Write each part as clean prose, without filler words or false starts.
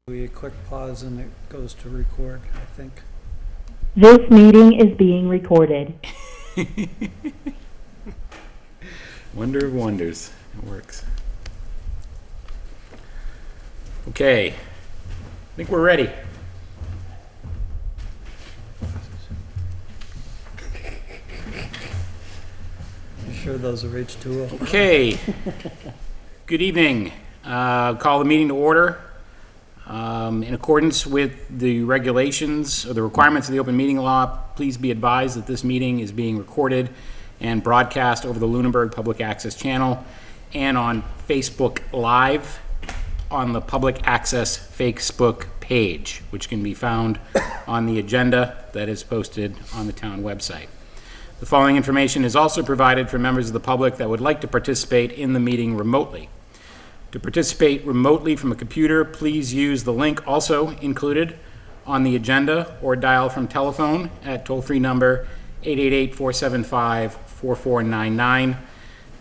We quick pause and it goes to record, I think. This meeting is being recorded. Wonder of wonders. It works. Okay. I think we're ready. You sure those are H2O? Okay. Good evening. Call the meeting to order. In accordance with the regulations or the requirements of the open meeting law, please be advised that this meeting is being recorded and broadcast over the Lunenburg Public Access Channel and on Facebook Live on the Public Access Facebook page, which can be found on the agenda that is posted on the town website. The following information is also provided for members of the public that would like to participate in the meeting remotely. To participate remotely from a computer, please use the link also included on the agenda or dial from telephone at toll-free number 888-475-4499.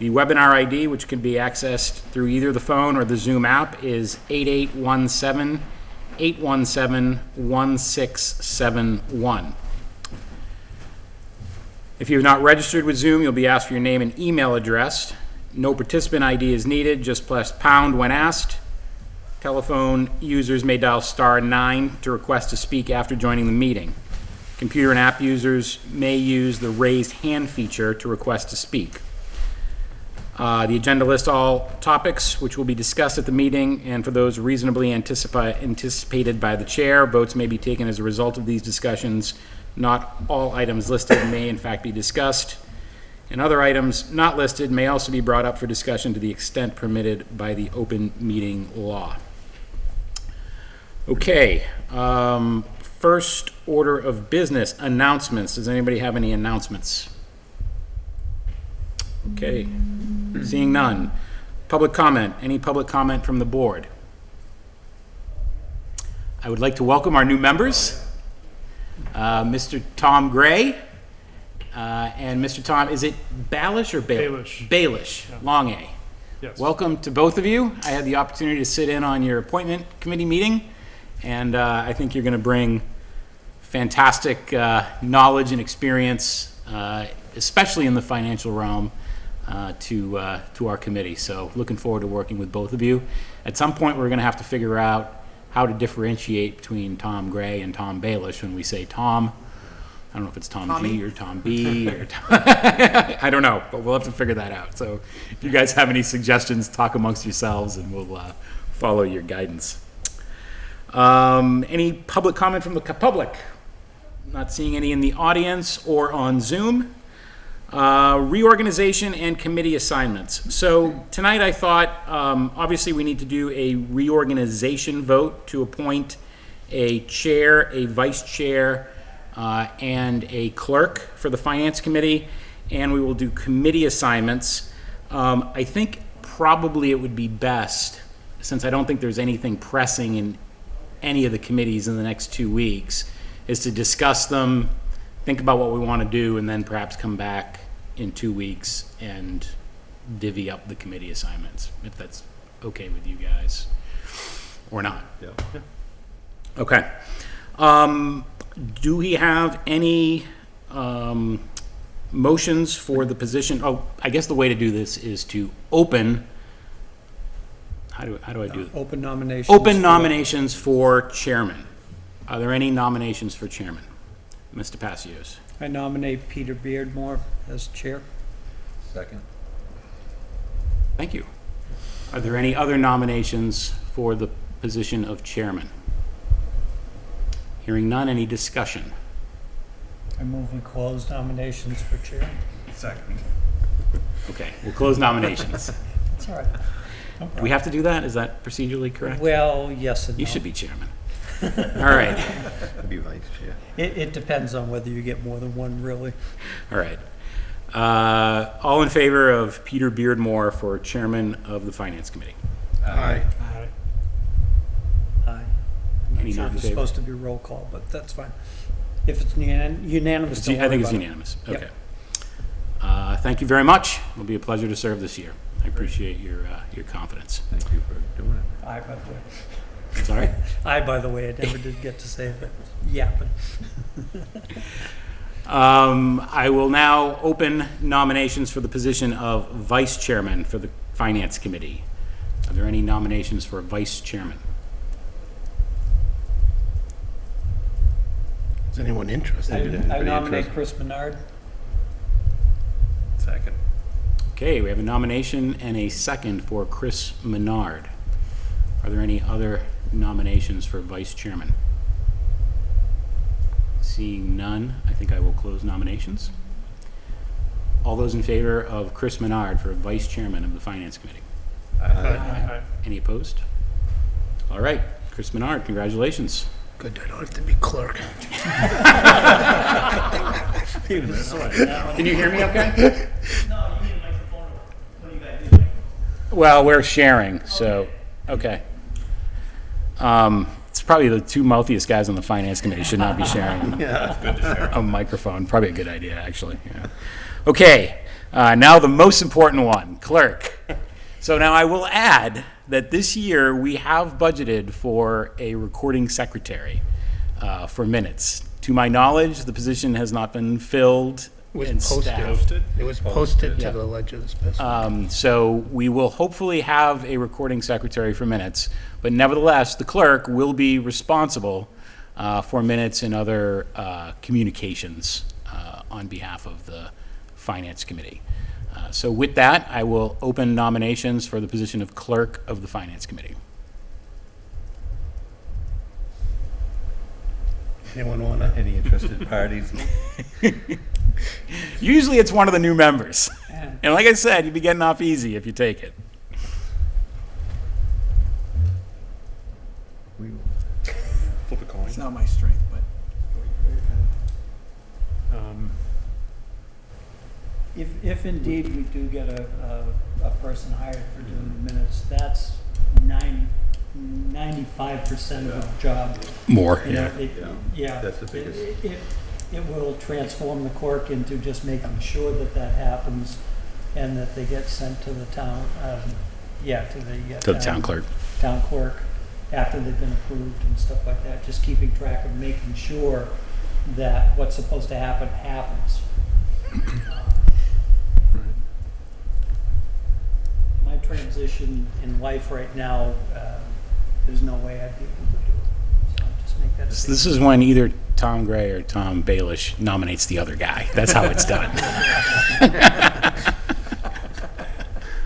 The webinar ID, which can be accessed through either the phone or the Zoom app, is 8817-817-1671. If you have not registered with Zoom, you'll be asked for your name and email address. No participant ID is needed, just press pound when asked. Telephone users may dial *9 to request to speak after joining the meeting. Computer and app users may use the raised hand feature to request to speak. The agenda lists all topics which will be discussed at the meeting, and for those reasonably anticipated by the chair, votes may be taken as a result of these discussions. Not all items listed may in fact be discussed, and other items not listed may also be brought up for discussion to the extent permitted by the open meeting law. Okay, first order of business, announcements. Does anybody have any announcements? Okay, seeing none. Public comment, any public comment from the board? I would like to welcome our new members. Mr. Tom Gray, and Mr. Tom, is it Baelish or Baelish? Baelish, yeah. Long A. Yes. Welcome to both of you. I had the opportunity to sit in on your appointment committee meeting, and I think you're going to bring fantastic knowledge and experience, especially in the financial realm, to our committee. So looking forward to working with both of you. At some point, we're going to have to figure out how to differentiate between Tom Gray and Tom Baelish when we say Tom. I don't know if it's Tom G or Tom B or I don't know, but we'll have to figure that out. So if you guys have any suggestions, talk amongst yourselves and we'll follow your guidance. Any public comment from the public? Not seeing any in the audience or on Zoom. Reorganization and committee assignments. So tonight I thought, obviously we need to do a reorganization vote to appoint a chair, a vice chair, and a clerk for the Finance Committee, and we will do committee assignments. I think probably it would be best, since I don't think there's anything pressing in any of the committees in the next 2 weeks, is to discuss them, think about what we want to do, and then perhaps come back in 2 weeks and divvy up the committee assignments, if that's okay with you guys, or not. Yeah. Okay. Do we have any motions for the position? Oh, I guess the way to do this is to open. How do I do it? Open nominations. Open nominations for chairman. Are there any nominations for chairman? Mr. Passios. I nominate Peter Beardmore as chair. Second. Thank you. Are there any other nominations for the position of chairman? Hearing none, any discussion? I move we close nominations for chair. Second. Okay, we'll close nominations. That's all right. No Do we have to do that? Is that procedurally correct? Well, yes and no. You should be chairman. All right. I'd be vice chair. It depends on whether you get more than one, really. All right. All in favor of Peter Beardmore for chairman of the Finance Committee? Aye. Aye. Any I'm not sure in it's favor? supposed to be roll call, but that's fine. If it's unanimous, don't I worry think it's about it. unanimous. Yep. Okay. Thank you very much. It'll be a pleasure to serve this year. I appreciate your confidence. Thank you for doing it. Aye, by the way. Sorry? I, by the way, I never did get to say that. Yeah, but I will now open nominations for the position of Vice Chairman for the Finance Committee. Are there any nominations for Vice Chairman? Is anyone interested? I Anybody nominate interested? Chris Menard. Second. Okay, we have a nomination and a second for Chris Menard. Are there any other nominations for Vice Chairman? Seeing none, I think I will close nominations. All those in favor of Chris Menard for Vice Chairman of the Finance Committee? Aye. Any opposed? All right, Chris Menard, congratulations. Good, I don't have to be clerk. Can you hear me okay? No, you need a microphone. What do you guys do? Well, we're sharing, so, okay. It's probably the two mouthiest guys on the Finance Committee should not be sharing a microphone. Probably a good idea, actually. Yeah. Okay, now the most important one, clerk. So now I will add that this year we have budgeted for a recording secretary for minutes. To my knowledge, the position has not been filled It was and posted. staffed. It was posted Yeah. to the Ledger this past week. So we will hopefully have a recording secretary for minutes, but nevertheless, the clerk will be responsible for minutes and other communications on behalf of the Finance Committee. So with that, I will open nominations for the position of clerk of the Finance Committee. Anyone want to? Any interested parties? Usually it's one of the new members. And And like I said, you'd be getting off easy if you take it. Flip a coin. It's not my strength, but. if indeed we do get a person hired for doing the minutes, that's 95% of the job. More, You know, yeah. Yeah. That's the biggest. It will transform the clerk into just making sure that that happens and that they get sent to the town, to the. To the town clerk. Town clerk, after they've been approved and stuff like that, just keeping track of making sure that what's supposed to happen happens. My transition in life right now, there's no way I'd be able to do it. So just make that. This is when either Tom Gray or Tom Baelish nominates the other guy. That's how it's done.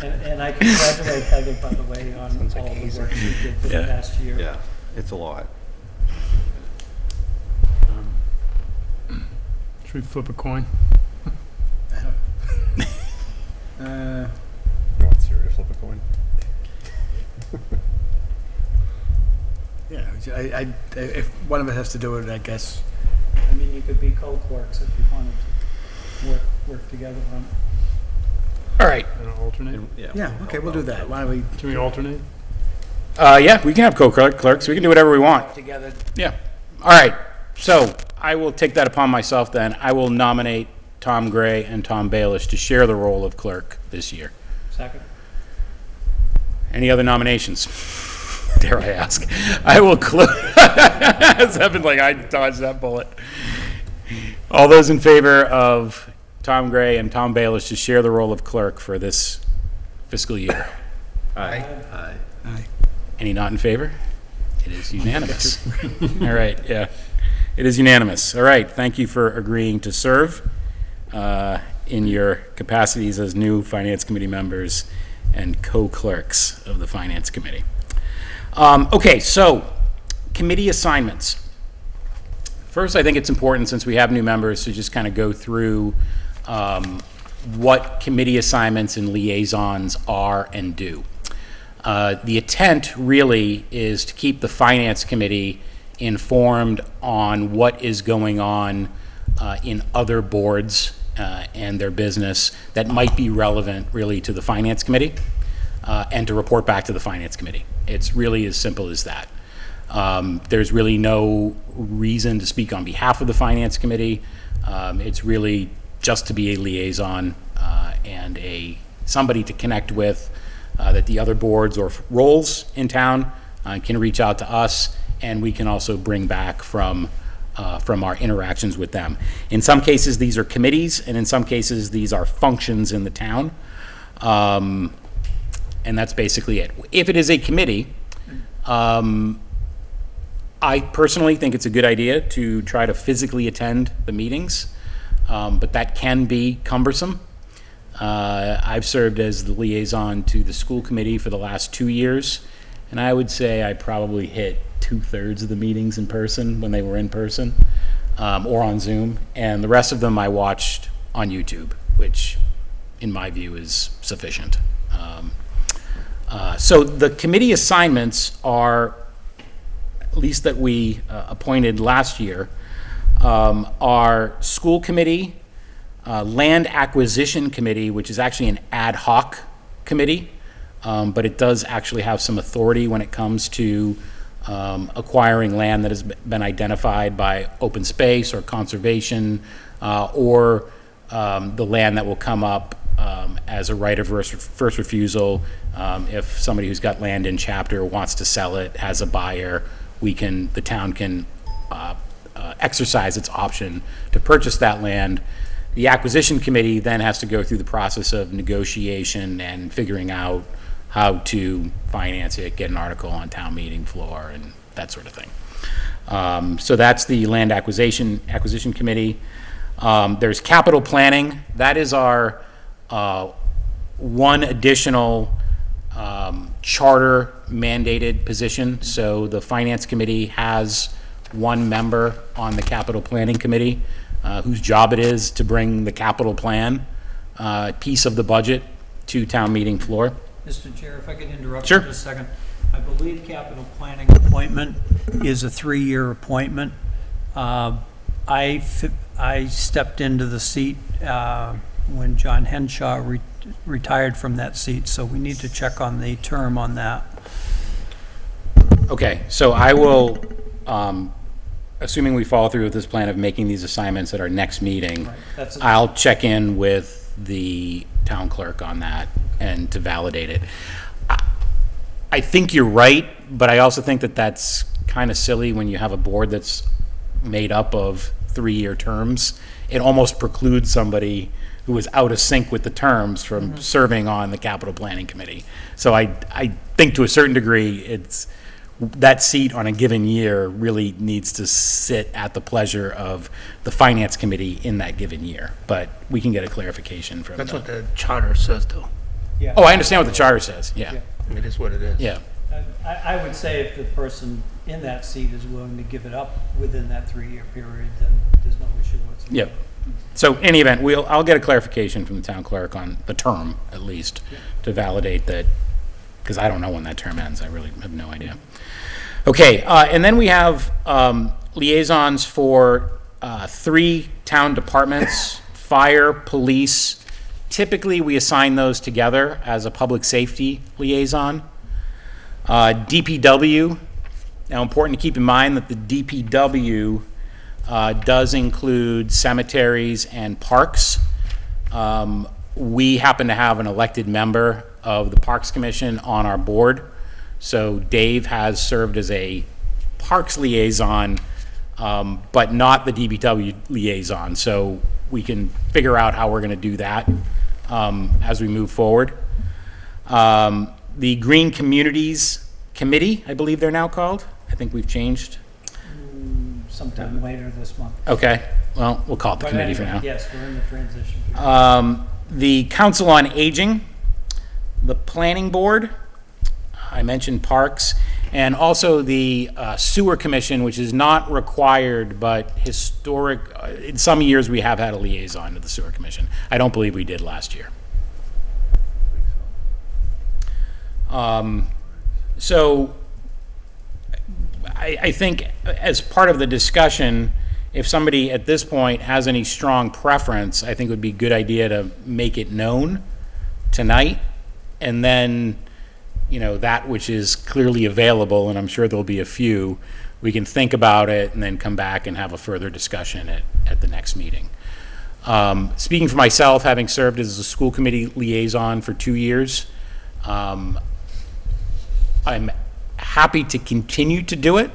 And I congratulate Heather, by the way, on all the work she did for the Yeah. past year. Yeah, it's a lot. Should we flip a coin? You want Sarah to flip a coin? Yeah, if one of us has to do it, I guess. I mean, you could be co-clerks if you wanted to work together on it. All right. An alternate? Yeah, okay, we'll do that. Why don't we? Can we alternate? Yeah, we can have co-clerks. We can do whatever we want. Together. Yeah. All right. So I will take that upon myself then. I will nominate Tom Gray and Tom Baelish to share the role of clerk this year. Second. Any other nominations? Dare I ask? I will close. It's happened like I dodged that bullet. All those in favor of Tom Gray and Tom Baelish to share the role of clerk for this fiscal year? Aye. Aye. Any not in favor? It is unanimous. All right, yeah. It is unanimous. All right, thank you for agreeing to serve in your capacities as new Finance Committee members and co-clerks of the Finance Committee. Okay, so committee assignments. First, I think it's important, since we have new members, to just kind of go through what committee assignments and liaisons are and do. The intent really is to keep the Finance Committee informed on what is going on in other boards and their business that might be relevant really to the Finance Committee, and to report back to the Finance Committee. It's really as simple as that. There's really no reason to speak on behalf of the Finance Committee. It's really just to be a liaison and somebody to connect with that the other boards or roles in town can reach out to us, and we can also bring back from our interactions with them. In some cases, these are committees, and in some cases, these are functions in the town. And that's basically it. If it is a committee, I personally think it's a good idea to try to physically attend the meetings, but that can be cumbersome. I've served as the liaison to the school committee for the last 2 years, and I would say I probably hit 2/3 of the meetings in person when they were in person, or on Zoom, and the rest of them I watched on YouTube, which in my view is sufficient. So the committee assignments are, at least that we appointed last year, are school committee, land acquisition committee, which is actually an ad hoc committee, but it does actually have some authority when it comes to acquiring land that has been identified by open space or conservation, or the land that will come up as a right of first refusal. If somebody who's got land in chapter wants to sell it, has a buyer, the town can exercise its option to purchase that land. The acquisition committee then has to go through the process of negotiation and figuring out how to finance it, get an article on town meeting floor, and that sort of thing. So that's the land acquisition committee. There's capital planning. That is our one additional charter mandated position. So the finance committee has one member on the capital planning committee whose job it is to bring the capital plan piece of the budget to town meeting floor. Mr. Chair, if I could interrupt Sure. for just a second. I believe capital planning appointment is a 3-year appointment. I stepped into the seat when John Henshaw retired from that seat, so we need to check on the term on that. Okay, so I will, assuming we follow through with this plan of making these assignments at our next meeting, Right, that's- I'll check in with the town clerk on that and to validate it. I think you're right, but I also think that that's kind of silly when you have a board that's made up of 3-year terms. It almost precludes somebody who is out of sync with the terms from serving on the capital planning committee. So I think to a certain degree, that seat on a given year really needs to sit at the pleasure of the finance committee in that given year. But we can get a clarification from That's what the charter says, though. Yeah. Oh, I understand what the charter says, yeah, It is what it is. yeah. I would say if the person in that seat is willing to give it up within that 3-year period, then there's no issue whatsoever. Yep. So in any event, I'll get a clarification from the town clerk on the term, at least, to validate that, because I don't know when that term ends. I really have no idea. Okay, and then we have liaisons for 3 town departments, fire, police. Typically, we assign those together as a public safety liaison. DPW, now important to keep in mind that the DPW does include cemeteries and parks. We happen to have an elected member of the Parks Commission on our board. So Dave has served as a parks liaison, but not the DPW liaison. So we can figure out how we're going to do that as we move forward. The Green Communities Committee, I believe they're now called. I think we've changed. Sometime later this month. Okay, well, we'll call it the But committee for anyway, now. yes, we're in the transition period. The Council on Aging, the Planning Board, I mentioned parks, and also the Sewer Commission, which is not required, but historic, in some years we have had a liaison to the Sewer Commission. I don't believe we did last year. So I think as part of the discussion, if somebody at this point has any strong preference, I think it would be a good idea to make it known tonight. And then, that which is clearly available, and I'm sure there'll be a few, we can think about it and then come back and have a further discussion at the next meeting. Speaking for myself, having served as a school committee liaison for 2 years, I'm happy to continue to do it,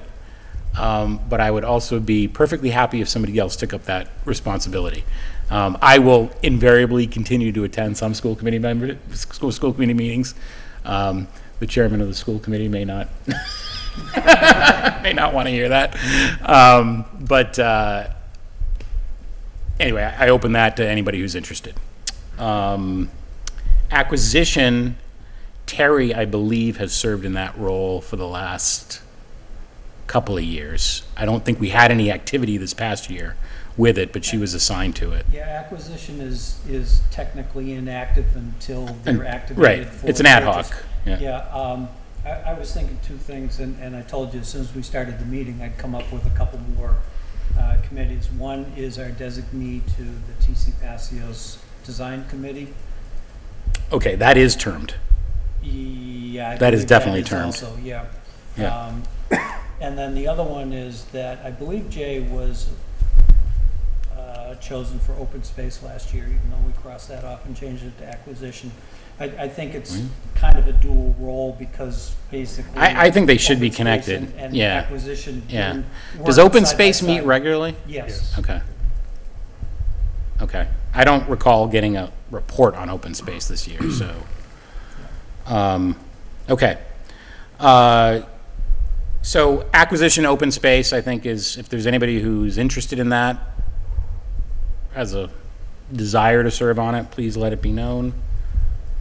but I would also be perfectly happy if somebody else took up that responsibility. I will invariably continue to attend some school committee meetings. The chairman of the school committee may not want to hear that. But anyway, I open that to anybody who's interested. Acquisition, Terry, I believe, has served in that role for the last couple of years. I don't think we had any activity this past year with it, but she was assigned to it. Yeah, acquisition is technically inactive until And- they're activated right, for it's an ad purchase. hoc, yeah. Yeah, I was thinking two things, and I told you as soon as we started the meeting, I'd come up with a couple more committees. One is our designee to the TC Passios Design Committee. Okay, that is termed. Yeah. I That is believe definitely is termed. Also, yeah. Yeah. And then the other one is that I believe Jay was chosen for open space last year, even though we crossed that off and changed it to acquisition. I think it's kind of a dual role because basically. I think they should be open space connected. and Yeah. acquisition. Yeah. can Does work open side by space meet side. regularly? Yes. Okay. Okay. I don't recall getting a report on open space this year, so. Okay. So acquisition open space, I think is, if there's anybody who's interested in that, has a desire to serve on it, please let it be known.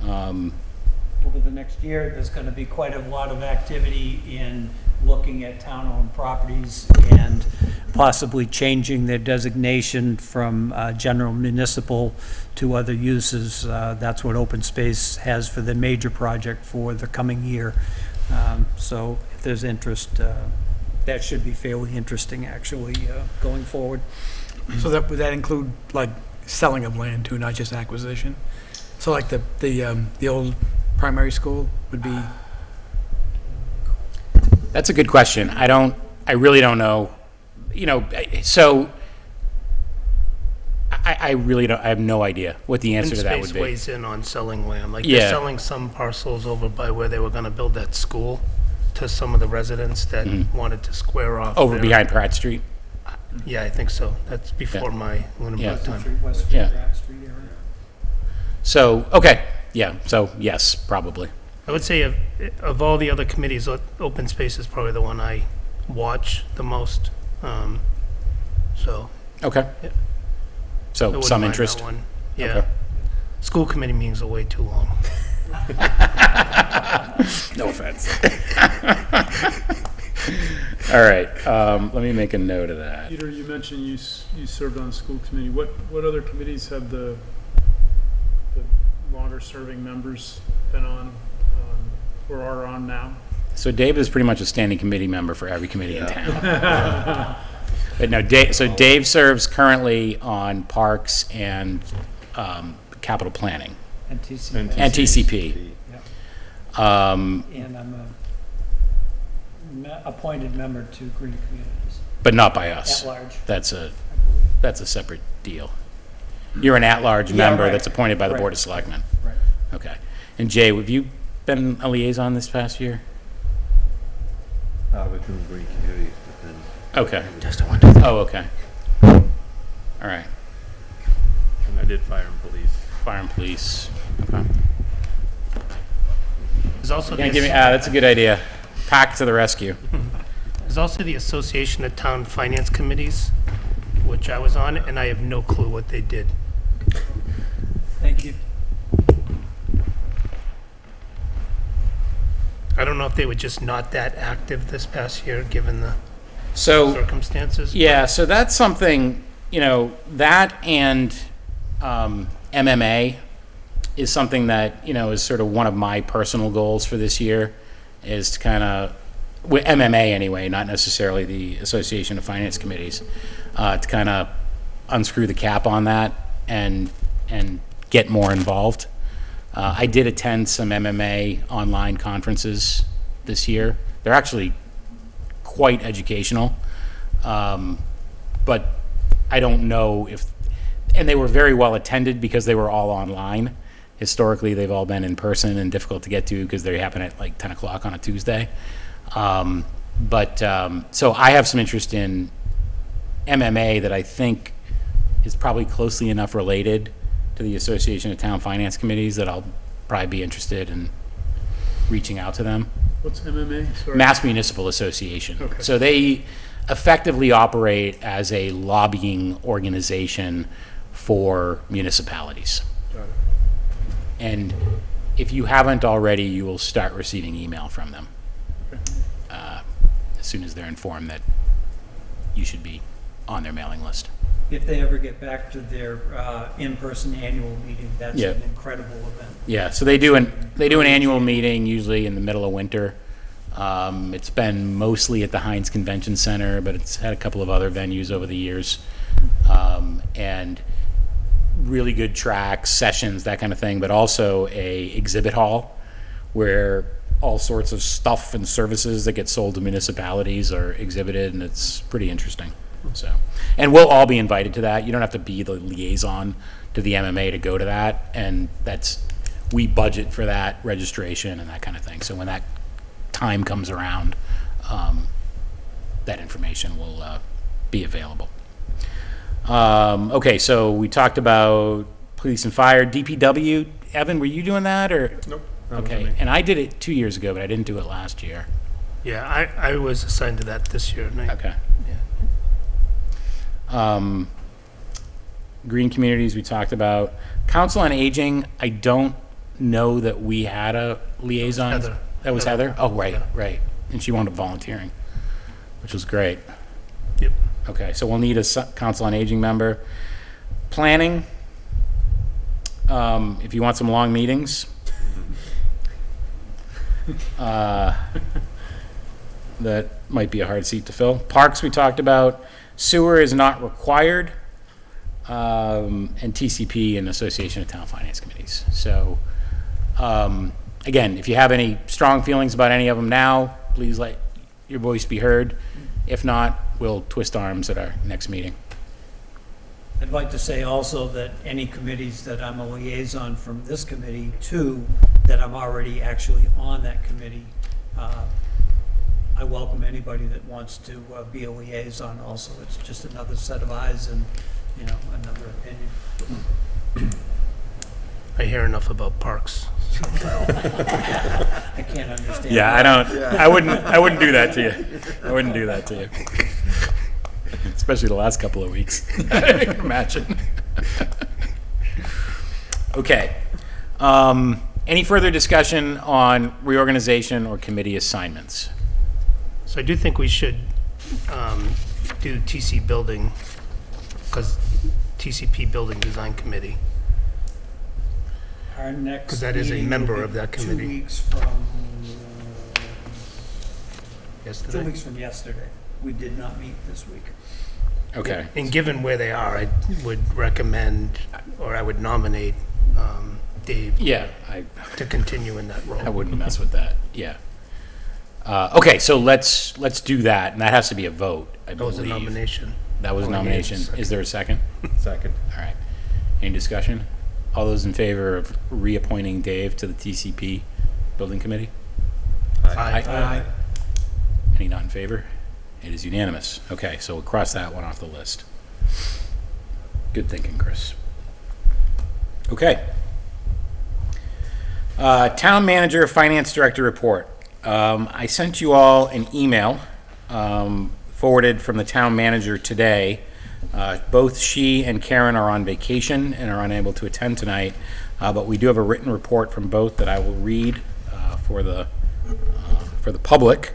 Over the next year, there's going to be quite a lot of activity in looking at town-owned properties and possibly changing their designation from general municipal to other uses. That's what open space has for the major project for the coming year. So if there's interest, that should be fairly interesting, actually, going forward. So that, would that include like selling of land too, not just acquisition? So like the old primary school would be, That's a good question. I really don't know. You know, so I really don't, I have no idea what the answer to that would Space be. weighs in on selling land. Like Yeah. they're selling some parcels over by where they were gonna build that school to some of the residents that wanted to square off. Over their- behind Pratt Street? Yeah, I think so. That's before my Yeah. Lunenburg time. Street, West Street, Yeah. Pratt Street area. So, okay, yeah, so yes, probably. I would say of all the other committees, open space is probably the one I watch the most. So Okay. Yeah. I So wouldn't some mind that interest? one. Yeah. Okay. School committee meetings are way too long. No offense. All right, let me make a note of that. Peter, you mentioned you served on the school committee. What other committees have the longer-serving members been on, or are on now? So Dave is pretty much a standing committee member for every committee in town. But no, Dave serves currently on Parks and Capital Planning And TC. and TCP. And I'm a appointed member to Green Communities, But not by us. at large, That's a I believe. That's a separate deal. You're an at-large Yeah, member right. that's appointed by the Right. Board of Selectmen. Right. Okay. And Jay, have you been a liaison this past year? Within Green Communities, but then Okay. Oh, okay. All right. I did fire and police. Fire and police. Okay. There's also Gonna give me, that's a good idea. Pack to the rescue. There's also the Association of Town Finance Committees, which I was on, and I have no clue what they did. Thank you. I don't know if they were just not that active this past year, given the So, circumstances. yeah, so that's something, you know, that and MMA is something that, you know, is sort of one of my personal goals for this year, is to kind of, with MMA anyway, not necessarily the Association of Finance Committees, to kind of unscrew the cap on that and get more involved. I did attend some MMA online conferences this year. They're actually quite educational, but I don't know if, and they were very well attended because they were all online. Historically, they've all been in person and difficult to get to because they happen at like 10 o'clock on a Tuesday. So I have some interest in MMA that I think is probably closely enough related to the Association of Town Finance Committees that I'll probably be interested in reaching out to them. What's MMA? Sorry. Mass Municipal Association. Okay. So they effectively operate as a lobbying organization for municipalities. Got it. And if you haven't already, you will start receiving email from them as soon as they're informed that you should be on their mailing list. If they ever get back to their in-person annual meeting, that's Yeah. an incredible event. Yeah, so they do an annual meeting usually in the middle of winter. It's been mostly at the Heinz Convention Center, but it's had a couple of other venues over the years. And really good tracks, sessions, that kind of thing, but also a exhibit hall where all sorts of stuff and services that get sold to municipalities are exhibited, and it's pretty interesting. So, and we'll all be invited to that. You don't have to be the liaison to the MMA to go to that, and we budget for that registration and that kind of thing. So when that time comes around, that information will be available. Okay, so we talked about police and fire, DPW. Evan, were you doing that, or? Nope. that wasn't Okay, me. and I did it 2 years ago, but I didn't do it last year. Yeah, I was assigned to that this year. And Okay. Yeah. Green communities, we talked about. Council on Aging, I don't know that we had a liaison. Heather. That was Heather? Oh, right, Yeah. right. And she wound up volunteering, which was great. Yep. Okay, so we'll need a Council on Aging member. Planning, if you want some long meetings. That might be a hard seat to fill. Parks, we talked about. Sewer is not required. And TCP and Association of Town Finance Committees. So, again, if you have any strong feelings about any of them now, please let your voice be heard. If not, we'll twist arms at our next meeting. I'd like to say also that any committees that I'm a liaison from this committee to, that I'm already actually on that committee, I welcome anybody that wants to be a liaison also. It's just another set of eyes and, another opinion. I hear enough about parks. I can't understand. Yeah, I wouldn't do that to you. I wouldn't do that to you. Especially the last couple of weeks. I can imagine. Okay. Any further discussion on reorganization or committee assignments? So I do think we should do TC building, because TCP Building Design Committee. Our next 'Cause that is a meeting member will be of that 2 committee. weeks from, Yesterday. 2 weeks from yesterday. We did not meet this week. Okay. And given where they are, I would recommend, or I would nominate Dave Yeah, to continue in that I role. wouldn't mess with that. Yeah. Okay, so let's do that, and that has to be a vote, I That was a believe. nomination. That was a Oh, yeah, nomination. second. Is there a second? Second. All right. Any discussion? All those in favor of reappointing Dave to the TCP Building Committee? Aye. Any not in favor? It is unanimous. Okay, so we'll cross that one off the list. Good thinking, Chris. Okay. Town Manager, Finance Director Report. I sent you all an email forwarded from the Town Manager today. Both she and Karen are on vacation and are unable to attend tonight, but we do have a written report from both that I will read for the public.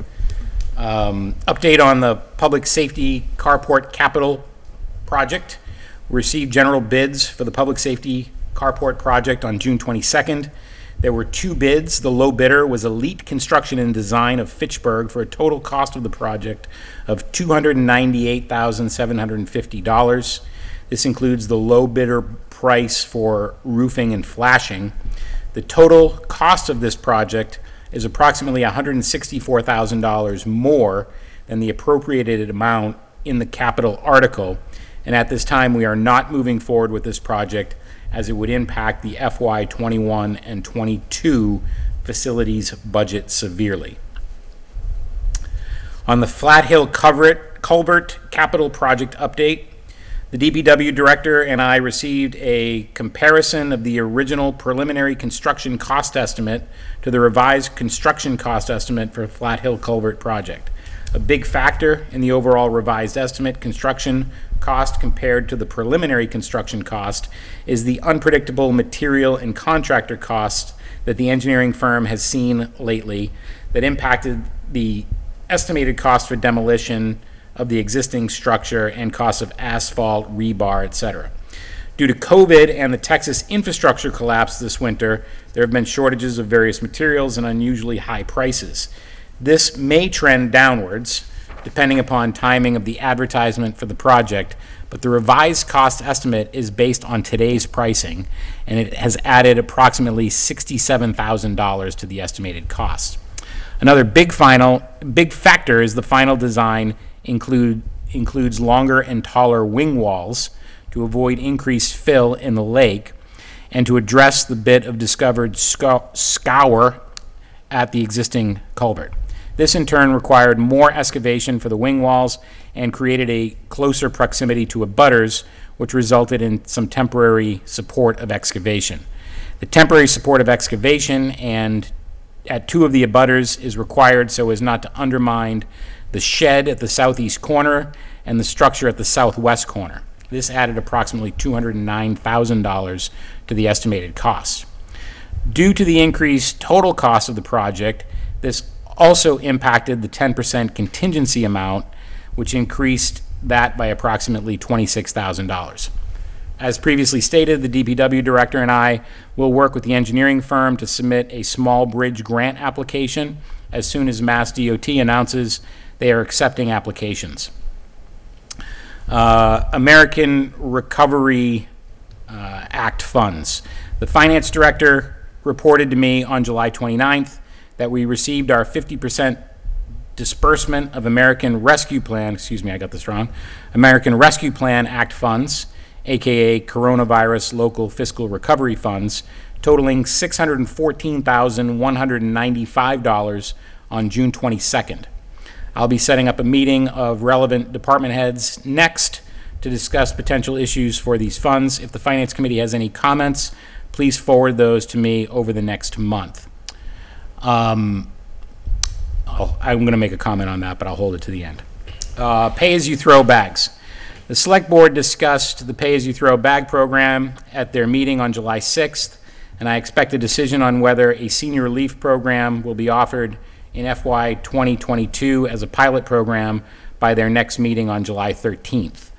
Update on the Public Safety Carport Capital Project. We received general bids for the Public Safety Carport Project on June 22nd. There were 2 bids. The low bidder was Elite Construction and Design of Fitchburg for a total cost of the project of $298,750. This includes the low bidder price for roofing and flashing. The total cost of this project is approximately $164,000 more than the appropriated amount in the capital article. And at this time, we are not moving forward with this project as it would impact the FY '21 and '22 facilities budget severely. On the Flat Hill Culvert Capital Project update, the DPW director and I received a comparison of the original preliminary construction cost estimate to the revised construction cost estimate for Flat Hill Culvert project. A big factor in the overall revised estimate construction cost compared to the preliminary construction cost is the unpredictable material and contractor costs that the engineering firm has seen lately that impacted the estimated cost for demolition of the existing structure and costs of asphalt, rebar, etc. Due to COVID and the Texas infrastructure collapse this winter, there have been shortages of various materials and unusually high prices. This may trend downwards, depending upon timing of the advertisement for the project, but the revised cost estimate is based on today's pricing, and it has added approximately $67,000 to the estimated cost. Another big factor is the final design includes longer and taller wing walls to avoid increased fill in the lake and to address the bit of discovered scour at the existing culvert. This in turn required more excavation for the wing walls and created a closer proximity to abutters, which resulted in some temporary support of excavation. The temporary support of excavation and at two of the abutters is required so as not to undermine the shed at the southeast corner and the structure at the southwest corner. This added approximately $209,000 to the estimated cost. Due to the increased total cost of the project, this also impacted the 10% contingency amount, which increased that by approximately $26,000. As previously stated, the DPW director and I will work with the engineering firm to submit a small bridge grant application as soon as Mass DOT announces they are accepting applications. American Recovery Act funds. The finance director reported to me on July 29th that we received our 50% disbursement of American Rescue Plan Act funds, aka Coronavirus Local Fiscal Recovery Funds, totaling $614,195 on June 22nd. I'll be setting up a meeting of relevant department heads next to discuss potential issues for these funds. If the Finance Committee has any comments, please forward those to me over the next month. I'm going to make a comment on that, but I'll hold it to the end. Pay-as-you-throw bags. The Select Board discussed the Pay-as-you-throw bag program at their meeting on July 6th, and I expect a decision on whether a senior relief program will be offered in FY 2022 as a pilot program by their next meeting on July 13th.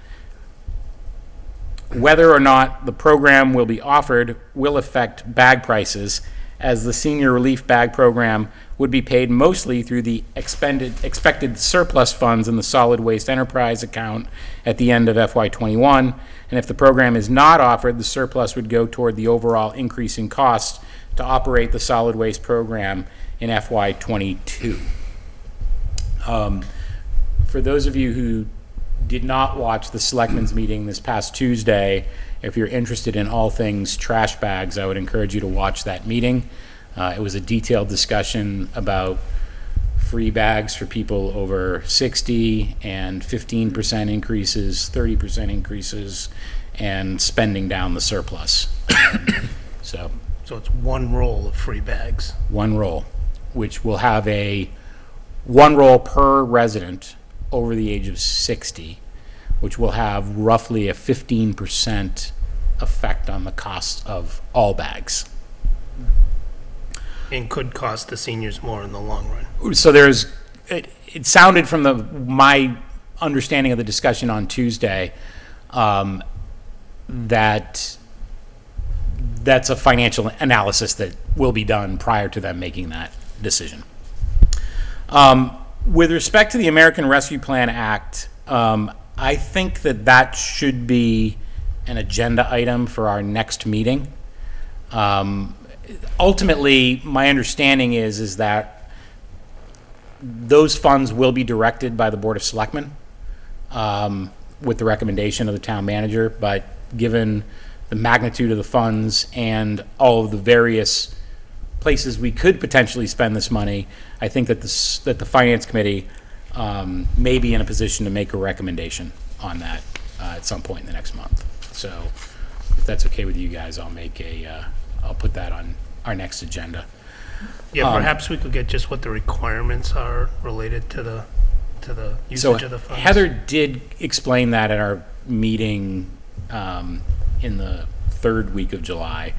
Whether or not the program will be offered will affect bag prices, as the senior relief bag program would be paid mostly through the expected surplus funds in the solid waste enterprise account at the end of FY 21, and if the program is not offered, the surplus would go toward the overall increase in cost to operate the solid waste program in FY 22. For those of you who did not watch the Selectmen's meeting this past Tuesday, if you're interested in all things trash bags, I would encourage you to watch that meeting. It was a detailed discussion about free bags for people over 60 and 15% increases, 30% increases, and spending down the surplus. So So it's one roll of free bags. one roll, which will have one roll per resident over the age of 60, which will have roughly a 15% effect on the cost of all bags. And could cost the seniors more in the long run. So it sounded from my understanding of the discussion on Tuesday, that that's a financial analysis that will be done prior to them making that decision. With respect to the American Rescue Plan Act, I think that should be an agenda item for our next meeting. Ultimately, my understanding is that those funds will be directed by the Board of Selectmen with the recommendation of the town manager, but given the magnitude of the funds and all of the various places we could potentially spend this money, I think that the Finance Committee may be in a position to make a recommendation on that at some point in the next month. So if that's okay with you guys, I'll put that on our next agenda. Yeah, perhaps we could get just what the requirements are related to the So usage of the funds. Heather did explain that at our meeting in the third week of July,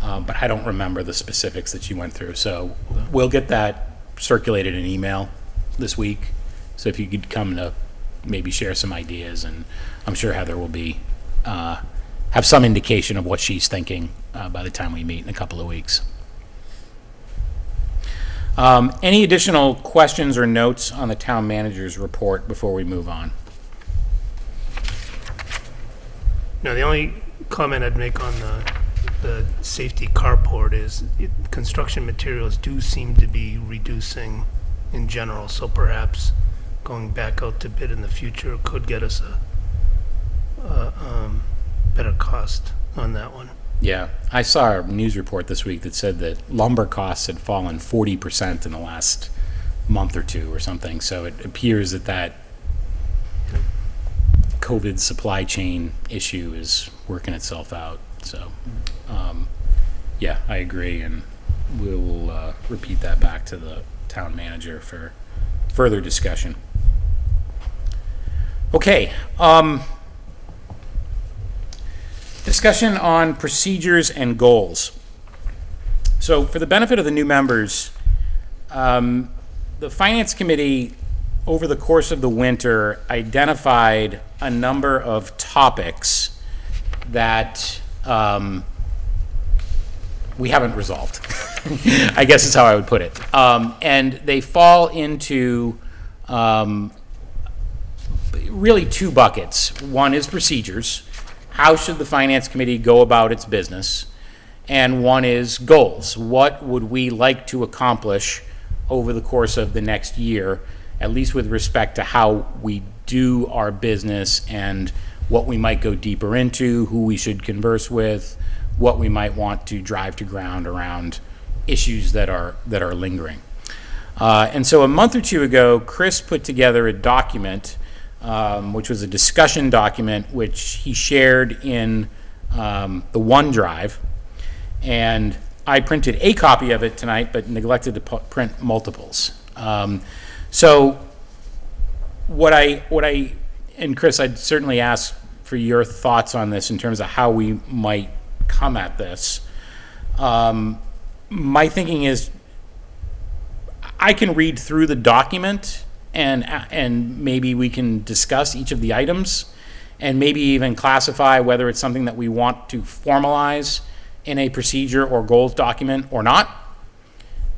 but I don't remember the specifics that she went through. So we'll get that circulated in email this week. So if you could come to maybe share some ideas, and I'm sure Heather will be have some indication of what she's thinking by the time we meet in a couple of weeks. Any additional questions or notes on the town manager's report before we move on? No, the only comment I'd make on the safety carport is construction materials do seem to be reducing in general, so perhaps going back out to bid in the future could get us a better cost on that one. Yeah, I saw a news report this week that said that lumber costs had fallen 40% in the last month or two or something. So it appears that COVID supply chain issue is working itself out. So, yeah, I agree, and we'll repeat that back to the town manager for further discussion. Okay. Discussion on procedures and goals. So for the benefit of the new members, the Finance Committee, over the course of the winter, identified a number of topics that we haven't resolved, I guess is how I would put it. And they fall into really two buckets. One is procedures. How should the Finance Committee go about its business? And one is goals. What would we like to accomplish over the course of the next year, at least with respect to how we do our business and what we might go deeper into, who we should converse with, what we might want to drive to ground around issues that are lingering. And so a month or two ago, Chris put together a document which was a discussion document which he shared in the OneDrive, and I printed a copy of it tonight but neglected to print multiples. So what I and Chris, I'd certainly ask for your thoughts on this in terms of how we might come at this. My thinking is I can read through the document and maybe we can discuss each of the items and maybe even classify whether it's something that we want to formalize in a procedure or goals document or not.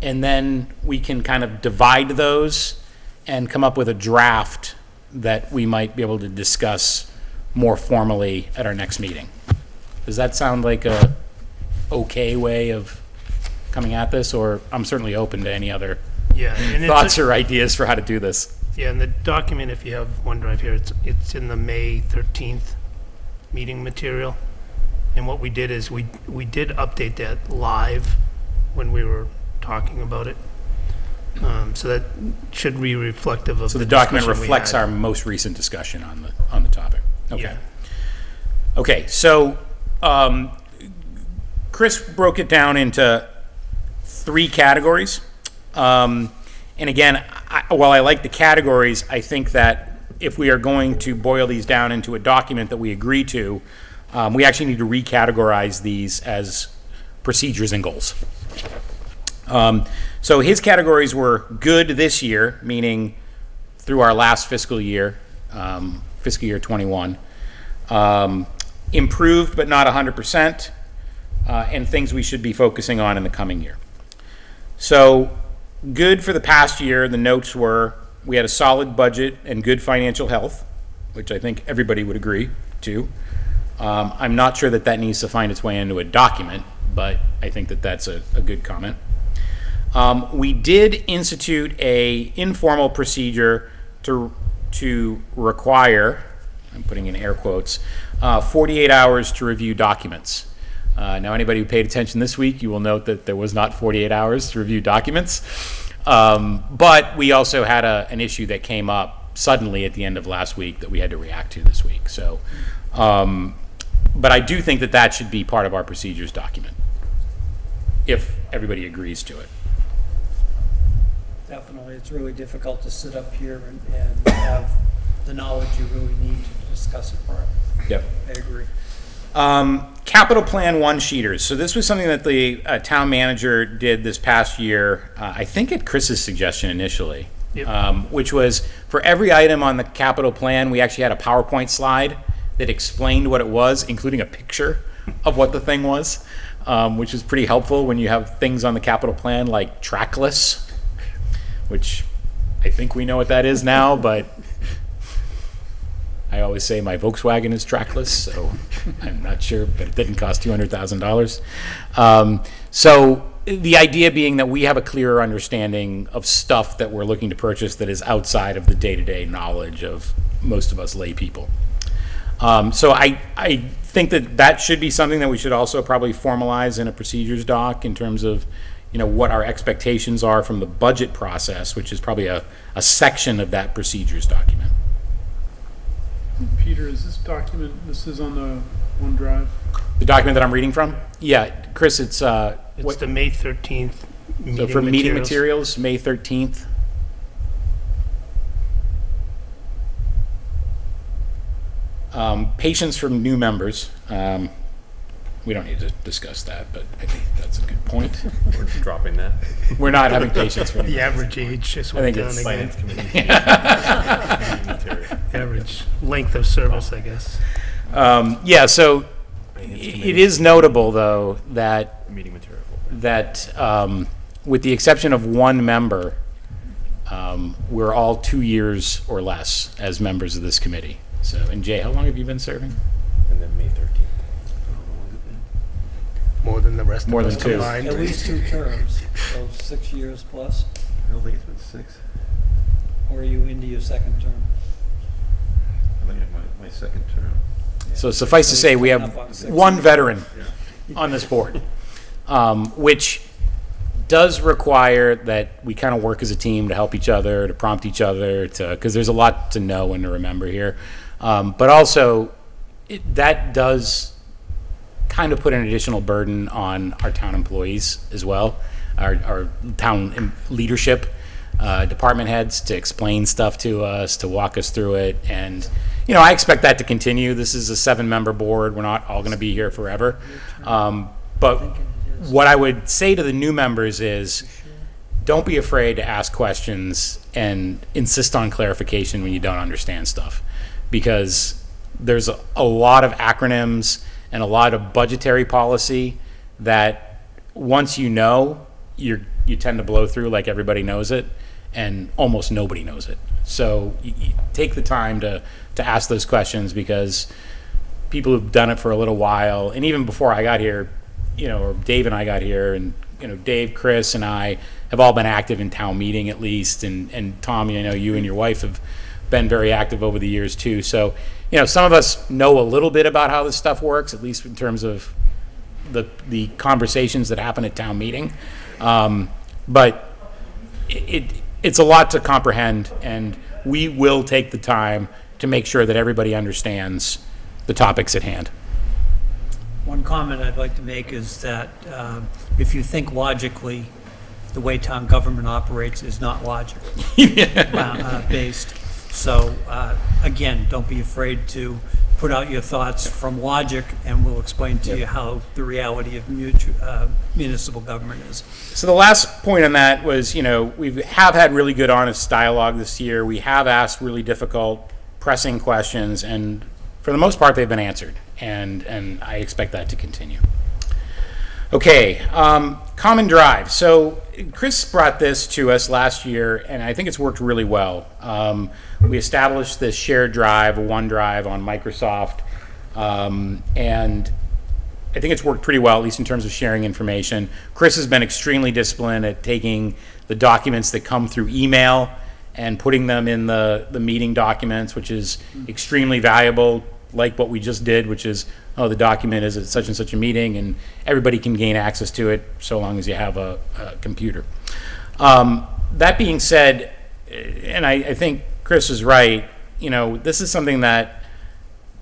And then we can kind of divide those and come up with a draft that we might be able to discuss more formally at our next meeting. Does that sound like a okay way of coming at this? Or I'm certainly open to any other Yeah, and thoughts or ideas for how to do this. Yeah, and the document, if you have OneDrive here, it's in the May 13th meeting material. And what we did is we did update that live when we were talking about it. So that should be reflective of So the the document discussion we reflects had. our most recent discussion on the topic. Okay. Yeah. Okay, so Chris broke it down into 3 categories. And again, while I like the categories, I think that if we are going to boil these down into a document that we agree to, we actually need to recategorize these as procedures and goals. So his categories were good this year, meaning through our last fiscal year, fiscal year 21, improved but not 100%, and things we should be focusing on in the coming year. So good for the past year, the notes were, we had a solid budget and good financial health, which I think everybody would agree to. I'm not sure that needs to find its way into a document, but I think that that's a good comment. We did institute a informal procedure to require, I'm putting in air quotes, 48 hours to review documents. Now, anybody who paid attention this week, you will note that there was not 48 hours to review documents. But we also had an issue that came up suddenly at the end of last week that we had to react to this week. So, but I do think that that should be part of our procedures document, if everybody agrees to it. Definitely, it's really difficult to sit up here and have the knowledge you really need to discuss it. Yep. I agree. Capital Plan one-sheeters. So this was something that the town manager did this past year, I think at Chris's suggestion initially, Yep. which was for every item on the capital plan, we actually had a PowerPoint slide that explained what it was, including a picture of what the thing was, which is pretty helpful when you have things on the capital plan like trackless, which I think we know what that is now, but I always say my Volkswagen is trackless, so I'm not sure, but it didn't cost $200,000. So the idea being that we have a clearer understanding of stuff that we're looking to purchase that is outside of the day-to-day knowledge of most of us lay people. So I think that that should be something that we should also probably formalize in a procedures doc in terms of, you know, what our expectations are from the budget process, which is probably a section of that procedures document. Peter, is this document, this is on the OneDrive? The document that I'm reading from? Yeah, Chris, it's, It's the May 13th meeting so for meeting materials. materials, May 13th. Patience from new members. We don't need to discuss that, but I think that's a good point. We're just dropping that. We're not having patience for new The members. average age just I went think down it's again. Finance committee. Material. Average length of service, I guess. Yeah, so it is notable, though, that Meeting material. with the exception of one member, we're all 2 years or less as members of this committee. So, and Jay, how long have you been serving? And then May 13th. More than the rest More of us than two. combined. At least 2 terms, so 6 years plus, I don't think it's been 6. or are you into your second term? I think my second term. So suffice to say, we have one veteran on this board, which does require that we kind of work as a team to help each other, to prompt each other, because there's a lot to know and to remember here. But also, that does kind of put an additional burden on our town employees as well, our town leadership, department heads, to explain stuff to us, to walk us through it. And, you know, I expect that to continue. This is a 7-member board. We're not all going to be here forever. But what I would say to the new members is, don't be afraid to ask questions and insist on clarification when you don't understand stuff, because there's a lot of acronyms and a lot of budgetary policy that once you know, you tend to blow through like everybody knows it, and almost nobody knows it. So you take the time to ask those questions, because people who've done it for a little while, and even before I got here, you know, or Dave and I got here, and, you know, Dave, Chris, and I have all been active in town meeting at least, and Tom, I know you and your wife have been very active over the years too. So, you know, some of us know a little bit about how this stuff works, at least in terms of the conversations that happen at town meeting. But it's a lot to comprehend, and we will take the time to make sure that everybody understands the topics at hand. One comment I'd like to make is that if you think logically, the way town government operates is not logic based. So again, don't be afraid to put out your thoughts from logic, and we'll explain to you how the reality of municipal government is. So the last point on that was, you know, we have had really good, honest dialogue this year. We have asked really difficult, pressing questions, and for the most part, they've been answered, and I expect that to continue. Okay, Common Drive. So Chris brought this to us last year, and I think it's worked really well. We established this shared drive, OneDrive on Microsoft, and I think it's worked pretty well, at least in terms of sharing information. Chris has been extremely disciplined at taking the documents that come through email and putting them in the meeting documents, which is extremely valuable, like what we just did, which is, oh, the document is at such and such a meeting, and everybody can gain access to it so long as you have a computer. That being said, and I think Chris is right, you know, this is something that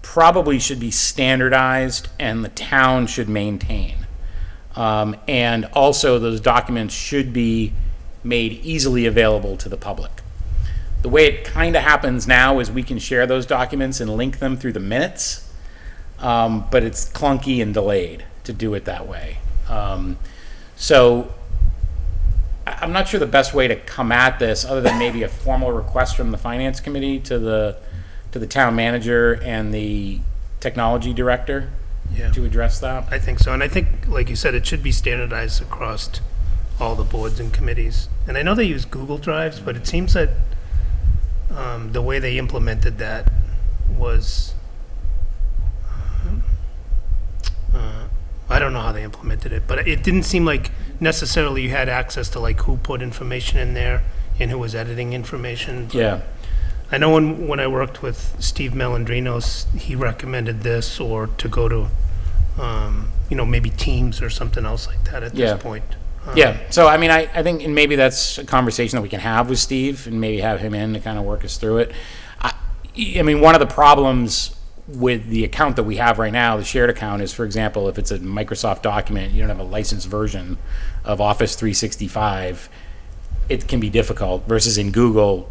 probably should be standardized and the town should maintain. And also those documents should be made easily available to the public. The way it kind of happens now is we can share those documents and link them through the minutes, but it's clunky and delayed to do it that way. So I'm not sure the best way to come at this, other than maybe a formal request from the finance committee to the town manager and the technology director Yeah. to address that. I think so, and I think, like you said, it should be standardized across all the boards and committees. And I know they use Google Drives, but it seems that the way they implemented that was, I don't know how they implemented it, but it didn't seem like necessarily you had access to like who put information in there and who was editing information. But Yeah. I know when I worked with Steve Melandrinos, he recommended this or to go to, maybe Teams or something else like that at Yeah. this point. Yeah, so I mean, I think, and maybe that's a conversation that we can have with Steve and maybe have him in to kind of work us through it. I mean, one of the problems with the account that we have right now, the shared account, is, for example, if it's a Microsoft document, you don't have a licensed version of Office 365, it can be difficult, versus in Google,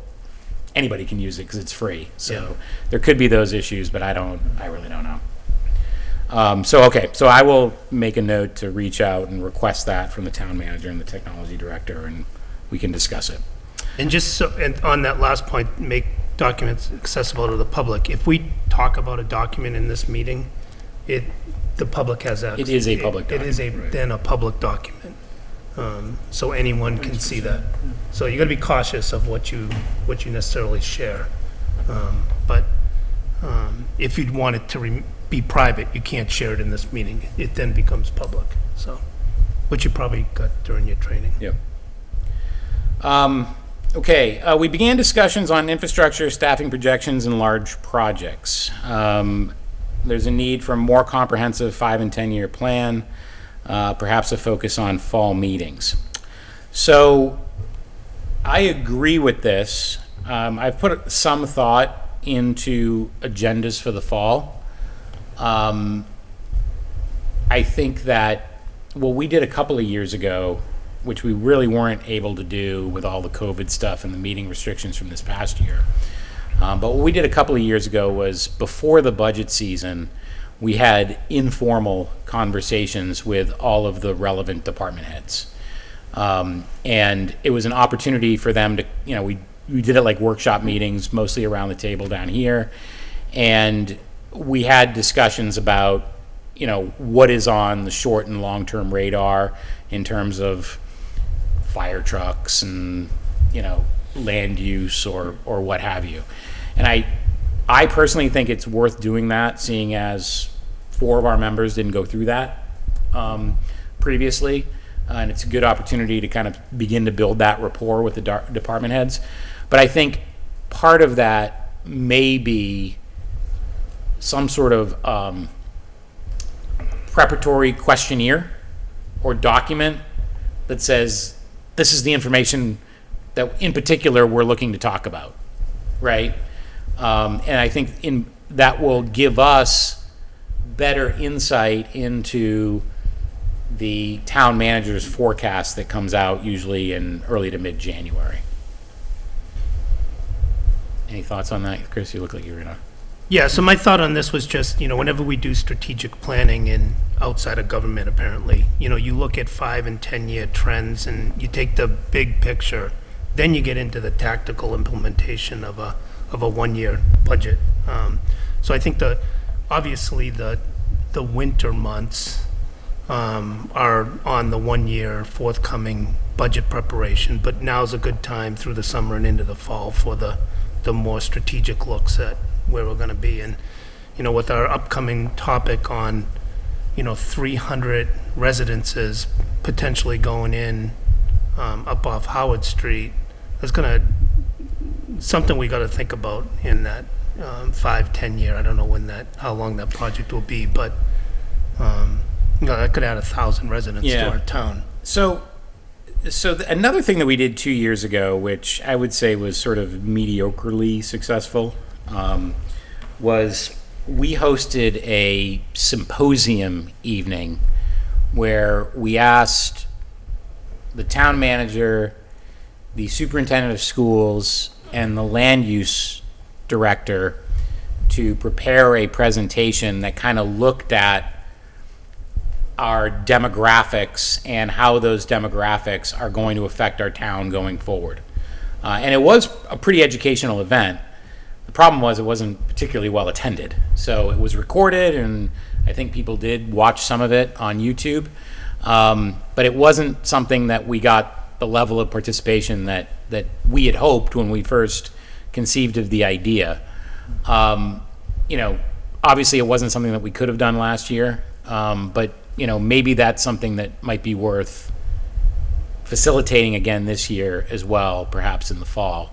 anybody can use it because it's free. So Yeah. there could be those issues, but I really don't know. So I will make a note to reach out and request that from the town manager and the technology director, and we can discuss it. And just so, and on that last point, make documents accessible to the public. If we talk about a document in this meeting, the public has access. It is a public It is then a public document. So anyone can see that. So you gotta be cautious of what you necessarily share. But if you'd want it to be private, you can't share it in this meeting. It then becomes public, so, which you probably got during your training. Yep. Okay, we began discussions on infrastructure, staffing projections, and large projects. There's a need for a more comprehensive 5 and 10-year plan, perhaps a focus on fall meetings. So I agree with this. I've put some thought into agendas for the fall. I think that what we did a couple of years ago, which we really weren't able to do with all the COVID stuff and the meeting restrictions from this past year. But what we did a couple of years ago was, before the budget season, we had informal conversations with all of the relevant department heads. And it was an opportunity for them to, we did it like workshop meetings, mostly around the table down here. And we had discussions about, what is on the short and long-term radar in terms of fire trucks and, land use or what have you. And I personally think it's worth doing that, seeing as 4 of our members didn't go through that previously. And it's a good opportunity to kind of begin to build that rapport with the department heads. But I think part of that may be some sort of preparatory questionnaire or document that says, this is the information that in particular we're looking to talk about, right? And I think that will give us better insight into the town manager's forecast that comes out usually in early to mid-January. Any thoughts on that, Chris? You look like you're gonna... Yeah, so my thought on this was just, whenever we do strategic planning in outside of government, apparently, you look at 5 and 10-year trends and you take the big picture, then you get into the tactical implementation of a 1-year budget. So I think obviously the winter months are on the 1-year forthcoming budget preparation, but now's a good time through the summer and into the fall for the more strategic looks at where we're going to be. And, with our upcoming topic on, 300 residences potentially going in up off Howard Street, that's something we got to think about in that 5-10 year. I don't know how long that project will be, but that could add 1,000 residents to Yeah. our town. So So another thing that we did 2 years ago, which I would say was sort of mediocrely successful, was we hosted a symposium evening where we asked the town manager, the superintendent of schools, and the land use director to prepare a presentation that kind of looked at our demographics and how those demographics are going to affect our town going forward. And it was a pretty educational event. The problem was it wasn't particularly well attended. So it was recorded, and I think people did watch some of it on YouTube. But it wasn't something that we got the level of participation that we had hoped when we first conceived of the idea. You know, obviously it wasn't something that we could have done last year, but you know, maybe that's something that might be worth facilitating again this year as well, perhaps in the fall,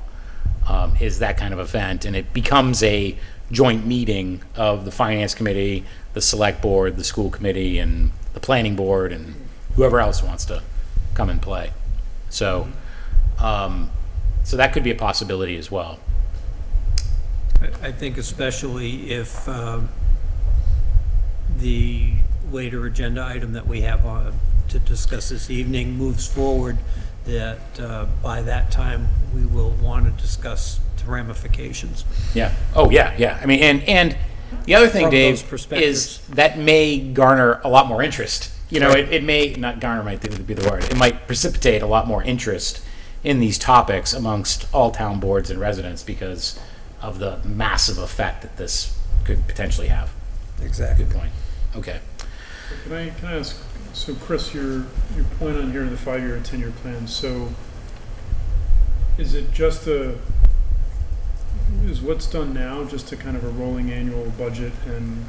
is that kind of event. And it becomes a joint meeting of the finance committee, the select board, the school committee, and the planning board, and whoever else wants to come and play. So, so that could be a possibility as well. I think especially if the later agenda item that we have to discuss this evening moves forward, that by that time, we will want to discuss the ramifications. Yeah. Oh, yeah, yeah. I mean, and the other thing, From Dave, those perspectives. is that may garner a lot more interest. You know, it may not garner, might be the word. It might precipitate a lot more interest in these topics amongst all town boards and residents because of the massive effect that this could potentially have. Exactly. Good point. Okay. Can I ask, so Chris, your point on here in the 5-year and 10-year plan, so is it just is what's done now just a kind of a rolling annual budget, and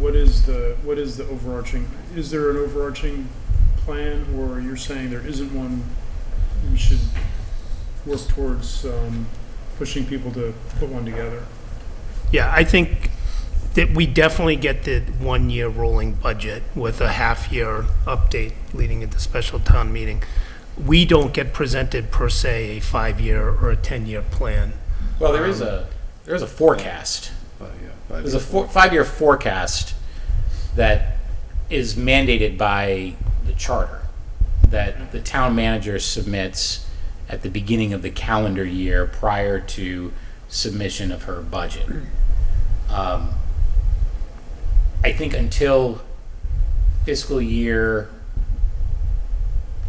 what is the overarching, is there an overarching plan, or you're saying there isn't one, we should work towards pushing people to put one together? Yeah, I think that we definitely get the 1-year rolling budget with a half-year update leading into special town meeting. We don't get presented per se a 5-year or a 10-year plan. Well, there's a forecast. There's a 5-year forecast that is mandated by the charter that the town manager submits at the beginning of the calendar year prior to submission of her budget. I think until fiscal year,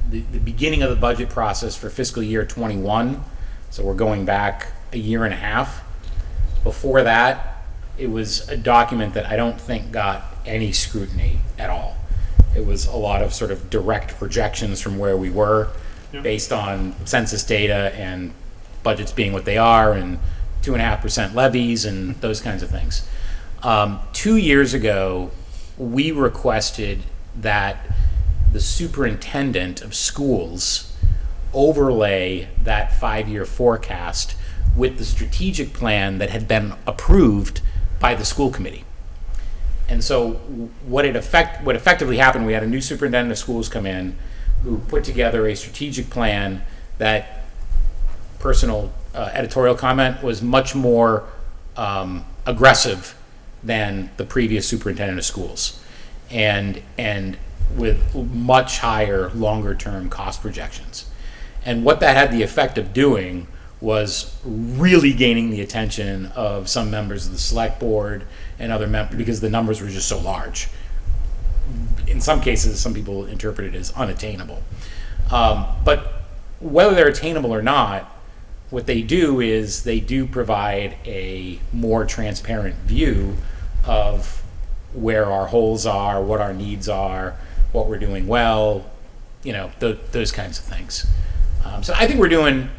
the beginning of the budget process for fiscal year 21, so we're going back a year and a half. Before that, it was a document that I don't think got any scrutiny at all. It was a lot of sort of direct projections from where we were based on census data and budgets being what they are and 2.5% levies and those kinds of things. 2 years ago, we requested that the superintendent of schools overlay that 5-year forecast with the strategic plan that had been approved by the school committee. And so what effectively happened, we had a new superintendent of schools come in who put together a strategic plan that, personal editorial comment, was much more aggressive than the previous superintendent of schools, and with much higher longer-term cost projections. And what that had the effect of doing was really gaining the attention of some members of the select board and other members because the numbers were just so large. In some cases, some people interpret it as unattainable. But whether they're attainable or not, what they do is they do provide a more transparent view of where our holes are, what our needs are, what we're doing well, you know, those kinds of things. So I think we're doing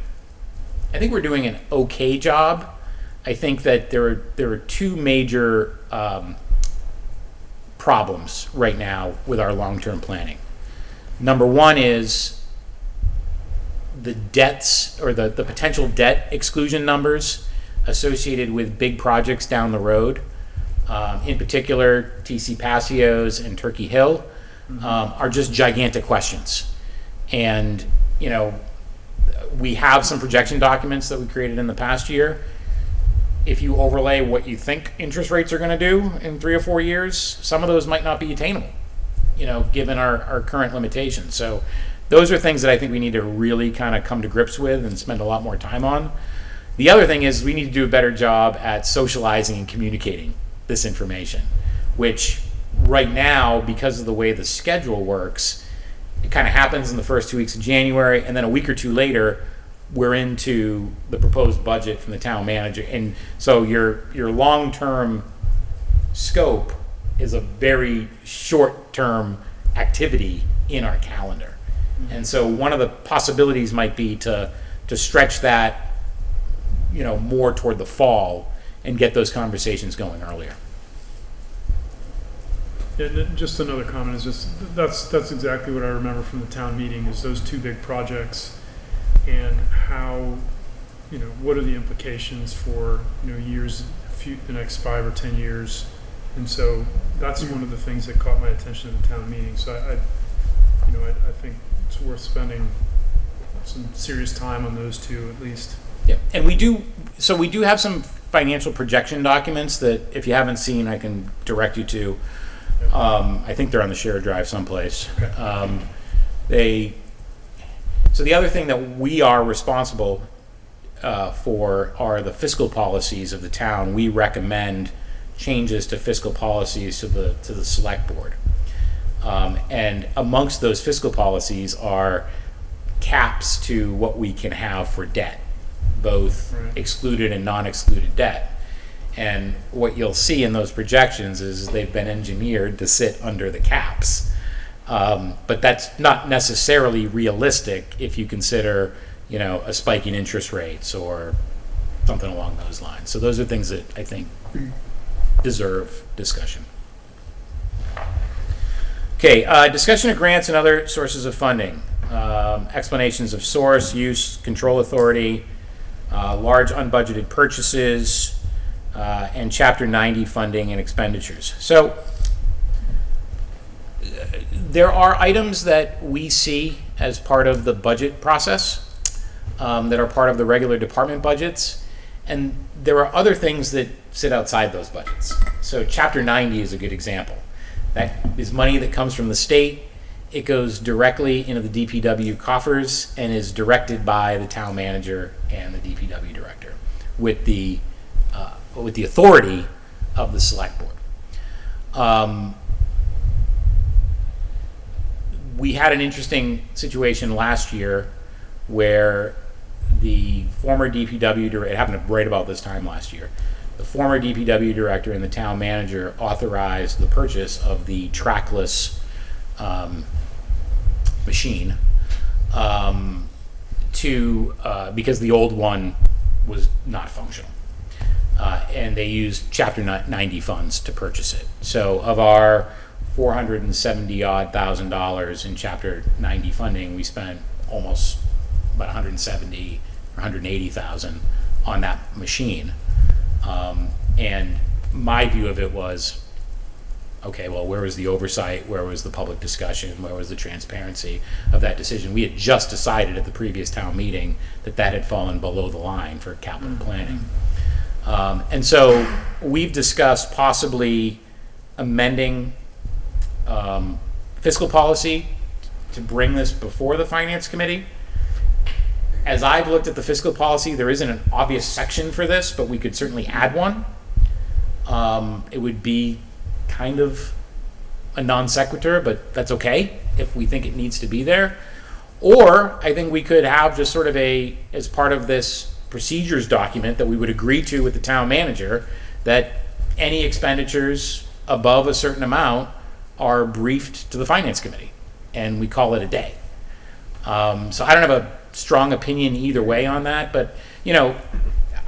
an okay job. I think that there are two major problems right now with our long-term planning. Number one is the debts or the potential debt exclusion numbers associated with big projects down the road. In particular, TC Passios and Turkey Hill are just gigantic questions. And, you know, we have some projection documents that we created in the past year. If you overlay what you think interest rates are going to do in 3 or 4 years, some of those might not be attainable, you know, given our current limitations. So those are things that I think we need to really kind of come to grips with and spend a lot more time on. The other thing is we need to do a better job at socializing and communicating this information, which right now, because of the way the schedule works, it kind of happens in the first 2 weeks of January, and then a week or two later, we're into the proposed budget from the town manager. And so your long-term scope is a very short-term activity in our calendar. And so one of the possibilities might be to stretch that, you know, more toward the fall and get those conversations going earlier. Yeah, and then just another comment is just, that's exactly what I remember from the town meeting, is those two big projects and how, you know, what are the implications for, you know, the next 5 or 10 years. And so that's one of the things that caught my attention at the town meeting. So I think it's worth spending some serious time on those two at least. Yeah, and we do have some financial projection documents that if you haven't seen, I can direct you to. I think they're on the shared drive someplace. Okay. So the other thing that we are responsible for are the fiscal policies of the town. We recommend changes to fiscal policies to the select board. And amongst those fiscal policies are caps to what we can have for debt, both Right. excluded and non-excluded debt. And what you'll see in those projections is they've been engineered to sit under the caps. But that's not necessarily realistic if you consider, you know, a spike in interest rates or something along those lines. So those are things that I think deserve discussion. Okay, discussion of grants and other sources of funding. Explanations of source, use, control authority, large unbudgeted purchases, and Chapter 90 funding and expenditures. So there are items that we see as part of the budget process that are part of the regular department budgets, and there are other things that sit outside those budgets. So Chapter 90 is a good example. That is money that comes from the state. It goes directly into the DPW coffers and is directed by the town manager and the DPW director with the authority of the select board. We had an interesting situation last year where the former DPW director, it happened right about this time last year, the former DPW director and the town manager authorized the purchase of the trackless machine because the old one was not functional. And they used Chapter 90 funds to purchase it. So of our $470,000 in Chapter 90 funding, we spent almost about $170,000 or $180,000 on that machine. And my view of it was, okay, well, where was the oversight? Where was the public discussion? Where was the transparency of that decision? We had just decided at the previous town meeting that had fallen below the line for capital planning. And so we've discussed possibly amending fiscal policy to bring this before the finance committee. As I've looked at the fiscal policy, there isn't an obvious section for this, but we could certainly add one. It would be kind of a non sequitur, but that's okay if we think it needs to be there. Or I think we could have just sort of as part of this procedures document that we would agree to with the town manager, that any expenditures above a certain amount are briefed to the finance committee, and we call it a day. So I don't have a strong opinion either way on that, but, you know,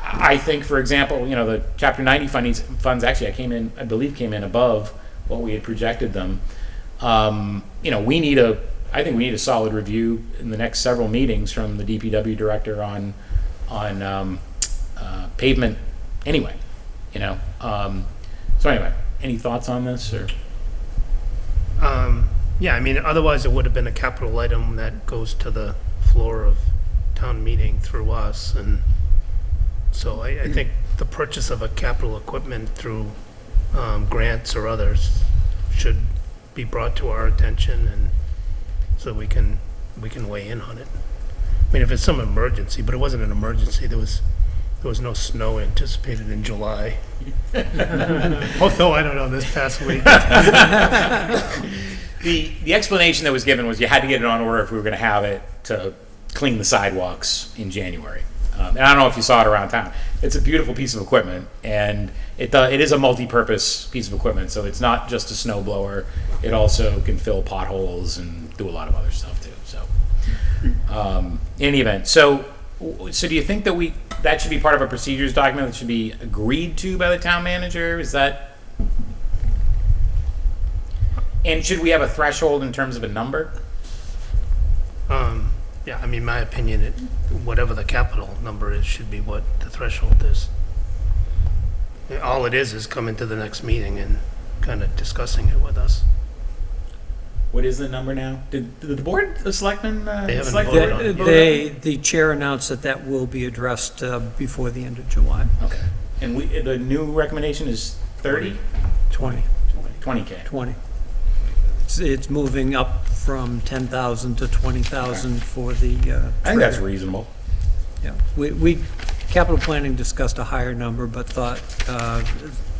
I think, for example, you know, the Chapter 90 funds actually I believe came in above what we had projected them. You know, I think we need a solid review in the next several meetings from the DPW director on pavement anyway, you know. So anyway, any thoughts on this? Or Yeah, I mean, otherwise it would have been a capital item that goes to the floor of town meeting through us, and so I think the purchase of a capital equipment through grants or others should be brought to our attention, and so we can weigh in on it. I mean, if it's some emergency, but it wasn't an emergency, there was no snow anticipated in July. Although, I don't know, this past week. The explanation that was given was you had to get it on order if we were going to have it to clean the sidewalks in January. And I don't know if you saw it around town. It's a beautiful piece of equipment, and it is a multi-purpose piece of equipment. So it's not just a snow blower. It also can fill potholes and do a lot of other stuff too. So, in any event, so do you think that that should be part of a procedures document that should be agreed to by the town manager? Is that? And should we have a threshold in terms of a number? Yeah, I mean, my opinion, whatever the capital number is, should be what the threshold is. All it is coming to the next meeting and kind of discussing it with us. What is the number now? Did the board, the selectmen? They haven't select- voted on it. The chair announced that will be addressed before the end of July. Okay. And the new recommendation is 30? 20. 20K. 20. It's moving up from 10,000 to 20,000 for the. I think that's trigger. reasonable. Yeah, we, capital planning discussed a higher number, but thought,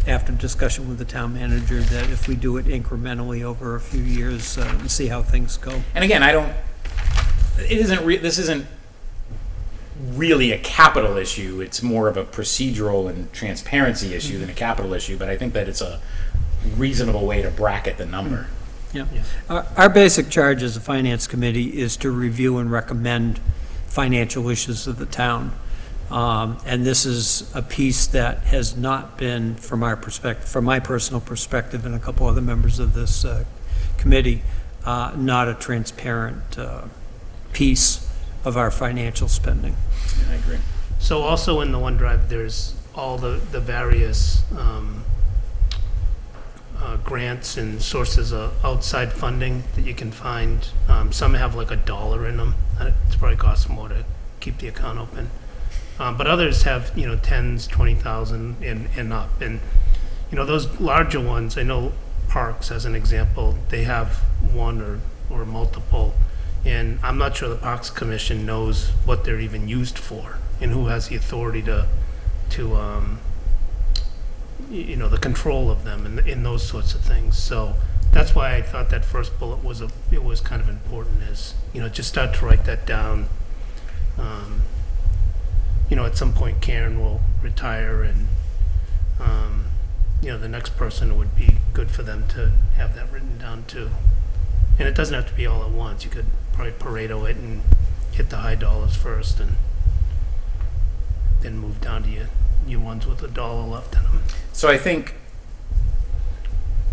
after discussion with the town manager, that if we do it incrementally over a few years, and see how things go. And again, this isn't really a capital issue. It's more of a procedural and transparency issue than a capital issue, but I think that it's a reasonable way to bracket the number. Yeah. Our basic charge as a finance committee is to review and recommend financial issues of the town. And this is a piece that has not been, from our perspective, from my personal perspective and a couple other members of this committee, not a transparent piece of our financial spending. Yeah, I agree. So also in the OneDrive, there's all the various grants and sources of outside funding that you can find. Some have like $1 in them. It's probably costs more to keep the account open. But others have, tens, 20,000 and up. And, those larger ones, I know Parks, as an example, they have one or multiple. And I'm not sure the Parks Commission knows what they're even used for and who has the authority to the control of them and those sorts of things. So that's why I thought that first bullet was kind of important, is, just start to write that down. At some point Karen will retire, and the next person, it would be good for them to have that written down too. And it doesn't have to be all at once. You could probably Pareto it and hit the high dollars first, and then move down to your ones with $1 left in them. So I think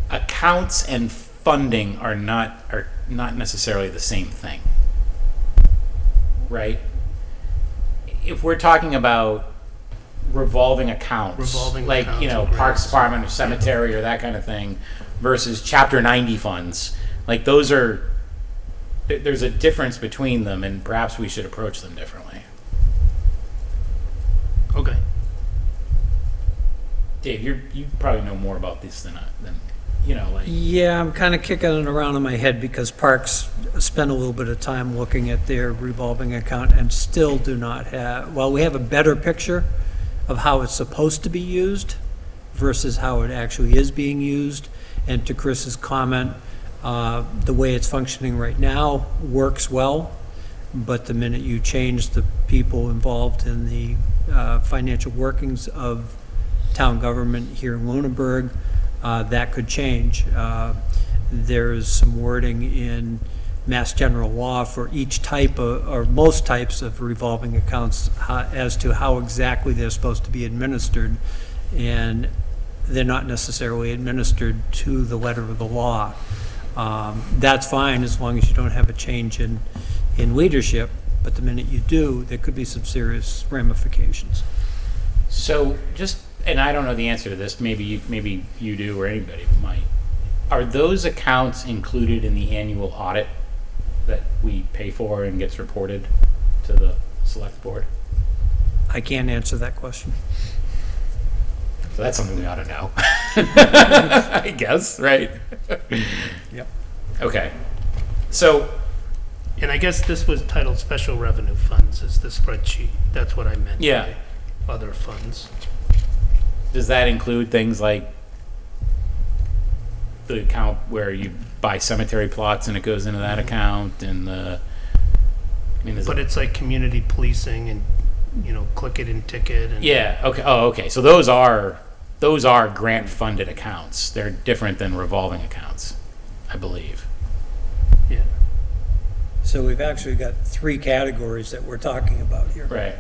accounts and funding are not necessarily the same thing, right? If we're talking about revolving accounts, like and Parks grants. Department or cemetery or that kind of thing, versus Chapter 90 funds, like there's a difference between them, and perhaps we should approach them differently. Okay. Dave, you probably know more about this than Yeah, I'm kind of kicking it around in my head because Parks spent a little bit of time looking at their revolving account and still do not have, well, we have a better picture of how it's supposed to be used versus how it actually is being used. And to Chris's comment, the way it's functioning right now works well, but the minute you change the people involved in the financial workings of town government here in Lunenburg, that could change. There's some wording in Mass General Law for each type of, or most types of revolving accounts as to how exactly they're supposed to be administered, and they're not necessarily administered to the letter of the law. That's fine as long as you don't have a change in leadership, but the minute you do, there could be some serious ramifications. So and I don't know the answer to this, maybe you do, or anybody might. are those accounts included in the annual audit that we pay for and gets reported to the select board? I can't answer that question. So that's something we ought to know. I guess, right? Yep. Okay. So, And I guess this was titled Special Revenue Funds is the spreadsheet. That's what I meant. Yeah. by Other funds. does that include things like the account where you buy cemetery plots and it goes into that account and the, I mean, there's But it's like community policing and, click it and ticket and. yeah, okay, oh, okay, so those are grant-funded accounts. They're different than revolving accounts, I believe. Yeah. So we've actually got three categories that we're talking about here. Right.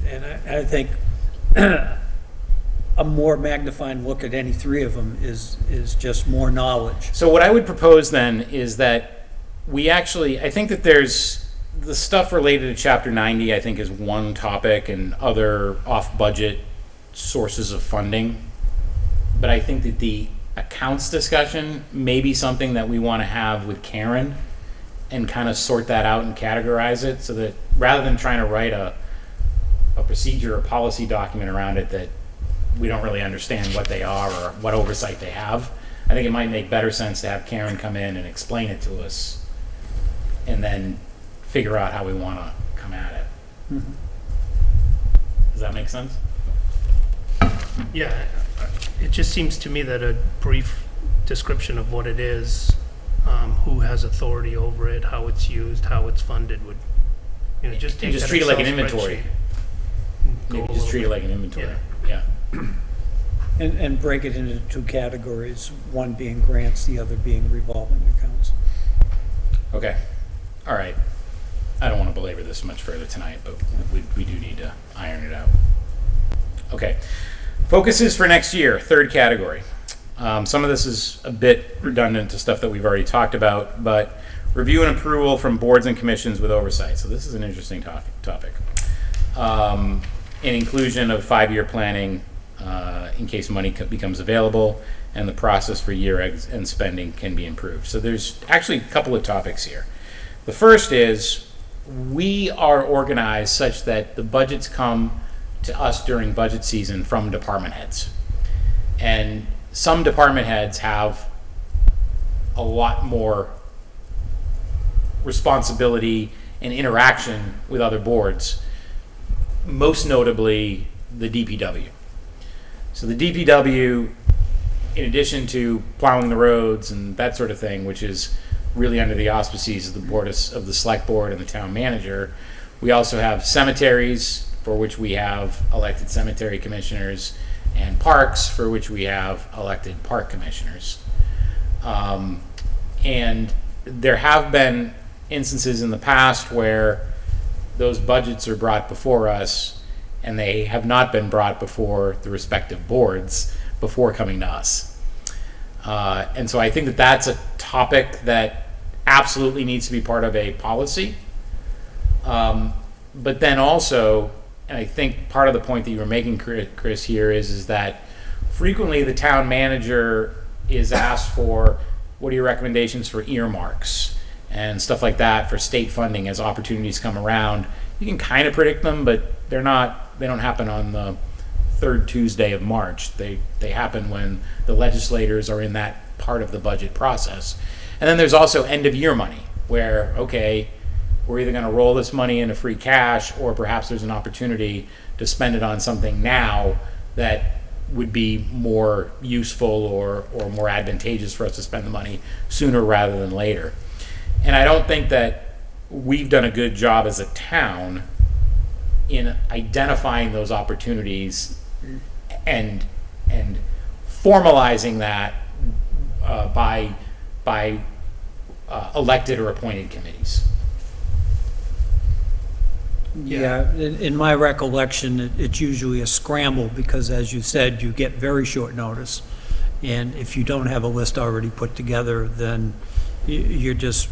And I think a more magnifying look at any three of them is just more knowledge. So what I would propose then is that I think that there's the stuff related to Chapter 90, I think is one topic, and other off-budget sources of funding. But I think that the accounts discussion may be something that we want to have with Karen and kind of sort that out and categorize it so that rather than trying to write a procedure or policy document around it that we don't really understand what they are or what oversight they have, I think it might make better sense to have Karen come in and explain it to us and then figure out how we want to come at it. Does that make sense? Yeah, it just seems to me that a brief description of what it is, who has authority over it, how it's used, how it's funded would, just take And just that treat it like an Excel inventory. spreadsheet and go Maybe a just little treat it bit- like an inventory. Yeah. Yeah. And break it into two categories, one being grants, the other being revolving accounts. Okay. All right. I don't want to belabor this much further tonight, but we do need to iron it out. Okay. Focuses for next year, third category. Some of this is a bit redundant to stuff that we've already talked about, but review and approval from boards and commissions with oversight. So this is an interesting topic. And inclusion of 5-year planning in case money becomes available, and the process for year-end spending can be improved. So there's actually a couple of topics here. The first is we are organized such that the budgets come to us during budget season from department heads. And some department heads have a lot more responsibility and interaction with other boards, most notably the DPW. So the DPW, in addition to plowing the roads and that sort of thing, which is really under the auspices of the board of the select board and the town manager, we also have cemeteries, for which we have elected cemetery commissioners, and parks, for which we have elected park commissioners. And there have been instances in the past where those budgets are brought before us and they have not been brought before the respective boards before coming to us. And so I think that that's a topic that absolutely needs to be part of a policy. But then also, and I think part of the point that you were making, Chris, here is that frequently the town manager is asked for, what are your recommendations for earmarks and stuff like that for state funding as opportunities come around. You can kind of predict them, but they don't happen on the third Tuesday of March. They happen when the legislators are in that part of the budget process. And then there's also end of year money where, okay, we're either going to roll this money into free cash or perhaps there's an opportunity to spend it on something now that would be more useful or more advantageous for us to spend the money sooner rather than later. And I don't think that we've done a good job as a town in identifying those opportunities and formalizing that by elected or appointed committees. Yeah, in my recollection, it's usually a scramble because, as you said, you get very short notice. And if you don't have a list already put together, then you're just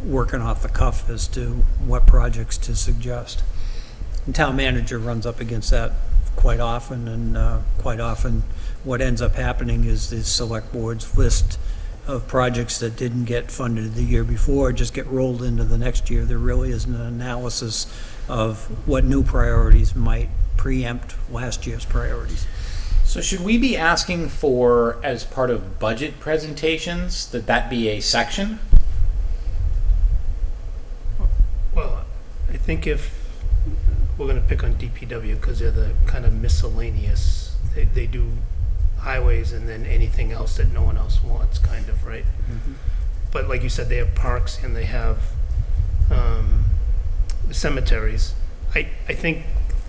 working off the cuff as to what projects to suggest. And town manager runs up against that quite often, and quite often what ends up happening is the select board's list of projects that didn't get funded the year before just get rolled into the next year. There really isn't an analysis of what new priorities might preempt last year's priorities. So should we be asking for, as part of budget presentations, that be a section? Well, I think if we're gonna pick on DPW because they're the kind of miscellaneous, they do highways and then anything else that no one else wants, kind of, right? But like you said, they have parks and they have cemeteries. I think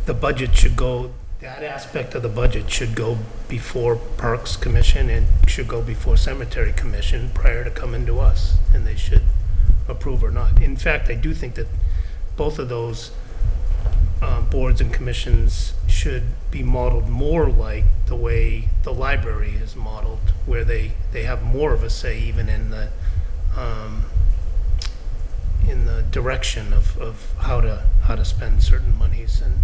the budget should go, that aspect of the budget should go before Parks Commission and should go before Cemetery Commission prior to coming to us, and they should approve or not. In fact, I do think that both of those boards and commissions should be modeled more like the way the library is modeled, where they have more of a say even in the direction of how to spend certain monies. And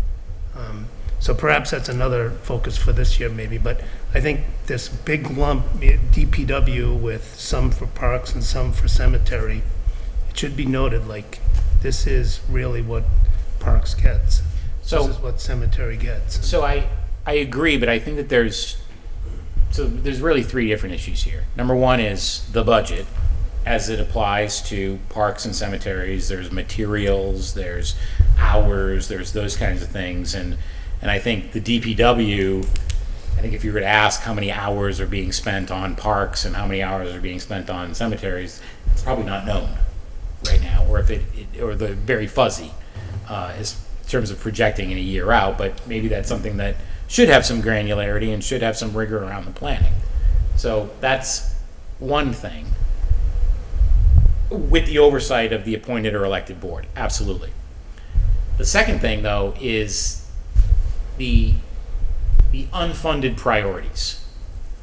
so perhaps that's another focus for this year maybe, but I think this big lump, DPW with some for parks and some for cemetery, it should be noted, like, this is really what parks gets. So- This is what cemetery gets. So I agree, but I think that there's really three different issues here. Number one is the budget as it applies to parks and cemeteries. There's materials, there's hours, there's those kinds of things. And I think the DPW, I think if you were to ask how many hours are being spent on parks and how many hours are being spent on cemeteries, it's probably not known right now, or or they're very fuzzy as in terms of projecting in a year out, but maybe that's something that should have some granularity and should have some rigor around the planning. So that's one thing. With the oversight of the appointed or elected board, absolutely. The second thing, though, is the unfunded priorities,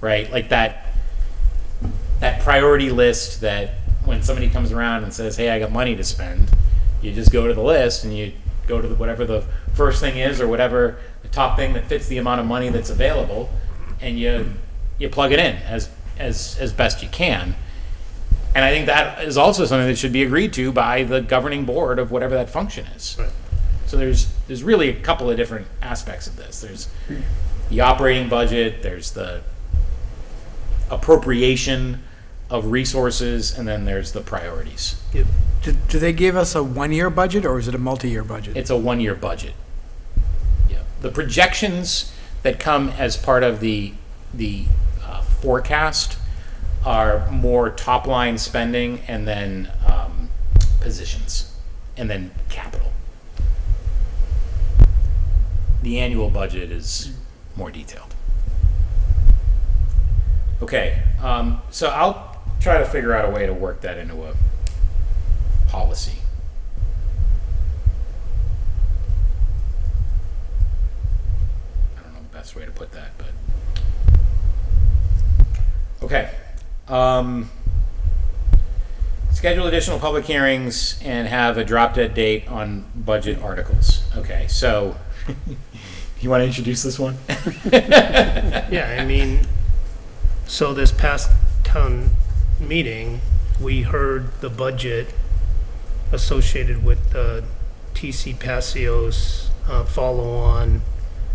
right? Like that priority list that when somebody comes around and says, hey, I got money to spend, you just go to the list and you go to whatever the first thing is or whatever the top thing that fits the amount of money that's available, and you plug it in as best you can. And I think that is also something that should be agreed to by the governing board of whatever that function is. Right. So there's really a couple of different aspects of this. There's the operating budget, there's the appropriation of resources, and then there's the priorities. Yep. Do they give us a one-year budget, or is it a multi-year budget? It's a one-year budget. Yeah. The projections that come as part of the forecast are more top-line spending and then positions, and then capital. The annual budget is more detailed. Okay, so I'll try to figure out a way to work that into a policy. I don't know the best way to put that, but okay. Schedule additional public hearings and have a drop dead date on budget articles. Okay, so you want to introduce this one? Yeah, I mean, so this past town meeting, we heard the budget associated with the TC Passios follow-on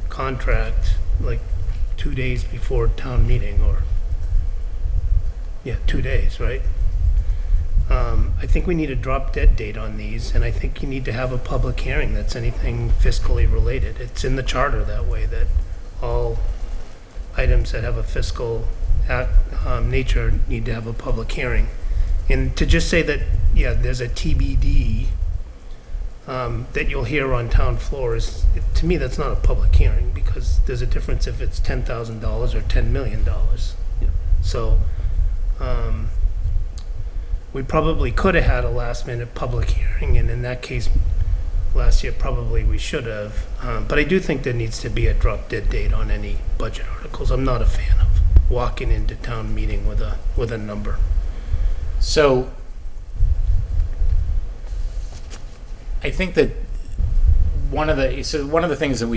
contract, like 2 days before town meeting, or, yeah, 2 days, right? I think we need a drop dead date on these, and I think you need to have a public hearing that's anything fiscally related. It's in the charter that way, that all items that have a fiscal nature need to have a public hearing. And to just say that, yeah, there's a TBD that you'll hear on town floors, to me, that's not a public hearing, because there's a difference if it's $10,000 or $10 million. So, we probably could have had a last minute public hearing, and in that case, last year, probably we should have. But I do think there needs to be a drop dead date on any budget articles. I'm not a fan of walking into town meeting with a number. So I think that one of the things that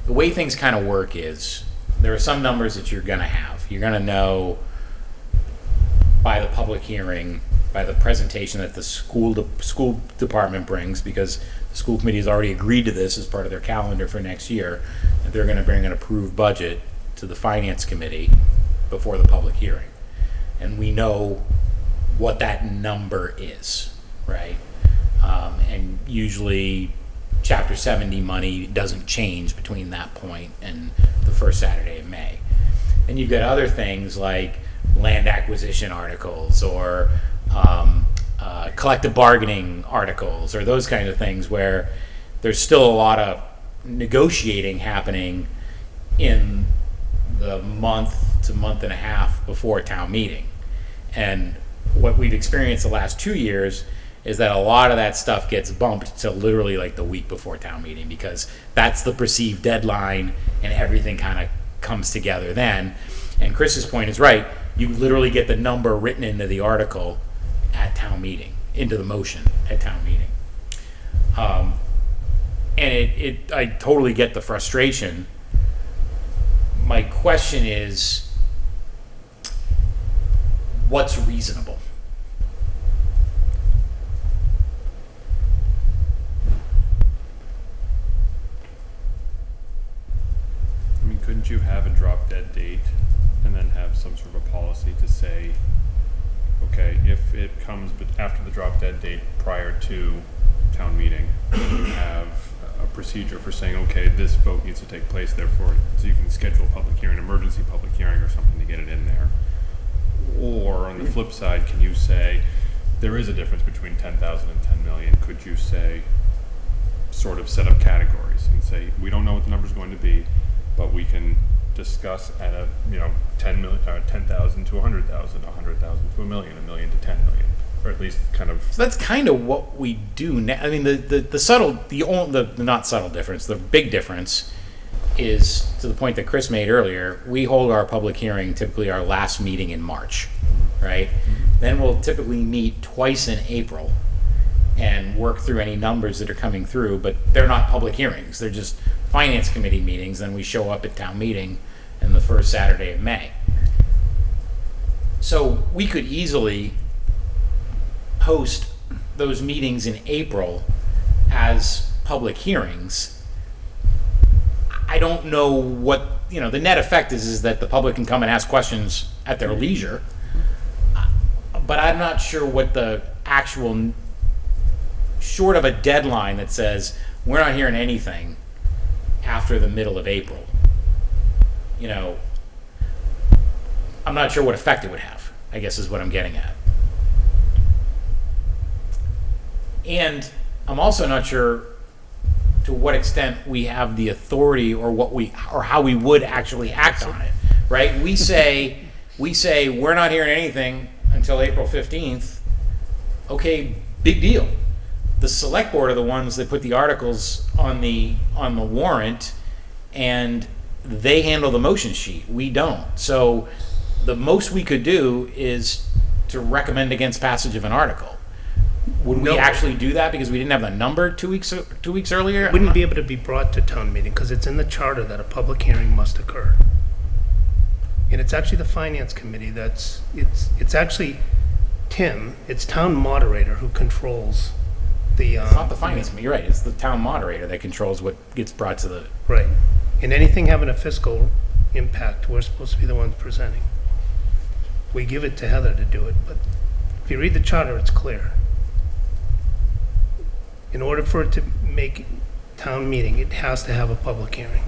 the way things kind of work is there are some numbers that you're going to have. You're going to know by the public hearing, by the presentation that the school department brings, because the school committee has already agreed to this as part of their calendar for next year, that they're going to bring an approved budget to the finance committee before the public hearing. And we know what that number is, right? And usually Chapter 70 money doesn't change between that point and the first Saturday of May. And you've got other things like land acquisition articles or collective bargaining articles or those kinds of things where there's still a lot of negotiating happening in the month to month and a half before town meeting. And what we've experienced the last 2 years is that a lot of that stuff gets bumped to literally like the week before town meeting, because that's the perceived deadline and everything kind of comes together then. And Chris's point is right. You literally get the number written into the article at town meeting, into the motion at town meeting. And I totally get the frustration. My question is, what's reasonable? I mean, couldn't you have a drop dead date and then have some sort of a policy to say, okay, if it comes after the drop dead date prior to town meeting, you have a procedure for saying, okay, this vote needs to take place, therefore, so you can schedule a public hearing, emergency public hearing or something to get it in there. Or on the flip side, can you say, there is a difference between 10,000 and 10 million, could you say, sort of set up categories and say, we don't know what the number's going to be, but we can discuss at a, 10,000 to 100,000, 100,000 to a million to 10 million, or at least kind of. So that's kind of what we do now. I mean, the subtle, the not subtle difference, the big difference is to the point that Chris made earlier. We hold our public hearing, typically our last meeting in March, right? Then we'll typically meet twice in April and work through any numbers that are coming through, but they're not public hearings. They're just finance committee meetings. Then we show up at town meeting in the first Saturday of May. So we could easily host those meetings in April as public hearings. I don't know what, the net effect is that the public can come and ask questions at their leisure. But I'm not sure what the actual, short of a deadline that says we're not hearing anything after the middle of April. I'm not sure what effect it would have, I guess is what I'm getting at. And I'm also not sure to what extent we have the authority or how we would actually act on it, right? We say we're not hearing anything until April 15th. Okay, big deal. The select board are the ones that put the articles on the warrant, and they handle the motion sheet. We don't. So the most we could do is to recommend against passage of an article. Would we actually do that because we didn't have the number 2 weeks earlier? It wouldn't be able to be brought to town meeting because it's in the charter that a public hearing must occur. And it's actually the finance committee it's actually Tim, it's town moderator who controls the. It's not the finance committee. You're right. It's the town moderator that controls what gets brought to the. Right. And anything having a fiscal impact, we're supposed to be the ones presenting. We give it to Heather to do it, but if you read the charter, it's clear. In order for it to make town meeting, it has to have a public hearing.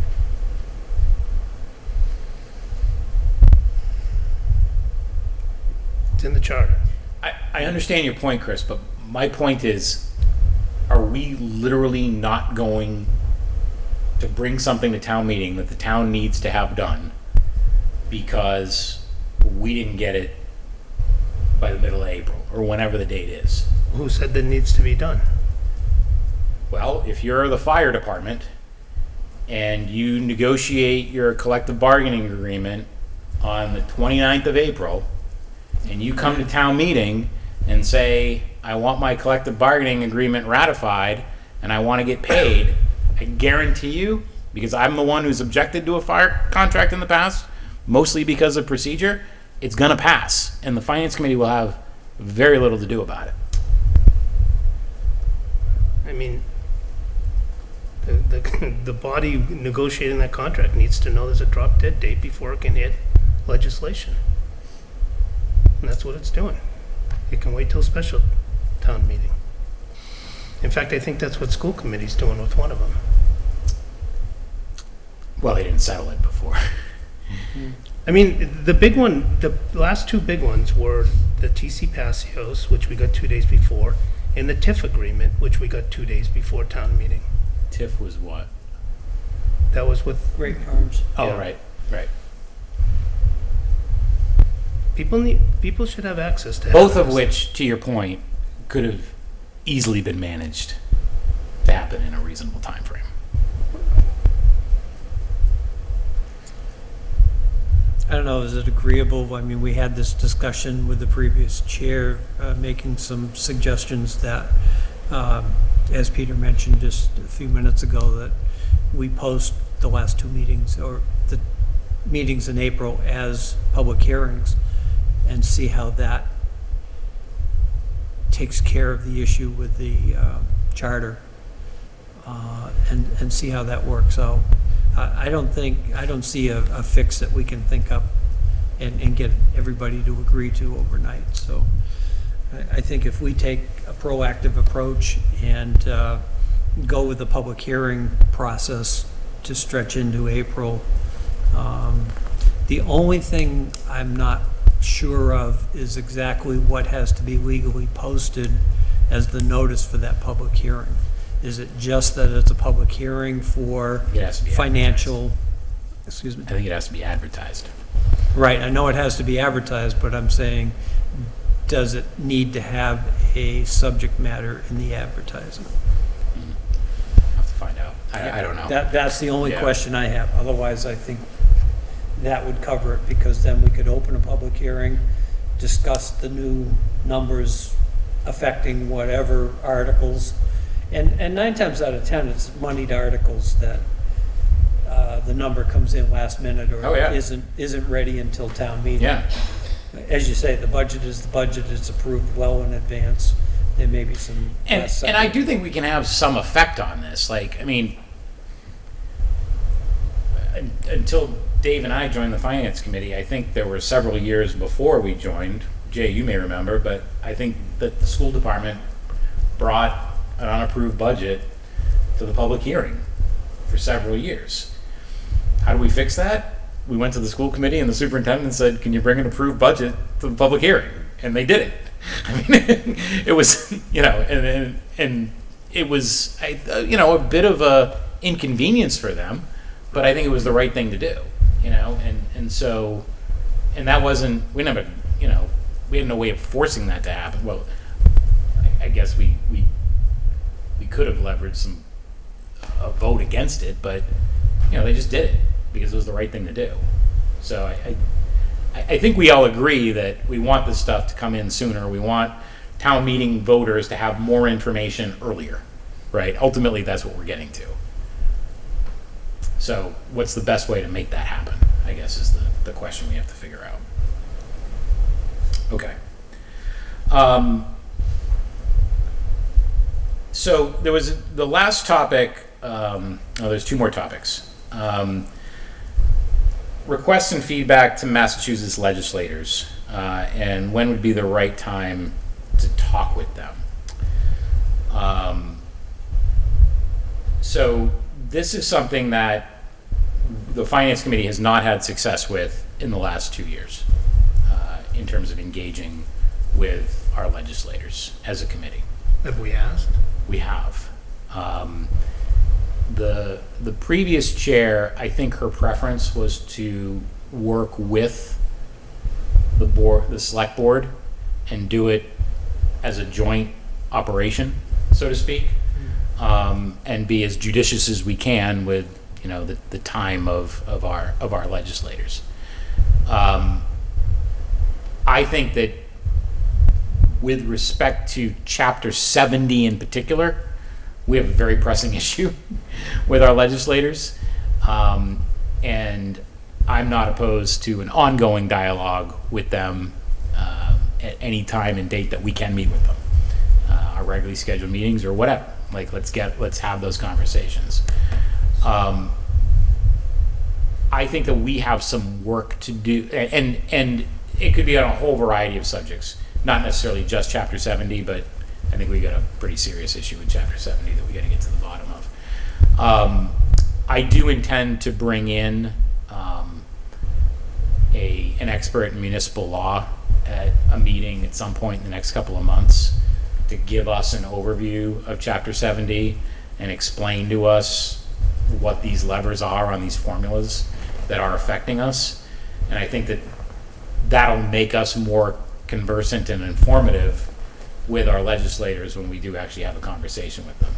It's in the charter. I understand your point, Chris, but my point is, are we literally not going to bring something to town meeting that the town needs to have done because we didn't get it by the middle of April or whenever the date is? Who said that needs to be done? Well, if you're the fire department and you negotiate your collective bargaining agreement on the 29th of April, and you come to town meeting and say, I want my collective bargaining agreement ratified and I want to get paid, I guarantee you because I'm the one who's objected to a fire contract in the past, mostly because of procedure, it's gonna pass, and the finance committee will have very little to do about it. I mean, the body negotiating that contract needs to know there's a drop dead date before it can hit legislation. And that's what it's doing. It can wait till special town meeting. In fact, I think that's what school committee's doing with one of them. Well, they didn't settle it before. I mean, the big one, the last two big ones were the TC Passios, which we got 2 days before, and the TIF agreement, which we got 2 days before town meeting. TIF was what? That was with, Great Farms. Oh, Yeah. right. people should have access to. Both of access. which, to your point, could have easily been managed to happen in a reasonable time frame. I don't know, is it agreeable? I mean, we had this discussion with the previous chair, making some suggestions that, as Peter mentioned just a few minutes ago, that we post the last two meetings, or the meetings in April, as public hearings, and see how that takes care of the issue with the charter, and see how that works out. I don't see a fix that we can think up and get everybody to agree to overnight. So I think if we take a proactive approach and go with the public hearing process to stretch into April, the only thing I'm not sure of is exactly what has to be legally posted as the notice for that public hearing. Is it just that it's a public hearing for It has to be financial, excuse me? I think it has to be advertised. Right, I know it has to be advertised, but I'm saying, does it need to have a subject matter in the advertising? I'll have to find out. I don't know. That's the only Yeah. question I have. Otherwise, I think that would cover it, because then we could open a public hearing, discuss the new numbers affecting whatever articles. And 9 times out of 10, it's moneyed articles that the number comes in last minute, or Oh, yeah. isn't ready until town meeting. Yeah, As you say, the budget is the budget, it's approved well in advance. There may be some last and I second. do think we can have some effect on this. Like, I mean, until Dave and I joined the finance committee, I think there were several years before we joined. Jay, you may remember, but I think that the school department brought an unapproved budget to the public hearing for several years. How do we fix that? We went to the school committee and the superintendent said, "Can you bring an approved budget to the public hearing?" And they did it. I mean, it was, and it was, a bit of a inconvenience for them, but I think it was the right thing to do, and so, and that wasn't, we never, we had no way of forcing that to happen. Well, I guess we could have leveraged a vote against it, but, they just did it because it was the right thing to do. So I think we all agree that we want this stuff to come in sooner. We want town meeting voters to have more information earlier, right? Ultimately, that's what we're getting to. So what's the best way to make that happen, I guess, is the question we have to figure out. Okay. So there was the last topic, there's two more topics. Requests and feedback to Massachusetts legislators, and when would be the right time to talk with them. So this is something that the Finance Committee has not had success with in the last 2 years, in terms of engaging with our legislators as a committee. Have we asked? We have. The previous chair, I think her preference was to work with the board, the select board, and do it as a joint operation, so to speak, and be as judicious as we can with, the time of our legislators. I think that with respect to Chapter 70 in particular, we have a very pressing issue with our legislators. And I'm not opposed to an ongoing dialogue with them at any time and date that we can meet with them. Our regularly scheduled meetings or whatever. Like, let's have those conversations. I think that we have some work to do, and it could be on a whole variety of subjects, not necessarily just Chapter 70, but I think we got a pretty serious issue with Chapter 70 that we got to get to the bottom of. I do intend to bring in an expert in municipal law at a meeting at some point in the next couple of months to give us an overview of Chapter 70 and explain to us what these levers are on these formulas that are affecting us. And I think that that'll make us more conversant and informative with our legislators when we do actually have a conversation with them.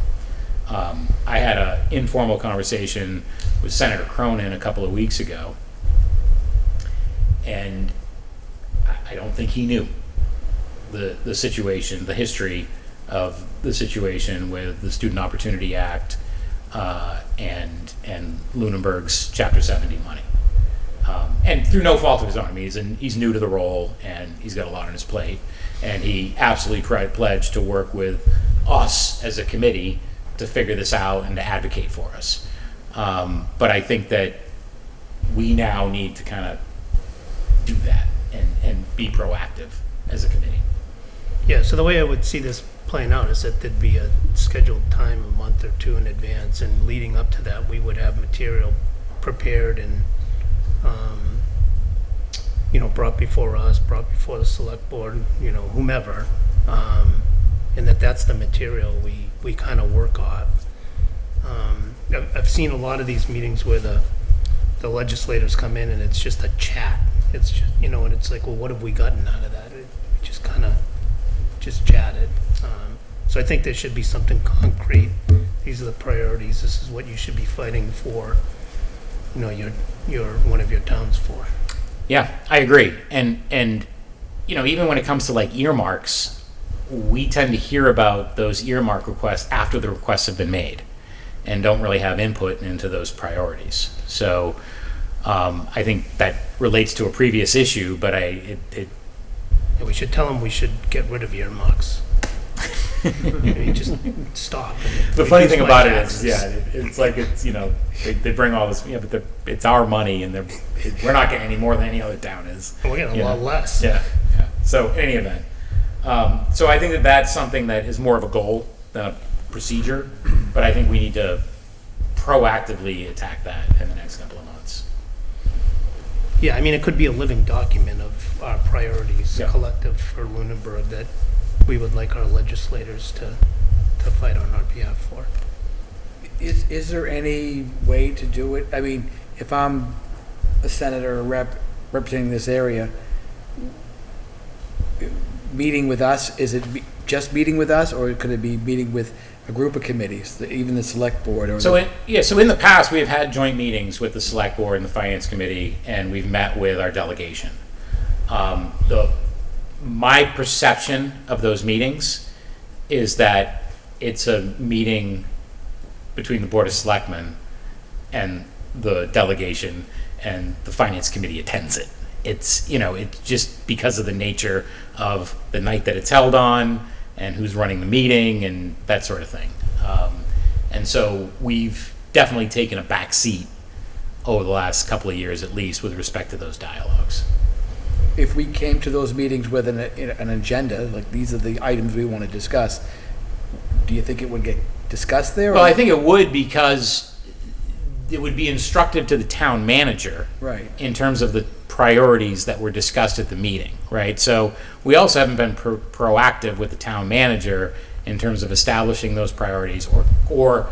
I had an informal conversation with Senator Cronin a couple of weeks ago, and I don't think he knew the situation, the history of the situation with the Student Opportunity Act and Lunenburg's Chapter 70 money. And through no fault of his own. I mean, he's new to the role, and he's got a lot on his plate, and he absolutely pledged to work with us as a committee to figure this out and to advocate for us. But I think that we now need to kind of do that and be proactive as a committee. Yeah, so the way I would see this playing out is that there'd be a scheduled time a month or two in advance, and leading up to that, we would have material prepared and, brought before us, brought before the select board, whomever, and that's the material we kind of work off. I've seen a lot of these meetings where the legislators come in and it's just a chat. It's just, and it's like, well, what have we gotten out of that? We just kind of just chatted. So I think there should be something concrete. These are the priorities. This is what you should be fighting for, your one of your towns for. Yeah, I agree. And even when it comes to like earmarks, we tend to hear about those earmark requests after the requests have been made and don't really have input into those priorities. So I think that relates to a previous issue, but Yeah, we should tell them we should get rid of earmarks. Just stop. the funny Reduce thing my about taxes. it is, it's like they bring all this, but it's our money, and we're not getting any more than any other town is. We're getting a Yeah. lot less. Yeah. So in any event, so I think that that's something that is more of a goal than a procedure, but I think we need to proactively attack that in the next couple of months. Yeah, I mean, it could be a living document of our priorities, Yeah. collective for Lunenburg, that we would like our legislators to fight on our behalf for. Is there any way to do it? I mean, if I'm a senator or representing this area, meeting with us, is it just meeting with us, or could it be meeting with a group of committees, even the select board? Or So in the past, we have had joint meetings with the select board and the finance committee, and we've met with our delegation. My perception of those meetings is that it's a meeting between the Board of Selectmen and the delegation, and the finance committee attends it. It's just because of the nature of the night that it's held on and who's running the meeting and that sort of thing. And so we've definitely taken a back seat over the last couple of years, at least, with respect to those dialogues. if we came to those meetings with an agenda, like these are the items we want to discuss, do you think it would get discussed there? Well, I think it would, because it would be instructive to the town manager Right. in terms of the priorities that were discussed at the meeting, right? So we also haven't been proactive with the town manager in terms of establishing those priorities or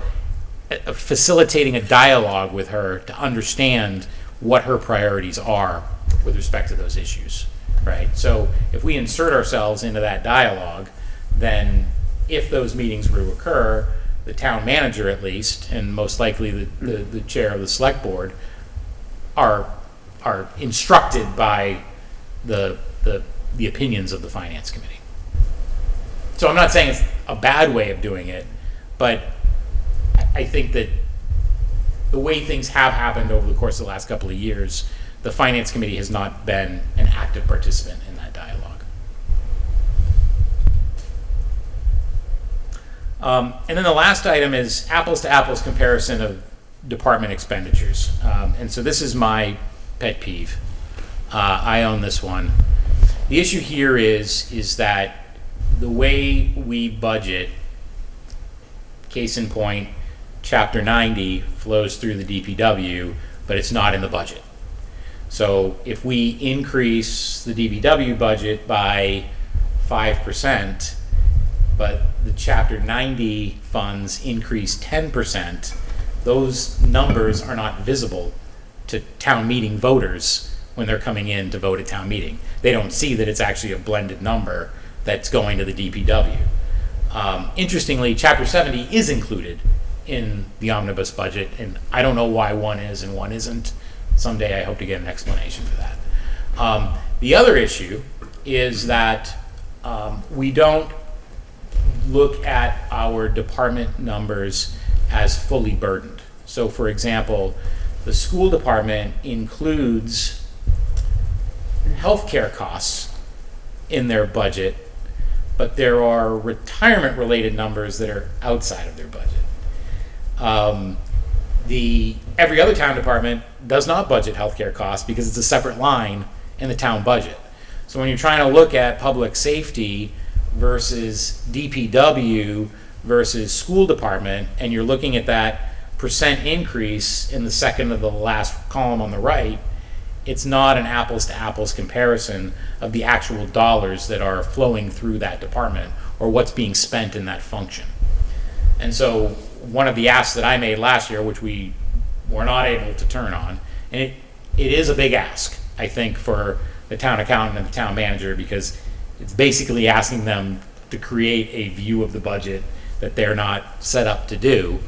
facilitating a dialogue with her to understand what her priorities are with respect to those issues, right? So if we insert ourselves into that dialogue, then if those meetings were to occur, the town manager at least, and most likely the chair of the select board, are instructed by the opinions of the finance committee. So I'm not saying it's a bad way of doing it, but I think that the way things have happened over the course of the last couple of years, the Finance Committee has not been an active participant in that dialogue. And then the last item is apples to apples comparison of department expenditures. And so this is my pet peeve. I own this one. The issue here is that the way we budget, case in point, Chapter 90 flows through the DPW, but it's not in the budget. So if we increase the DPW budget by 5%, but the Chapter 90 funds increase 10%, those numbers are not visible to town meeting voters when they're coming in to vote at town meeting. They don't see that it's actually a blended number that's going to the DPW. Interestingly, Chapter 70 is included in the omnibus budget, and I don't know why one is and one isn't. Someday I hope to get an explanation for that. The other issue is that we don't look at our department numbers as fully burdened. So for example, the school department includes healthcare costs in their budget, but there are retirement related numbers that are outside of their budget. Every other town department does not budget healthcare costs because it's a separate line in the town budget. So when you're trying to look at public safety versus DPW versus school department, and you're looking at that percent increase in the second of the last column on the right, it's not an apples to apples comparison of the actual dollars that are flowing through that department or what's being spent in that function. And so one of the asks that I made last year, which we were not able to turn on, and it is a big ask, I think, for the town accountant and the town manager, because it's basically asking them to create a view of the budget that they're not set up to do,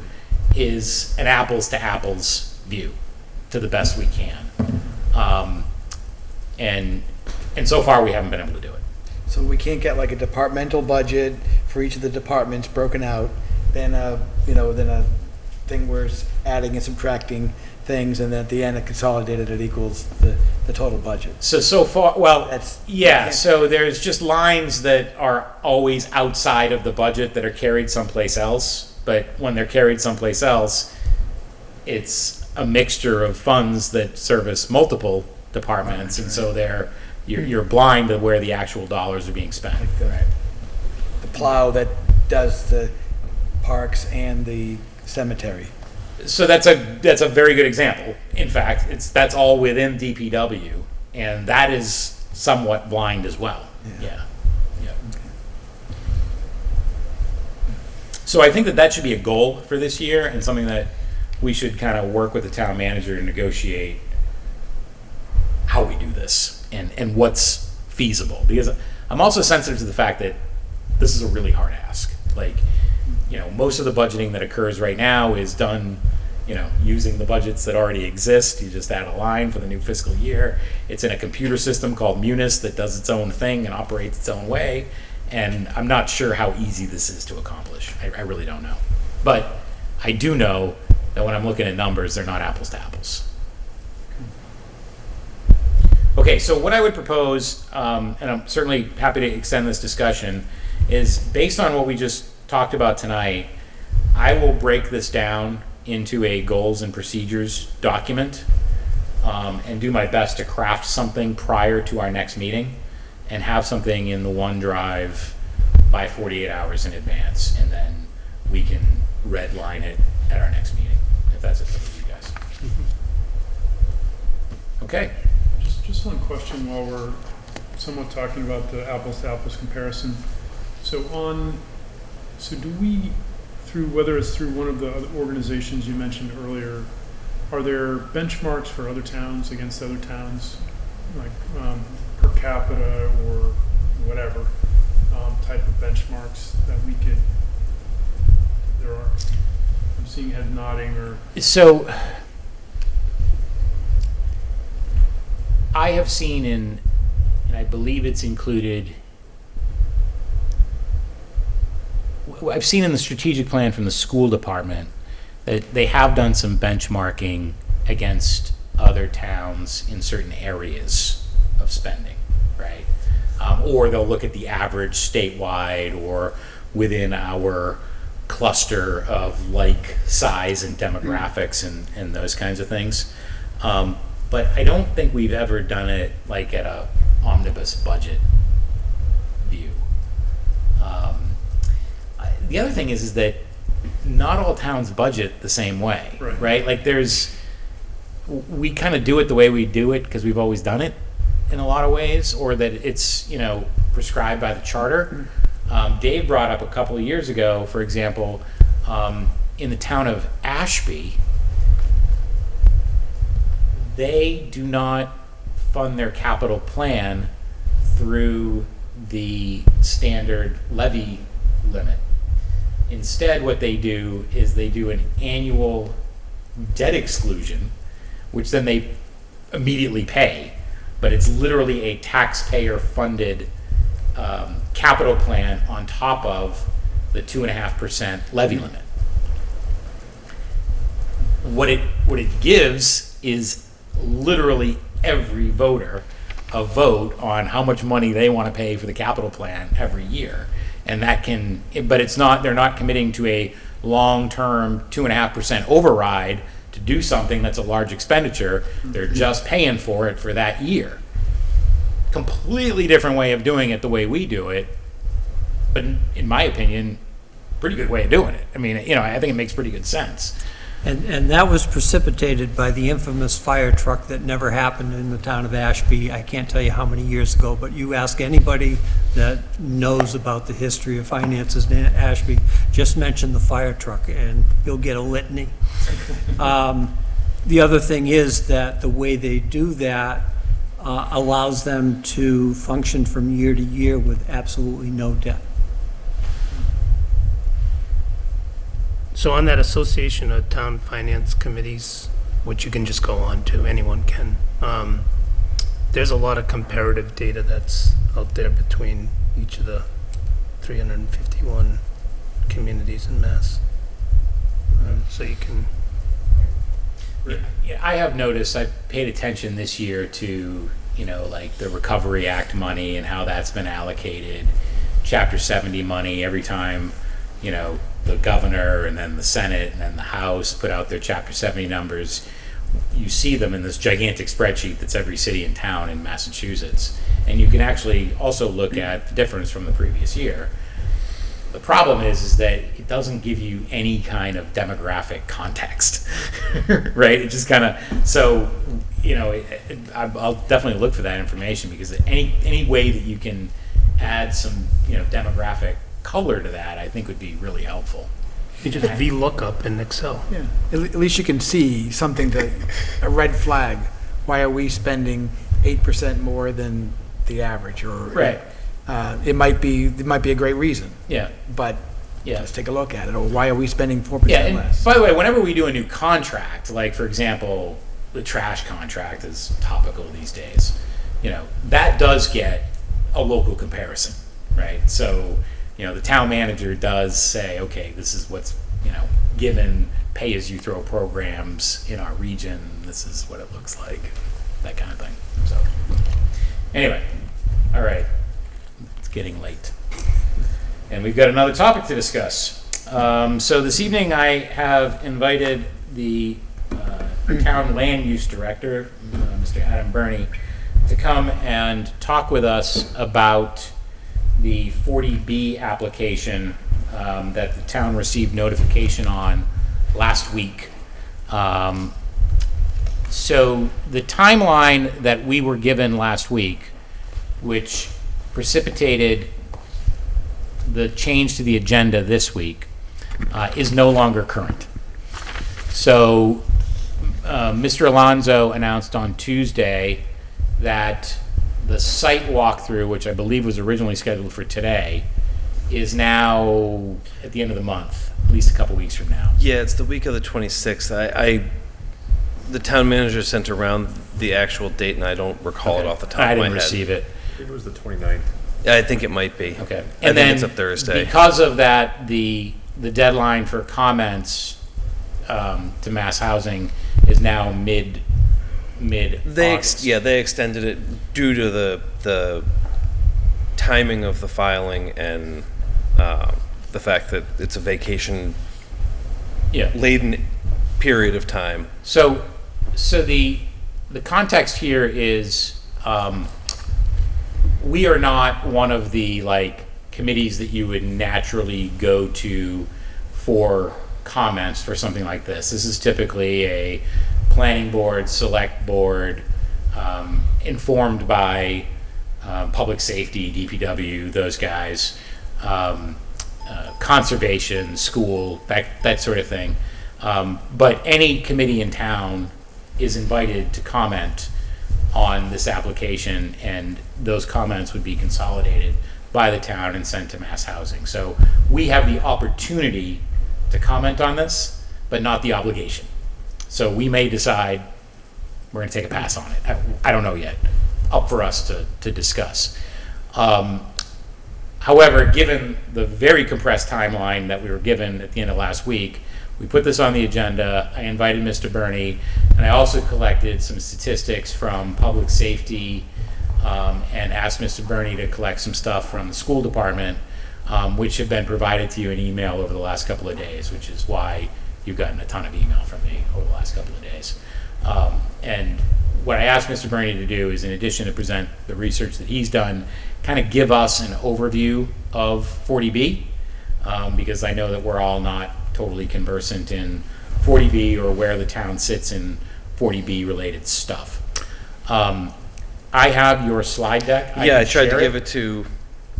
is an apples to apples view to the best we can. And so far we haven't been able to do it. So we can't get like a departmental budget for each of the departments broken out, then a thing where it's adding and subtracting things, and then at the end, it consolidated, it equals the total budget. So far, well, That's- yeah, so there's just lines that are always outside of the budget that are carried someplace else, but when they're carried someplace else, it's a mixture of funds that service multiple departments, and so you're blind to where the actual dollars are being spent. Like the plow that does the parks and the cemetery. So that's a very good example. In fact, that's all within DPW, and that is somewhat blind as well. Yeah. So I think that should be a goal for this year, and something that we should kind of work with the town manager to negotiate how we do this and what's feasible. Because I'm also sensitive to the fact that this is a really hard ask. Like, most of the budgeting that occurs right now is done, using the budgets that already exist. You just add a line for the new fiscal year. It's in a computer system called Munis that does its own thing and operates its own way. And I'm not sure how easy this is to accomplish. I really don't know. But I do know that when I'm looking at numbers, they're not apples to apples. Okay, so what I would propose, and I'm certainly happy to extend this discussion, is based on what we just talked about tonight, I will break this down into a goals and procedures document, and do my best to craft something prior to our next meeting and have something in the OneDrive by 48 hours in advance, and then we can redline it at our next meeting, if that's it for you guys. Okay. Just one question while we're somewhat talking about the apples to apples comparison. So do we, whether it's through one of the other organizations you mentioned earlier, are there benchmarks for other towns against other towns, like per capita or whatever type of benchmarks that we could, there are? I'm seeing head nodding or. So I have seen and I believe it's included, I've seen in the strategic plan from the school department that they have done some benchmarking against other towns in certain areas of spending, right? Or they'll look at the average statewide or within our cluster of like size and demographics and those kinds of things. But I don't think we've ever done it like at a omnibus budget view. The other thing is that not all towns budget the same way, Right. right? Like we kind of do it the way we do it because we've always done it in a lot of ways, or that it's, prescribed by the charter. Dave brought up a couple of years ago, for example, in the town of Ashby, they do not fund their capital plan through the standard levy limit. Instead, what they do is they do an annual debt exclusion, which then they immediately pay, but it's literally a taxpayer-funded capital plan on top of the 2.5% levy limit. What it gives is literally every voter a vote on how much money they want to pay for the capital plan every year. And but they're not committing to a long-term 2.5% override to do something that's a large expenditure. They're just paying for it for that year. Completely different way of doing it the way we do it, but in my opinion, pretty good way of doing it. I mean, I think it makes pretty good sense. And that was precipitated by the infamous fire truck that never happened in the town of Ashby. I can't tell you how many years ago, but you ask anybody that knows about the history of finances in Ashby, just mention the fire truck and you'll get a litany. The other thing is that the way they do that allows them to function from year to year with absolutely no debt. So on that Association of Town Finance Committees, which you can just go on to, anyone can, there's a lot of comparative data that's out there between each of the 351 communities in Mass. So you can, Yeah, I have noticed, I paid attention this year to, like the Recovery Act money and how that's been allocated, Chapter 70 money, every time, the governor and then the Senate and then the House put out their Chapter 70 numbers, you see them in this gigantic spreadsheet that's every city and town in Massachusetts. And you can actually also look at the difference from the previous year. The problem is that it doesn't give you any kind of demographic context, right? It just kind of, so, I'll definitely look for that information, because any way that you can add some, demographic color to that, I think would be really helpful. you just VLOOKUP in Excel. Yeah, at least you can see something a red flag. Why are we spending 8% more than the average? Or Right. It might be a great reason, Yeah. but Yeah. let's take a look at it. Or why are we spending 4% Yeah, and less? by the way, whenever we do a new contract, like for example, the trash contract is topical these days, that does get a local comparison, right? So, the town manager does say, okay, this is what's, given pay-as-you-throw programs in our region, this is what it looks like, that kind of thing. So, anyway, all right, it's getting late. And we've got another topic to discuss. So this evening I have invited the town land use director, Mr. Adam Burney, to come and talk with us about the 40B application that the town received notification on last week. So the timeline that we were given last week, which precipitated the change to the agenda this week, is no longer current. So Mr. Alonso announced on Tuesday that the site walkthrough, which I believe was originally scheduled for today, is now at the end of the month, at least a couple weeks from now. Yeah, it's the week of the 26th. The town manager sent around the actual date, and I don't recall it off the top I of my didn't head. receive it. I think it was the 29th. I think it might be. Okay. I think it's a Thursday. Because of that, the deadline for comments to mass housing is now mid They August. they extended it due to the timing of the filing and the fact that it's a vacation Yeah. laden period of time. So the context here is, we are not one of the like committees that you would naturally go to for comments for something like this. This is typically a planning board, select board, informed by public safety, DPW, those guys, conservation, school, that sort of thing. But any committee in town is invited to comment on this application, and those comments would be consolidated by the town and sent to mass housing. So we have the opportunity to comment on this, but not the obligation. So we may decide we're going to take a pass on it. I don't know yet. Up for us to discuss. However, given the very compressed timeline that we were given at the end of last week, we put this on the agenda. I invited Mr. Burney, and I also collected some statistics from public safety, and asked Mr. Burney to collect some stuff from the school department, which have been provided to you in email over the last couple of days, which is why you've gotten a ton of email from me over the last couple of days. And what I asked Mr. Burney to do is, in addition to present the research that he's done, kind of give us an overview of 40B, because I know that we're all not totally conversant in 40B or where the town sits in 40B related stuff. I have your slide deck. I tried to give it to.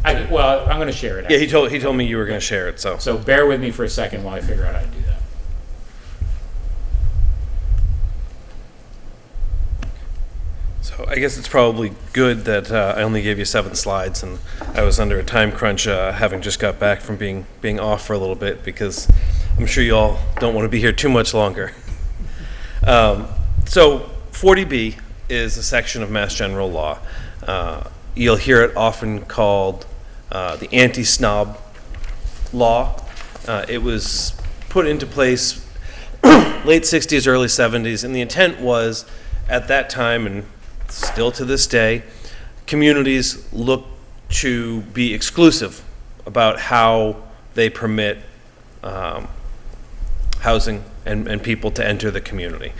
Well, I'm going to share it. Yeah, he told me you were going to share it. So bear with me for a second while I figure out how to do that. So I guess it's probably good that I only gave you 7 slides, and I was under a time crunch, having just got back from being off for a little bit, because I'm sure you all don't want to be here too much longer. So 40B is a section of Mass General Law. You'll hear it often called the anti-snob law. It was put into place late 60s, early 70s, and the intent was, at that time, and still to this day, communities look to be exclusive about how they permit housing and people to enter the community.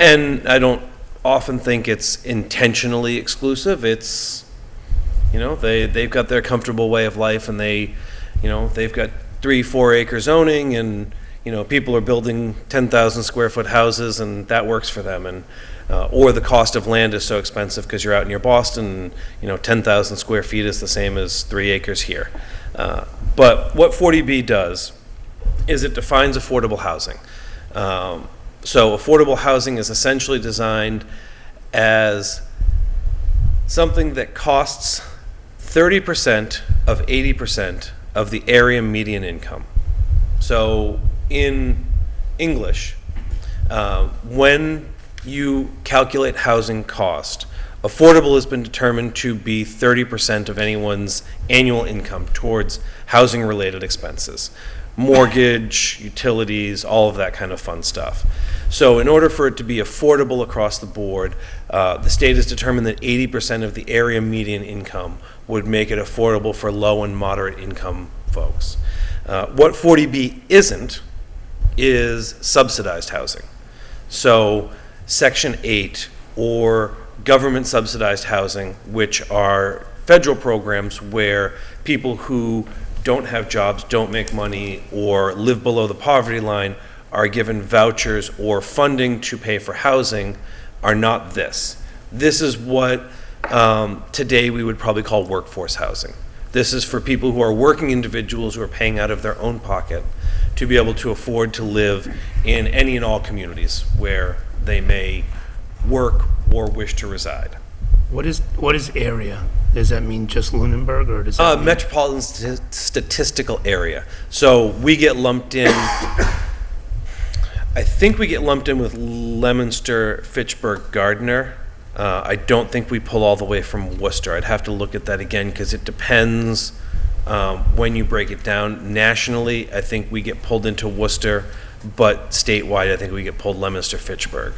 And I don't often think it's intentionally exclusive. It's, they've got their comfortable way of life, and they've got 3-4 acre zoning, and people are building 10,000 square foot houses, and that works for them. And or the cost of land is so expensive because you're out near Boston, and 10,000 square feet is the same as 3 acres here. But what 40B does is it defines affordable housing. So affordable housing is essentially designed as something that costs 30% of 80% of the area median income. So in English, when you calculate housing cost, affordable has been determined to be 30% of anyone's annual income towards housing-related expenses. Mortgage, utilities, all of that kind of fun stuff. So in order for it to be affordable across the board, the state has determined that 80% of the area median income would make it affordable for low and moderate income folks. What 40B isn't is subsidized housing. So Section 8 or government subsidized housing, which are federal programs where people who don't have jobs, don't make money, or live below the poverty line are given vouchers or funding to pay for housing, are not this. This is what today we would probably call workforce housing. This is for people who are working individuals who are paying out of their own pocket to be able to afford to live in any and all communities where they may work or wish to reside. What is area? Does that mean just Lunenburg, or does that mean... Metropolitan statistical area. So we get lumped in, I think we get lumped in with Leominster, Fitchburg, Gardner. I don't think we pull all the way from Worcester. I'd have to look at that again because it depends when you break it down. Nationally, I think we get pulled into Worcester. but statewide, I think we get pulled Leominster-Fitchburg.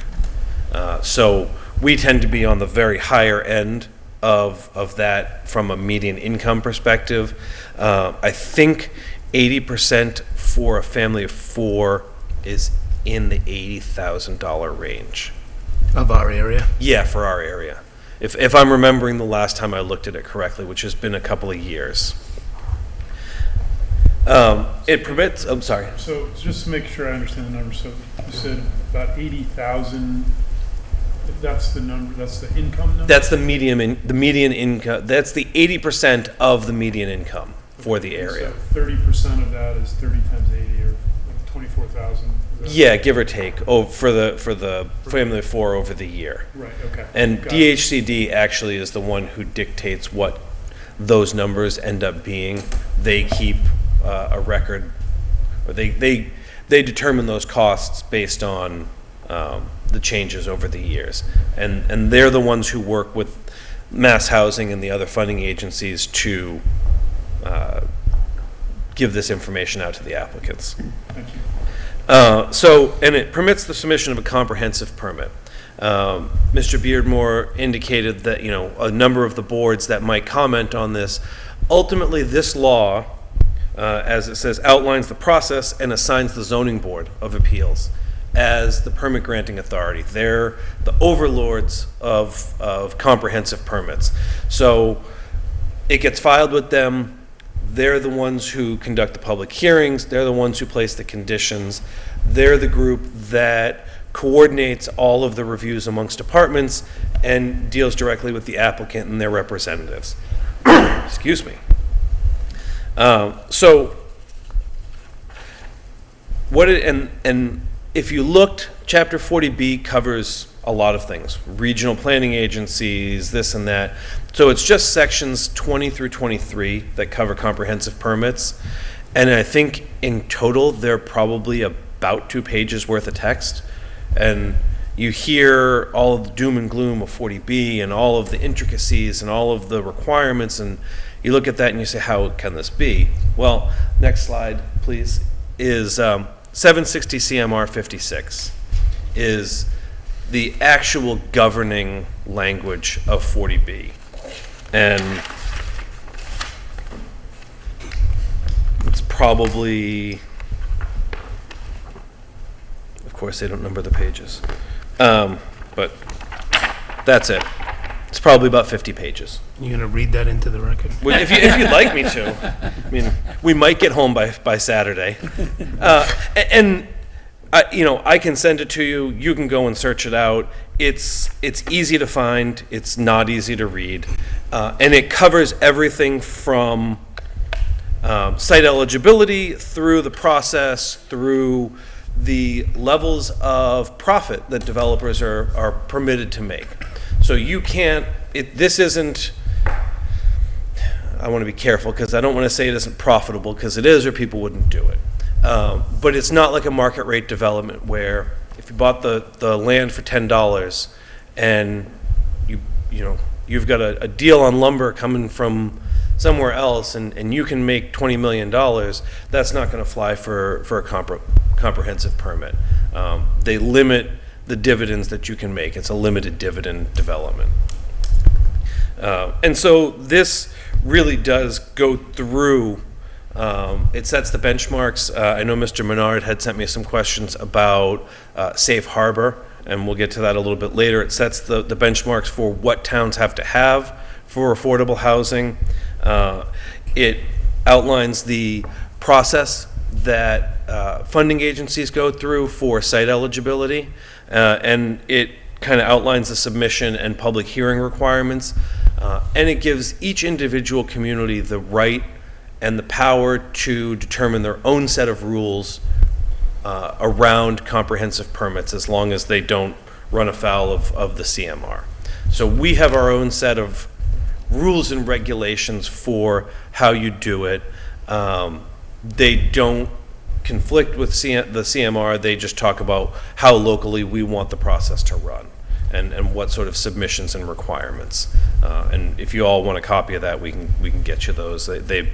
So we tend to be on the very higher end of that from a median income perspective. I think 80% for a family of 4 is in the $80,000 range. Of our area. Yeah, for our area. If I'm remembering the last time I looked at it correctly, which has been a couple of years. It permits, I'm sorry. So just to make sure I understand the number, so you said about 80,000, that's the number, that's the income number? That's the median income, that's the 80% of the median income for the area. So 30% of that is 30 times 80, or like 24,000? Yeah, give or take, for the family of 4 over the year. Right, okay. And Got it. DHCD actually is the one who dictates what those numbers end up being. They keep a record, or they determine those costs based on the changes over the years. And they're the ones who work with Mass Housing and the other funding agencies to give this information out to the applicants. Thank you. And it permits the submission of a comprehensive permit. Mr. Beardmore indicated that, a number of the boards that might comment on this, ultimately this law, as it says, outlines the process and assigns the zoning board of appeals as the permit granting authority. They're the overlords of comprehensive permits. So it gets filed with them. They're the ones who conduct the public hearings. They're the ones who place the conditions. They're the group that coordinates all of the reviews amongst departments and deals directly with the applicant and their representatives. Excuse me. So if you looked, Chapter 40B covers a lot of things, regional planning agencies, this and that. So it's just sections 20 through 23 that cover comprehensive permits. And I think in total, they're probably about 2 pages worth of text. And you hear all of the doom and gloom of 40B and all of the intricacies and all of the requirements, and you look at that and you say, how can this be? Well, next slide, please, is 760 CMR 56 is the actual governing language of 40B. And it's probably, of course, they don't number the pages, but that's it. It's probably about 50 pages. You gonna read that into the record? Well, if you'd like me to. I mean, we might get home by Saturday. I can send it to you. You can go and search it out. It's easy to find. It's not easy to read. And it covers everything from site eligibility through the process, through the levels of profit that developers are permitted to make. So you can't, this isn't, I want to be careful because I don't want to say it isn't profitable, because it is, or people wouldn't do it. But it's not like a market rate development where if you bought the land for $10 and you've got a deal on lumber coming from somewhere else and you can make $20 million, that's not going to fly for a comprehensive permit. They limit the dividends that you can make. It's a limited dividend development. And so this really does go through, it sets the benchmarks. I know Mr. Menard had sent me some questions about safe harbor, and we'll get to that a little bit later. It sets the benchmarks for what towns have to have for affordable housing. It outlines the process that funding agencies go through for site eligibility, and it kind of outlines the submission and public hearing requirements, and it gives each individual community the right and the power to determine their own set of rules around comprehensive permits, as long as they don't run afoul of the CMR. So we have our own set of rules and regulations for how you do it. They don't conflict with the CMR. They just talk about how locally we want the process to run and what sort of submissions and requirements. And if you all want a copy of that, we can get you those. They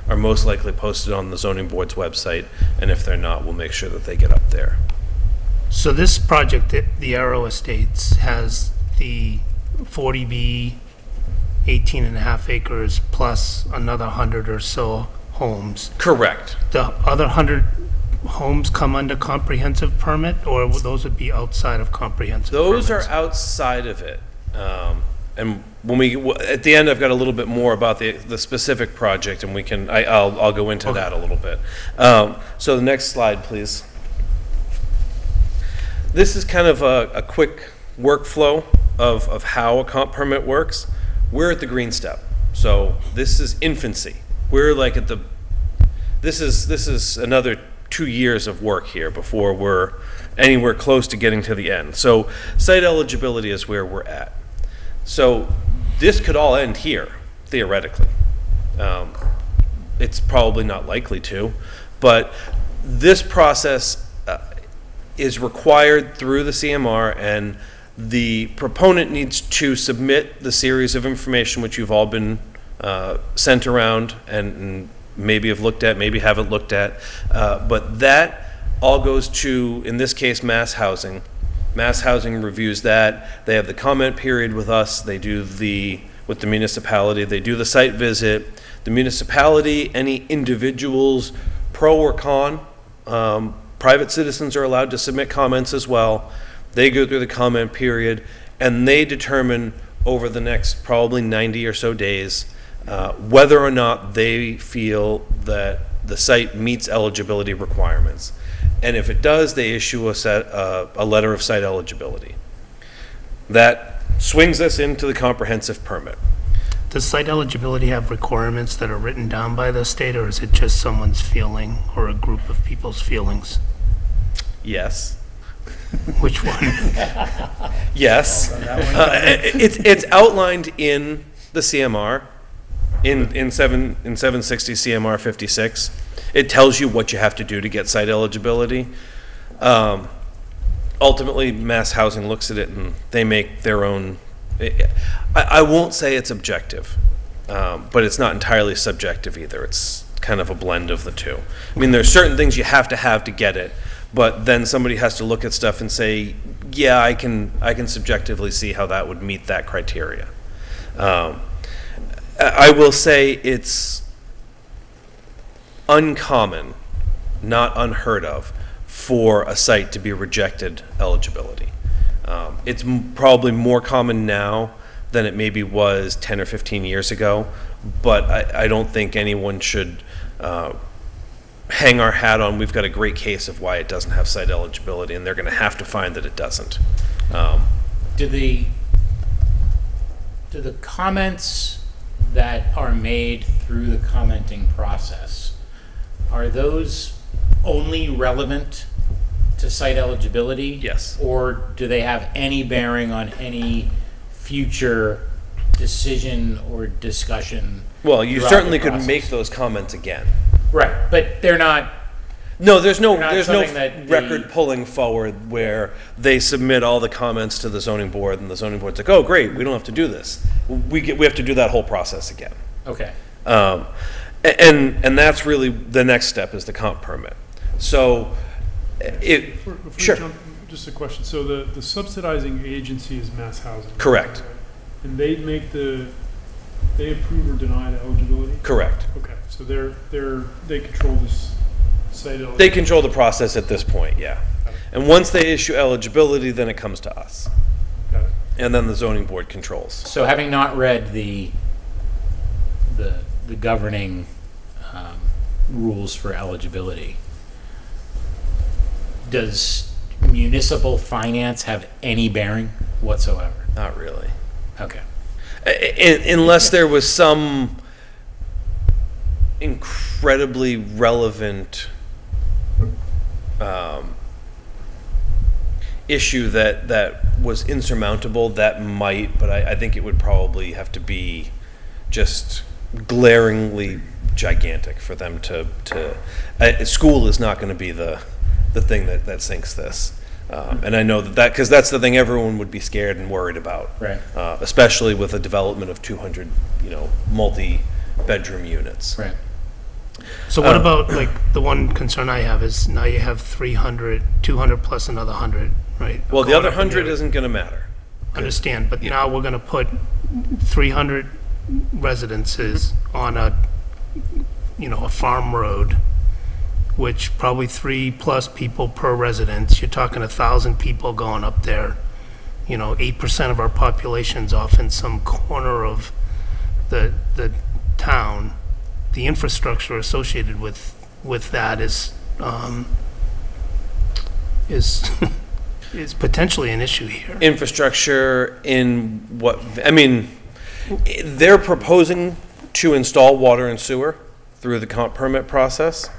are most likely posted on the zoning board's website, and if they're not, we'll make sure that they get up there. So this project, the Arrow Estates, has the 40B, 18 and a half acres, plus another 100 or so homes. Correct. The other 100 homes come under comprehensive permit, or those would be outside of comprehensive Those are permits? outside of it. And when at the end, I've got a little bit more about the specific project, and I'll go into Okay. that a little bit. So the next slide, please. This is kind of a quick workflow of how a comp permit works. We're at the green step. So this is infancy. We're like this is another 2 years of work here before we're anywhere close to getting to the end. So site eligibility is where we're at. So this could all end here, theoretically. It's probably not likely to, but this process is required through the CMR, and the proponent needs to submit the series of information which you've all been sent around and maybe have looked at, maybe haven't looked at, but that all goes to, in this case, Mass Housing. Mass Housing reviews that. They have the comment period with us. They do with the municipality. They do the site visit. The municipality, any individuals, pro or con, private citizens are allowed to submit comments as well. They go through the comment period, and they determine over the next probably 90 or so days whether or not they feel that the site meets eligibility requirements. And if it does, they issue a letter of site eligibility. That swings us into the comprehensive permit. Does site eligibility have requirements that are written down by the state, or is it just someone's feeling or a group of people's feelings? Yes. Which one? Yes. It's outlined in the CMR, in 760 CMR 56. It tells you what you have to do to get site eligibility. Ultimately, Mass Housing looks at it and they make their own. I won't say it's objective, but it's not entirely subjective either. It's kind of a blend of the two. I mean, there's certain things you have to get it, but then somebody has to look at stuff and say, yeah, I can subjectively see how that would meet that criteria. I will say it's uncommon, not unheard of, for a site to be rejected eligibility. It's probably more common now than it maybe was 10 or 15 years ago, but I don't think anyone should hang our hat on, we've got a great case of why it doesn't have site eligibility, and they're going to have to find that it doesn't. Do the comments that are made through the commenting process, are those only relevant to site eligibility? Yes. Or do they have any bearing on any future decision or discussion? Well, you throughout certainly the could process? make those comments again. Right, but they're not, No, there's no Not something that the- record pulling forward where they submit all the comments to the zoning board, and the zoning board's like, oh, great, we don't have to do this. We have to do that whole process again. okay. And that's really the next step, is the comp permit. So Before you Sure. jump, just a question. So the subsidizing agency is Mass Housing? Correct. And they approve or deny the eligibility? Correct. Okay, so they control this site eligibility? They control the process at this point, yeah. And once they issue eligibility, then it comes to us. Got it. And then the zoning board controls. So having not read the governing rules for eligibility, does municipal finance have any bearing whatsoever? Not really. Okay. Unless there was some incredibly relevant issue that was insurmountable, that might, but I think it would probably have to be just glaringly gigantic for them to school is not going to be the thing that sinks this. And I know that because that's the thing everyone would be scared and worried about. Right. Especially with a development of 200, multi-bedroom units. Right. So what about, like, the one concern I have is now you have 300, 200 plus another 100, right? Well, the Going other up in 100 there. isn't going to matter. Understand, but now we're gonna put 300 residences on a, a farm road, which probably 3+ people per residence. You're talking 1,000 people going up there. 8% of our population's off in some corner of the town. The infrastructure associated with that is is potentially an issue here. Infrastructure in what, I mean, they're proposing to install water and sewer through the comp permit process.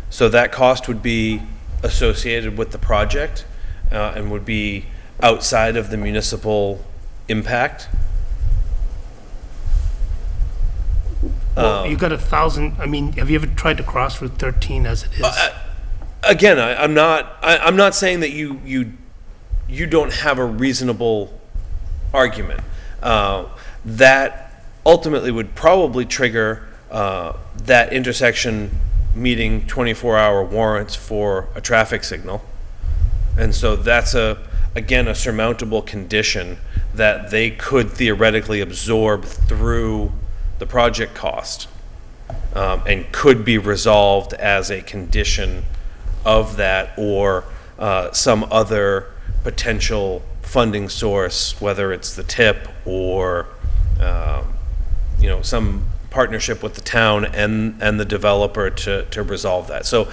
So that cost would be associated with the project and would be outside of the municipal impact. You got 1,000, have you ever tried to cross Route 13 as it is? Again, I'm not saying that you don't have a reasonable argument. That ultimately would probably trigger that intersection meeting 24-hour warrants for a traffic signal. And so that's again a surmountable condition that they could theoretically absorb through the project cost, and could be resolved as a condition of that, or some other potential funding source, whether it's the TIP or some partnership with the town and the developer to resolve that. So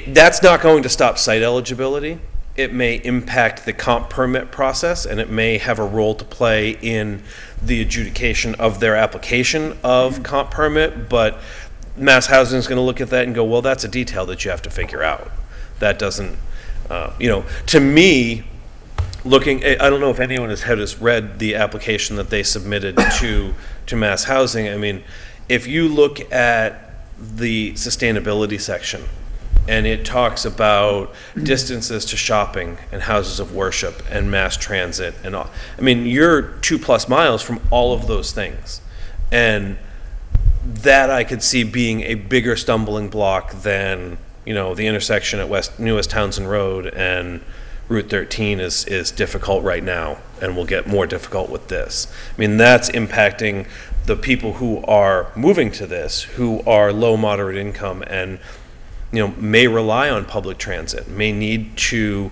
that's not going to stop site eligibility. It may impact the comp permit process, and it may have a role to play in the adjudication of their application of comp permit, but Mass Housing is going to look at that and go, well, that's a detail that you have to figure out. That doesn't, to me, I don't know if anyone has read the application that they submitted to Mass Housing. I mean, if you look at the sustainability section, and it talks about distances to shopping and houses of worship and mass transit and all. I mean, you're 2+ miles from all of those things. And that I could see being a bigger stumbling block than, the intersection at New West Townsend Road and Route 13 is difficult right now and will get more difficult with this. I mean, that's impacting the people who are moving to this, who are low, moderate income and may rely on public transit, may need to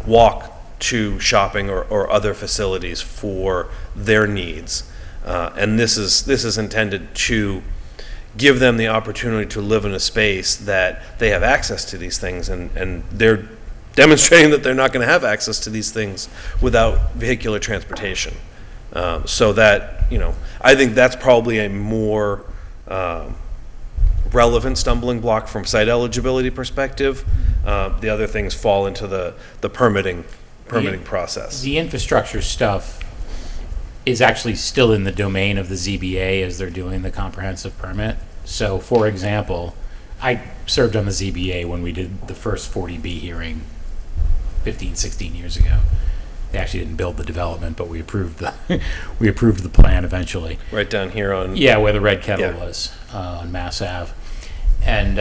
walk to shopping or other facilities for their needs. And this is intended to give them the opportunity to live in a space that they have access to these things, and they're demonstrating that they're not going to have access to these things without vehicular transportation. So that, I think that's probably a more relevant stumbling block from site eligibility perspective. The other things fall into the permitting process. The infrastructure stuff is actually still in the domain of the ZBA as they're doing the comprehensive permit. So, for example, I served on the ZBA when we did the first 40B hearing 15, 16 years ago. They actually didn't build the development, but we approved the plan eventually. Right down here on... Yeah, where the Red Kettle Yeah. was, on Mass Ave. And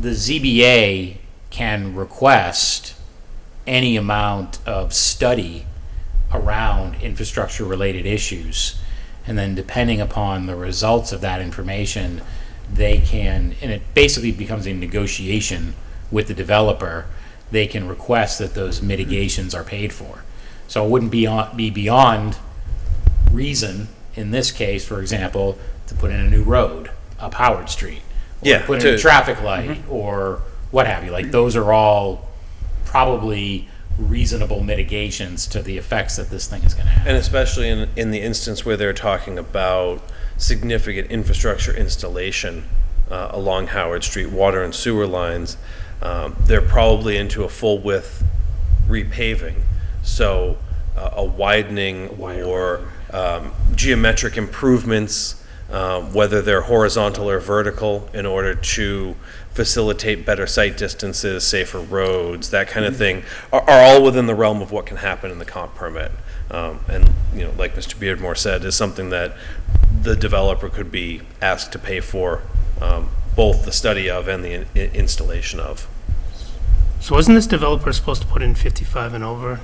the ZBA can request any amount of study around infrastructure-related issues. And then depending upon the results of that information, they can, and it basically becomes a negotiation with the developer, they can request that those mitigations are paid for. So it wouldn't be beyond reason, in this case, for example, to put in a new road up Howard Street. Or Yeah, to put in a to- traffic light, or what have you. Like, those are all probably reasonable mitigations to the effects that this thing is gonna have. And especially in the instance where they're talking about significant infrastructure installation along Howard Street, water and sewer lines, they're probably into a full width repaving. So a widening or geometric improvements, whether they're horizontal or vertical, in order to facilitate better sight distances, safer roads, that kind of thing, are all within the realm of what can happen in the comp permit. And, like Mr. Beardmore said, is something that the developer could be asked to pay for both the study of and the installation of. So wasn't this developer supposed to put in 55 and over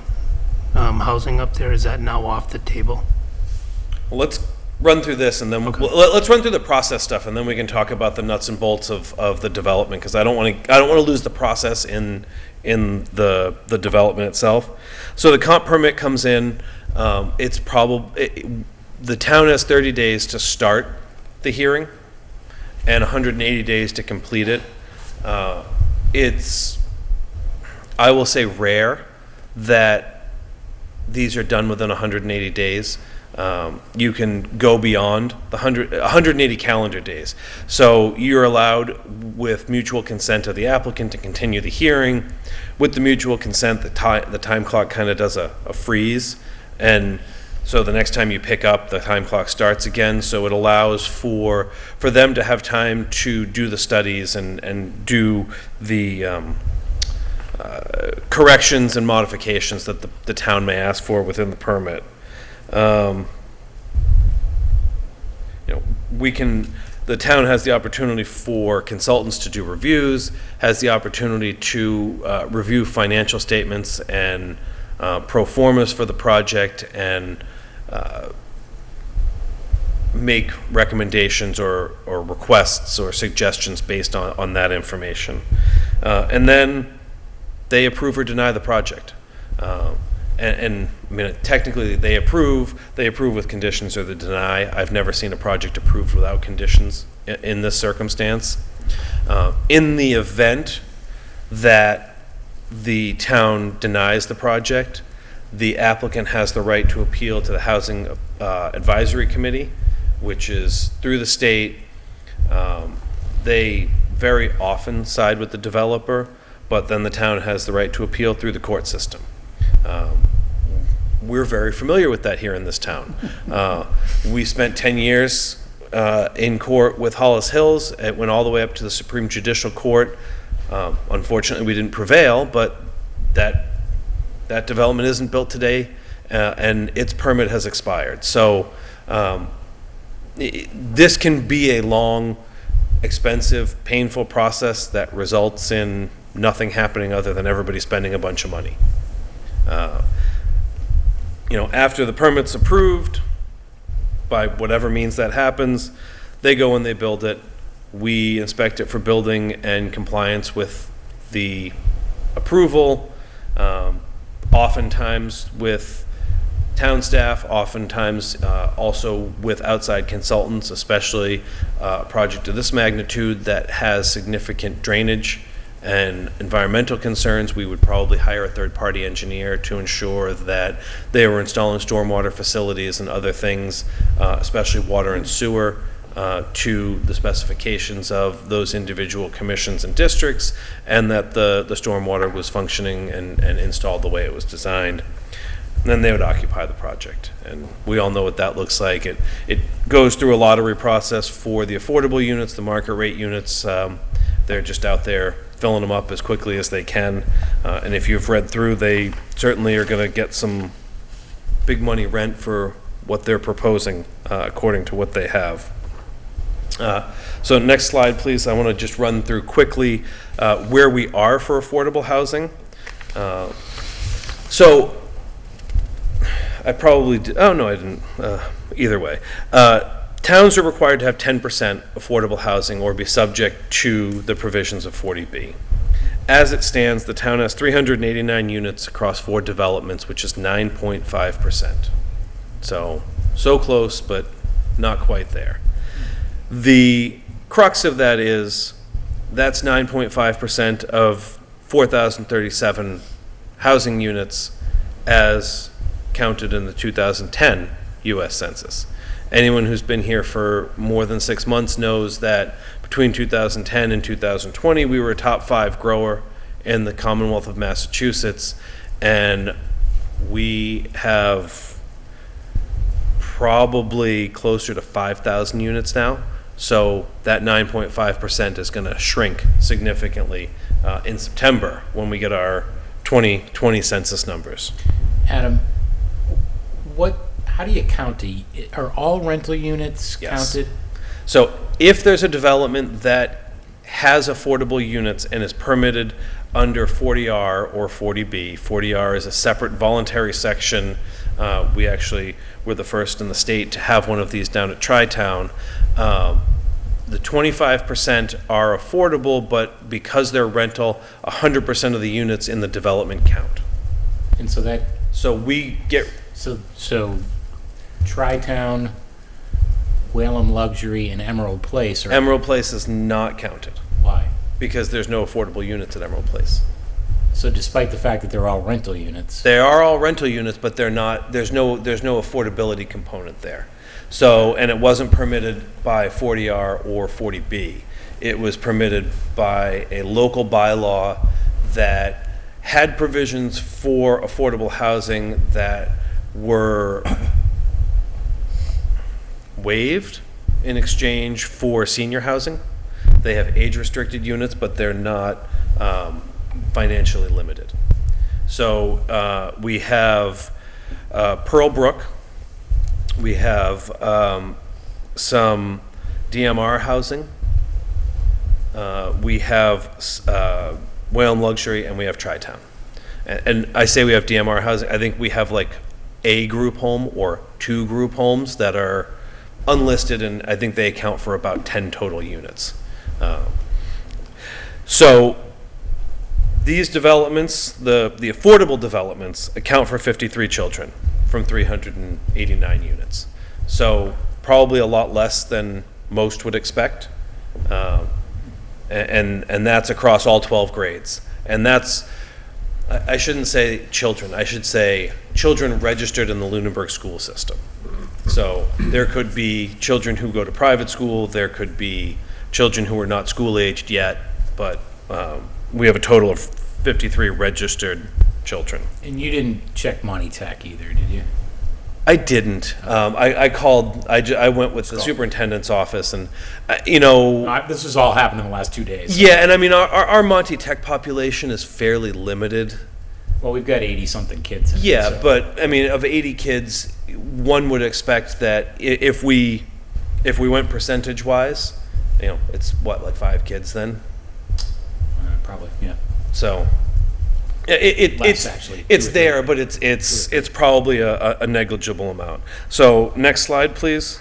housing up there? Is that now off the table? Well, let's run through this, and then let's run through the process stuff, and then we can talk about the nuts and bolts of the development, because I don't want to lose the process in the development itself. So the comp permit comes in. It's probably the town has 30 days to start the hearing, and 180 days to complete it. It's, I will say, rare that these are done within 180 days. You can go beyond the 180 calendar days. So you're allowed, with mutual consent of the applicant, to continue the hearing. With the mutual consent, the time clock kind of does a freeze. And so the next time you pick up, the time clock starts again. So it allows for them to have time to do the studies and do the corrections and modifications that the town may ask for within the permit. The town has the opportunity for consultants to do reviews, has the opportunity to review financial statements and pro formas for the project, and make recommendations or requests or suggestions based on that information. And then they approve or deny the project. And I mean, technically they approve with conditions, or they deny. I've never seen a project approved without conditions in this circumstance. In the event that the town denies the project, the applicant has the right to appeal to the Housing Advisory Committee, which is through the state. They very often side with the developer, but then the town has the right to appeal through the court system. We're very familiar with that here in this town. We spent 10 years in court with Hollis Hills. It went all the way up to the Supreme Judicial Court. Unfortunately, we didn't prevail, but that development isn't built today, and its permit has expired. So this can be a long, expensive, painful process that results in nothing happening other than everybody spending a bunch of money. After the permit's approved, by whatever means that happens, they go and they build it. We inspect it for building and compliance with the approval, oftentimes with town staff, oftentimes also with outside consultants, especially a project of this magnitude that has significant drainage and environmental concerns. We would probably hire a third-party engineer to ensure that they were installing stormwater facilities and other things, especially water and sewer, to the specifications of those individual commissions and districts, and that the stormwater was functioning and installed the way it was designed. And then they would occupy the project. And we all know what that looks like. It goes through a lottery process for the affordable units, the market rate units. They're just out there filling them up as quickly as they can. And if you've read through, they certainly are going to get some big money rent for what they're proposing, according to what they have. So next slide, please. I want to just run through quickly where we are for affordable housing. So I probably did, oh no, I didn't, either way. Towns are required to have 10% affordable housing or be subject to the provisions of 40B. As it stands, the town has 389 units across 4 developments, which is 9.5%. So close, but not quite there. The crux of that is that's 9.5% of 4,037 housing units as counted in the 2010 U.S. Census. Anyone who's been here for more than 6 months knows that between 2010 and 2020, we were a top 5 grower in the Commonwealth of Massachusetts, and we have probably closer to 5,000 units now. So that 9.5% is going to shrink significantly in September when we get our 2020 census numbers. Adam, how do you count are all rental units Yes. counted? So if there's a development that has affordable units and is permitted under 40R or 40B, 40R is a separate voluntary section. We actually were the first in the state to have one of these down at Tri-Town. The 25% are affordable, but because they're rental, 100% of the units in the development count. And so that, So we get, so Tri-Town, Whalum Luxury, and Emerald Place are, Emerald Place is not counted why? because there's no affordable units at Emerald Place. So despite the fact that they're all rental units, They are all rental units, but they're not, there's no affordability component there. So, and it wasn't permitted by 40R or 40B. It was permitted by a local bylaw that had provisions for affordable housing that were waived in exchange for senior housing. They have age-restricted units, but they're not financially limited. So we have Pearl Brook. We have some DMR housing. We have Whalum Luxury, and we have Tri-Town. And I say we have DMR housing, I think we have like a group home or 2 group homes that are unlisted, and I think they account for about 10 total units. So these developments, the affordable developments, account for 53 children from 389 units. So probably a lot less than most would expect. And that's across all 12 grades. And that's, I shouldn't say children, I should say children registered in the Lunenburg school system. So there could be children who go to private school, there could be children who are not school-aged yet, but we have a total of 53 registered children. and you didn't check Monty Tech either, did you? I didn't. I called, I went with the superintendent's office and, you know, This has all happened in the last 2 days. yeah, and I mean, our Monty Tech population is fairly limited. Well, we've got 80-something kids in it, Yeah, so- but I mean, of 80 kids, one would expect that if we went percentage-wise, you know, it's what, like 5 kids then? Probably, yeah. So Less, actually. it's 2 or 3. there, but it's probably a negligible amount. So next slide, please.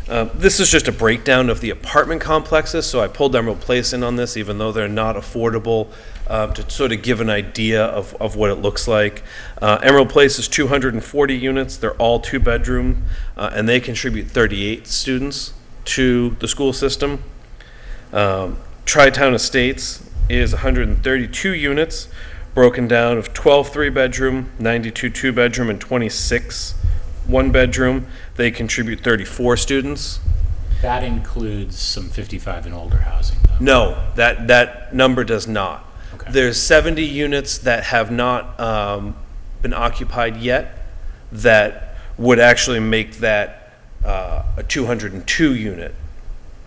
This is just a breakdown of the apartment complexes. So I pulled Emerald Place in on this, even though they're not affordable, to sort of give an idea of what it looks like. Emerald Place is 240 units. They're all 2-bedroom, and they contribute 38 students to the school system. Tri-Town Estates is 132 units, broken down of 12 3-bedroom, 92 2-bedroom, and 26 1-bedroom. They contribute 34 students. That includes some 55 and older housing, though. No, that number does not. Okay. There's 70 units that have not been occupied yet that would actually make that a 202 unit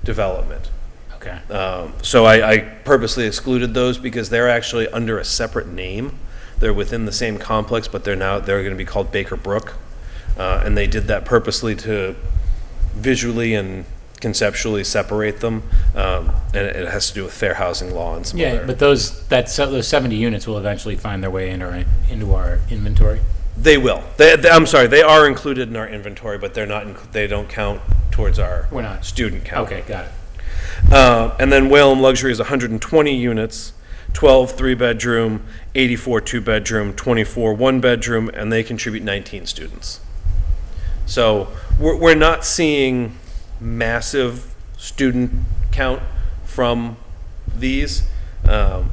development. Okay. So I purposely excluded those because they're actually under a separate name. They're within the same complex, but they're going to be called Baker Brook. And they did that purposely to visually and conceptually separate them. And it has to do with fair housing law and some Yeah, other. but those 70 units will eventually find their way into our inventory. They will. I'm sorry, they are included in our inventory, but they're not. They don't count towards our We're not. student count. Okay, got it. And then Whalum Luxury is 120 units, 12 3-bedroom, 84 2-bedroom, 24 1-bedroom, and they contribute 19 students. So we're not seeing massive student count from these. You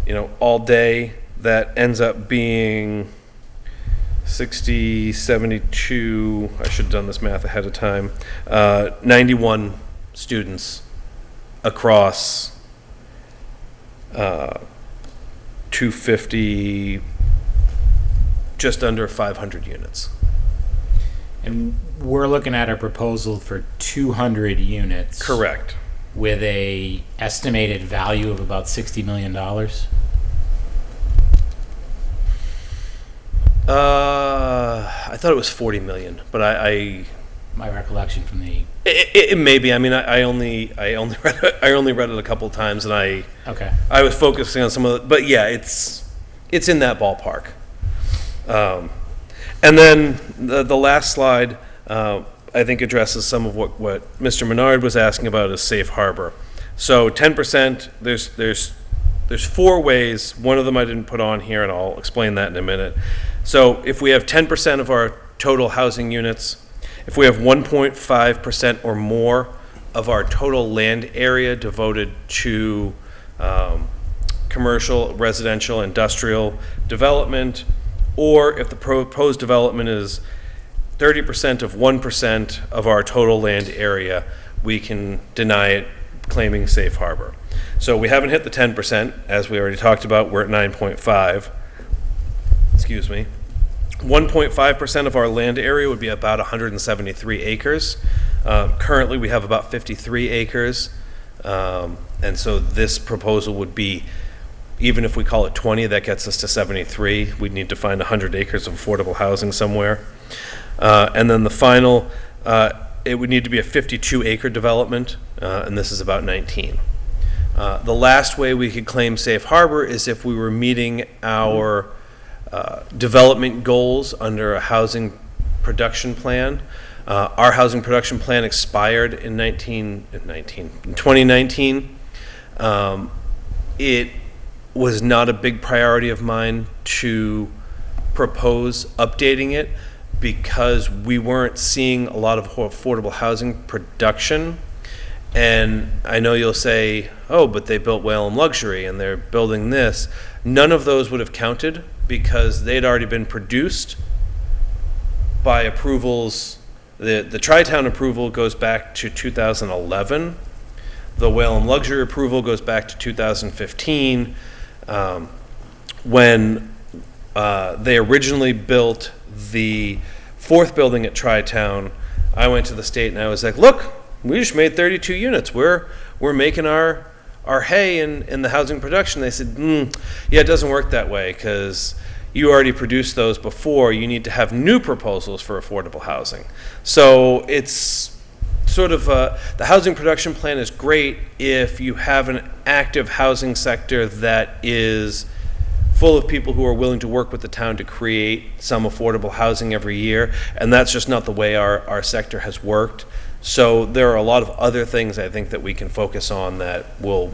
know, all day that ends up being 60, 72, I should have done this math ahead of time, 91 students across 250, just under 500 units. And we're looking at a proposal for 200 units. Correct. With a estimated value of about $60 million. I thought it was 40 million, but My recollection from the, it may be. I mean, I only read it a couple times, and okay. I was focusing on some of the, but yeah, it's in that ballpark. And then the last slide, I think addresses some of what Mr. Menard was asking about is safe harbor. So 10%, there's 4 ways. One of them I didn't put on here, and I'll explain that in a minute. So if we have 10% of our total housing units, if we have 1.5% or more of our total land area devoted to commercial, residential, industrial development, or if the proposed development is 30% of 1% of our total land area, we can deny it, claiming safe harbor. So we haven't hit the 10%, as we already talked about, we're at 9.5. Excuse me. 1.5% of our land area would be about 173 acres. Currently, we have about 53 acres. And so this proposal would be, even if we call it 20, that gets us to 73. We'd need to find 100 acres of affordable housing somewhere. And then the final, it would need to be a 52-acre development, and this is about 19. The last way we could claim safe harbor is if we were meeting our development goals under a housing production plan. Our housing production plan expired in 2019. It was not a big priority of mine to propose updating it because we weren't seeing a lot of affordable housing production. And I know you'll say, oh, but they built Whalum Luxury and they're building this. None of those would have counted because they'd already been produced by approvals. The Tri-Town approval goes back to 2011. The Whalum Luxury approval goes back to 2015. When they originally built the 4th building at Tri-Town, I went to the state and I was like, look, we just made 32 units. We're making our hay in the housing production. They said, yeah, it doesn't work that way because you already produced those before. You need to have new proposals for affordable housing. So it's sort of the housing production plan is great if you have an active housing sector that is full of people who are willing to work with the town to create some affordable housing every year, and that's just not the way our sector has worked. So there are a lot of other things I think that we can focus on that will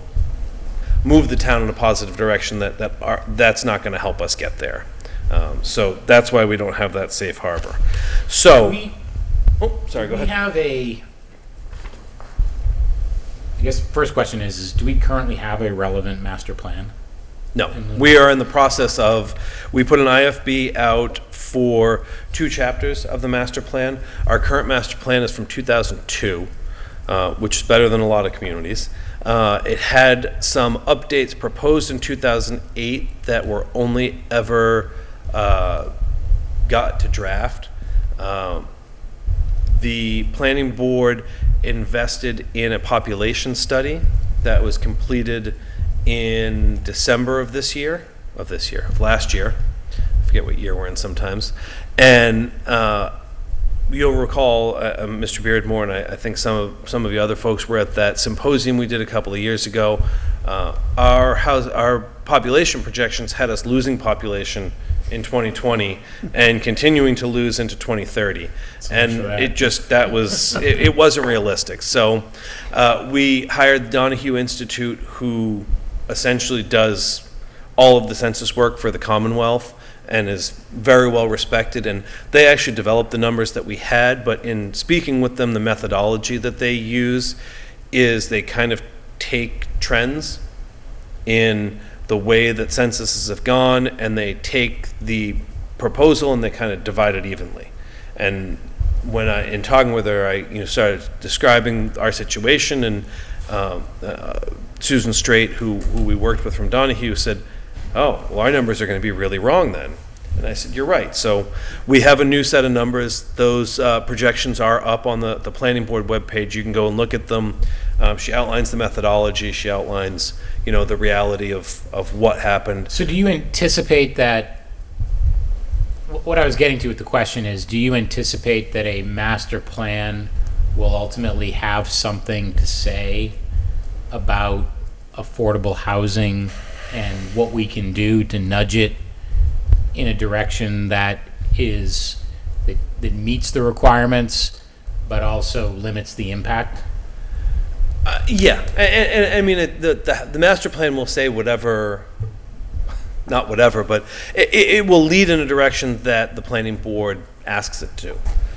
move the town in a positive direction that's not going to help us get there. So that's why we don't have that safe harbor. So, sorry, go ahead. We have I guess first question is do we currently have a relevant master plan? No, we are in the process of, we put an IFB out for 2 chapters of the master plan. Our current master plan is from 2002, which is better than a lot of communities. It had some updates proposed in 2008 that were only ever got to draft. The planning board invested in a population study that was completed in December of last year. I forget what year we're in sometimes. And you'll recall, Mr. Beardmore, and I think some of the other folks were at that symposium we did a couple of years ago. Our population projections had us losing population in 2020 and continuing to lose into 2030. And it wasn't realistic. So we hired the Donahue Institute, who essentially does all of the census work for the Commonwealth and is very well respected. And they actually developed the numbers that we had, but in speaking with them, the methodology that they use is they kind of take trends in the way that censuses have gone, and they take the proposal and they kind of divide it evenly. And when in talking with her, I started describing our situation, and Susan Straight, who we worked with from Donahue, said, oh, well, our numbers are going to be really wrong then. And I said, you're right. So we have a new set of numbers. Those projections are up on the planning board webpage. You can go and look at them. She outlines the methodology. She outlines, the reality of what happened. So do you anticipate that, What I was getting to with the question is, do you anticipate that a master plan will ultimately have something to say about affordable housing and what we can do to nudge it in a direction that meets the requirements, but also limits the impact? Yeah, and I mean, the master plan will say whatever, not whatever, but it will lead in a direction that the planning board asks it to.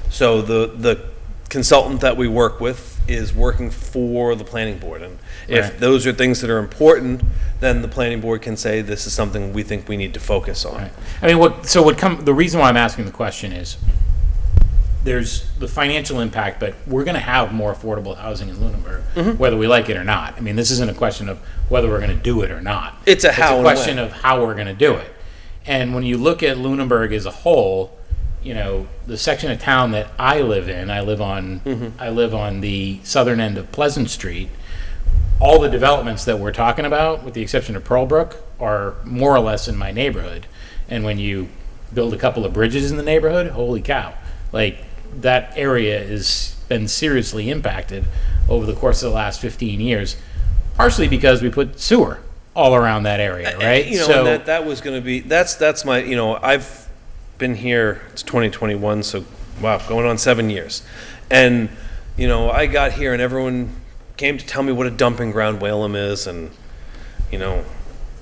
So the consultant that we work with is working for the planning board, and if Right. those are things that are important, then the planning board can say, this is something we think we need to focus on. Right. I mean, the reason why I'm asking the question is, there's the financial impact, but we're going to have more affordable housing in Lunenburg, whether we like it or not. I mean, this isn't a question of whether we're going to do it or not. It's a how and when. question of how we're going to do it. And when you look at Lunenburg as a whole, you know, the section of town that I live in, I live on the southern end of Pleasant Street. All the developments that we're talking about, with the exception of Pearlbrook, are more or less in my neighborhood. And when you build a couple of bridges in the neighborhood, holy cow, like, that area has been seriously impacted over the course of the last 15 years, partially because we put sewer all around that area, right? You know, So, and that was going to be, that's my, you know, I've been here, it's 2021, so wow, going on 7 years. And, you know, I got here and everyone came to tell me what a dumping ground Whalum is, and, you know,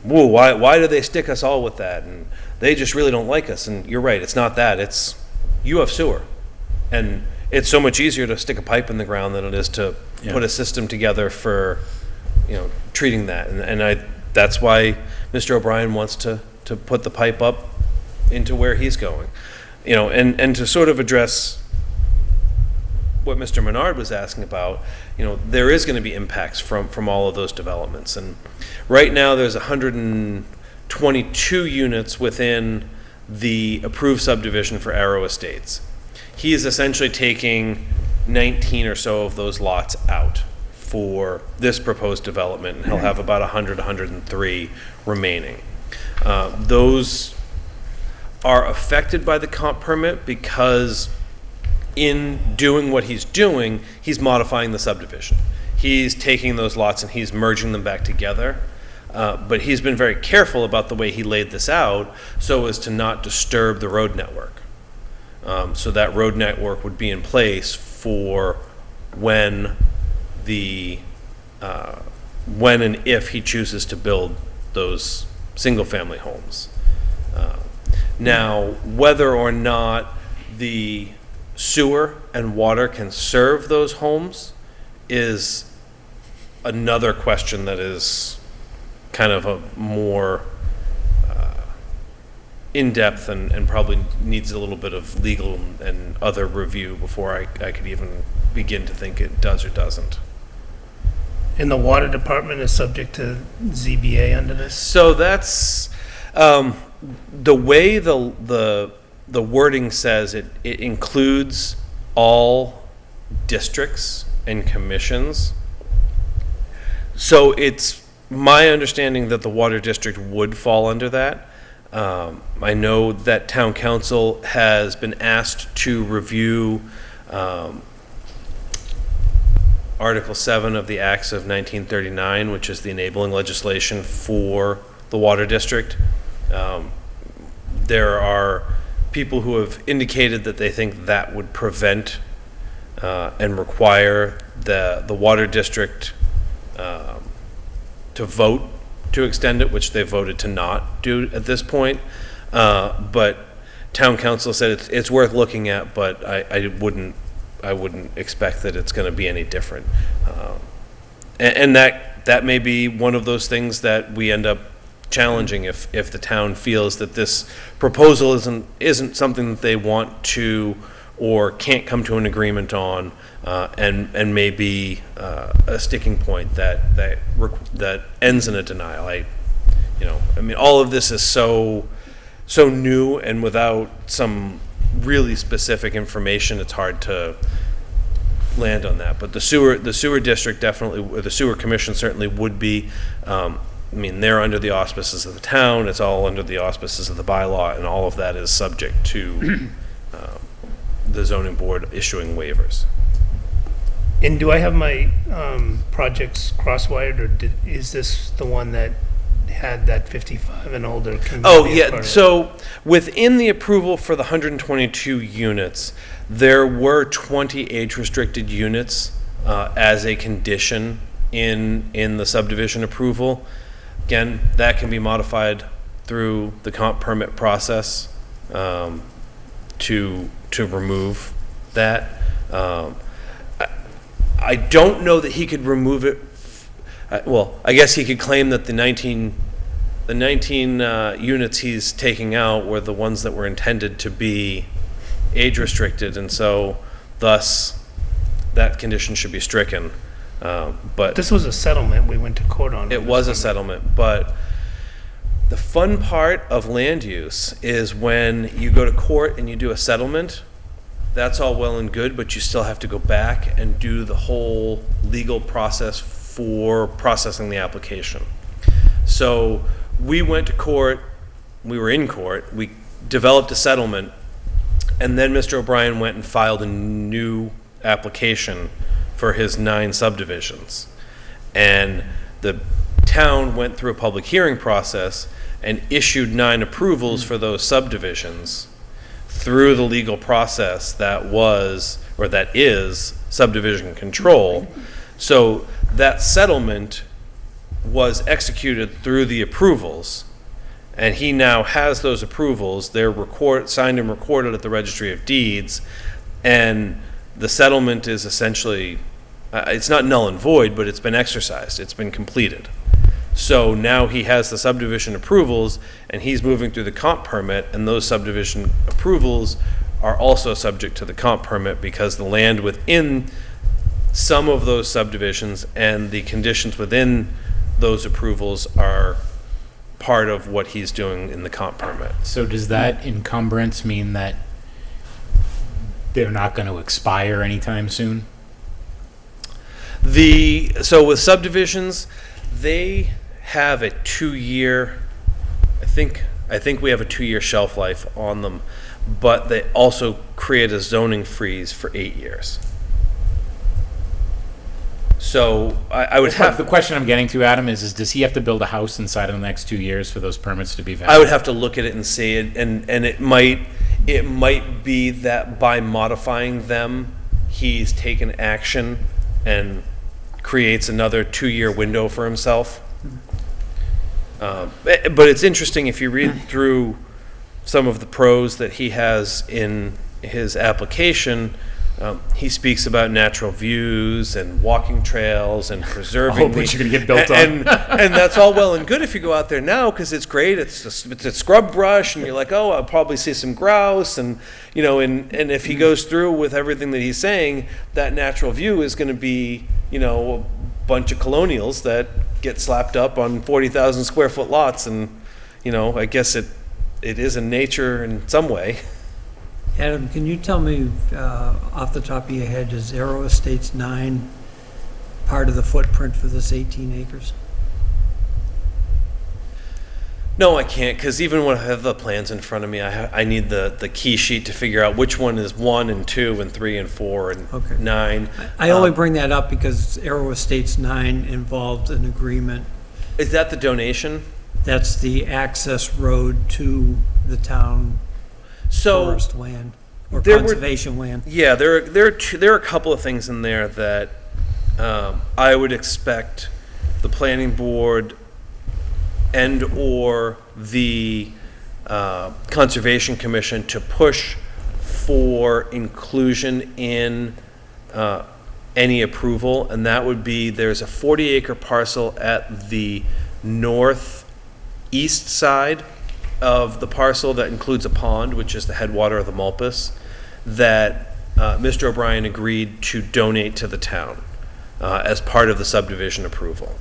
whoa, why do they stick us all with that? And they just really don't like us. And you're right, it's not that, it's, you have sewer. And it's so much easier to stick a pipe in the ground than it is to put a system together for, you know, treating that. And that's why Mr. O'Brien wants to put the pipe up into where he's going. You know, and to sort of address what Mr. Menard was asking about, you know, there is going to be impacts from all of those developments. And right now there's 122 units within the approved subdivision for Arrow Estates. He is essentially taking 19 or so of those lots out for this proposed development, and he'll have about 103 remaining. Those are affected by the comp permit because in doing what he's doing, he's modifying the subdivision. He's taking those lots and he's merging them back together. But he's been very careful about the way he laid this out so as to not disturb the road network. So that road network would be in place for when and if he chooses to build those single-family homes. Now, whether or not the sewer and water can serve those homes is another question that is kind of a more in-depth and probably needs a little bit of legal and other review before I could even begin to think it does or doesn't. And the water department is subject to ZBA under this? So that's the way the wording says it includes all districts and commissions. So it's my understanding that the water district would fall under that. I know that town council has been asked to review Article 7 of the Acts of 1939, which is the enabling legislation for the water district. There are people who have indicated that they think that would prevent and require the water district to vote to extend it, which they voted to not do at this point. But town council said it's worth looking at, but I wouldn't expect that it's going to be any different. And that may be one of those things that we end up challenging if the town feels that this proposal isn't something that they want to or can't come to an agreement on, and may be a sticking point that ends in a denial. I mean, all of this is so new, and without some really specific information, it's hard to land on that. But the sewer district definitely, or the sewer commission certainly would be. I mean, they're under the auspices of the town, it's all under the auspices of the bylaw, and all of that is subject to the zoning board issuing waivers. And do I have my projects cross-wired, or is this the one that had that 55 and older community? Oh, as yeah, part of it? so within the approval for the 122 units, there were 20 age-restricted units as a condition in the subdivision approval. Again, that can be modified through the comp permit process to remove that. I don't know that he could remove it. Well, I guess he could claim that the 19 units he's taking out were the ones that were intended to be age restricted, and so thus that condition should be stricken. But This was a settlement we went to court on. it was a settlement, but the fun part of land use is when you go to court and you do a settlement, that's all well and good, but you still have to go back and do the whole legal process for processing the application. So we went to court, we were in court, we developed a settlement, and then Mr. O'Brien went and filed a new application for his 9 subdivisions. And the town went through a public hearing process and issued 9 approvals for those subdivisions through the legal process that was, or that is, subdivision control. So that settlement was executed through the approvals, and he now has those approvals. They're signed and recorded at the Registry of Deeds, and the settlement is essentially, it's not null and void, but it's been exercised, it's been completed. So now he has the subdivision approvals, and he's moving through the comp permit, and those subdivision approvals are also subject to the comp permit because the land within some of those subdivisions and the conditions within those approvals are part of what he's doing in the comp permit. So does that encumbrance mean that they're not going to expire anytime soon? So with subdivisions, they have a 2-year, I think we have a 2-year shelf life on them, but they also create a zoning freeze for 8 years. So I would The have, question I'm getting to, Adam, is does he have to build a house inside of the next 2 years for those permits to be valid? I would have to look at it and see it, and it might be that by modifying them, he's taken action and creates another 2-year window for himself. But it's interesting if you read through some of the pros that he has in his application. He speaks about natural views and walking trails and preserving. Which you're going to get built on. And that's all well and good if you go out there now because it's great. It's a scrub brush, and you're like, oh, I'll probably see some grouse, and and if he goes through with everything that he's saying, that natural view is going to be a bunch of colonials that get slapped up on 40,000 square foot lots, and I guess it is in nature in some way. Adam, can you tell me, off the top of your head, is Arrow Estates 9 part of the footprint for this 18 acres? No, I can't, because even when I have the plans in front of me, I need the key sheet to figure out which one is 1 and 2 and 3 and 4 and Okay. 9. I only bring that up because Arrow Estates 9 involved an agreement. Is that the donation? That's the access road to the town So, forest land or there were- conservation land. yeah, there are a couple of things in there that I would expect the planning board and or the Conservation Commission to push for inclusion in any approval, and that would be there's a 40-acre parcel at the northeast side of the parcel that includes a pond, which is the headwater of the Mulpus, that Mr. O'Brien agreed to donate to the town as part of the subdivision approval.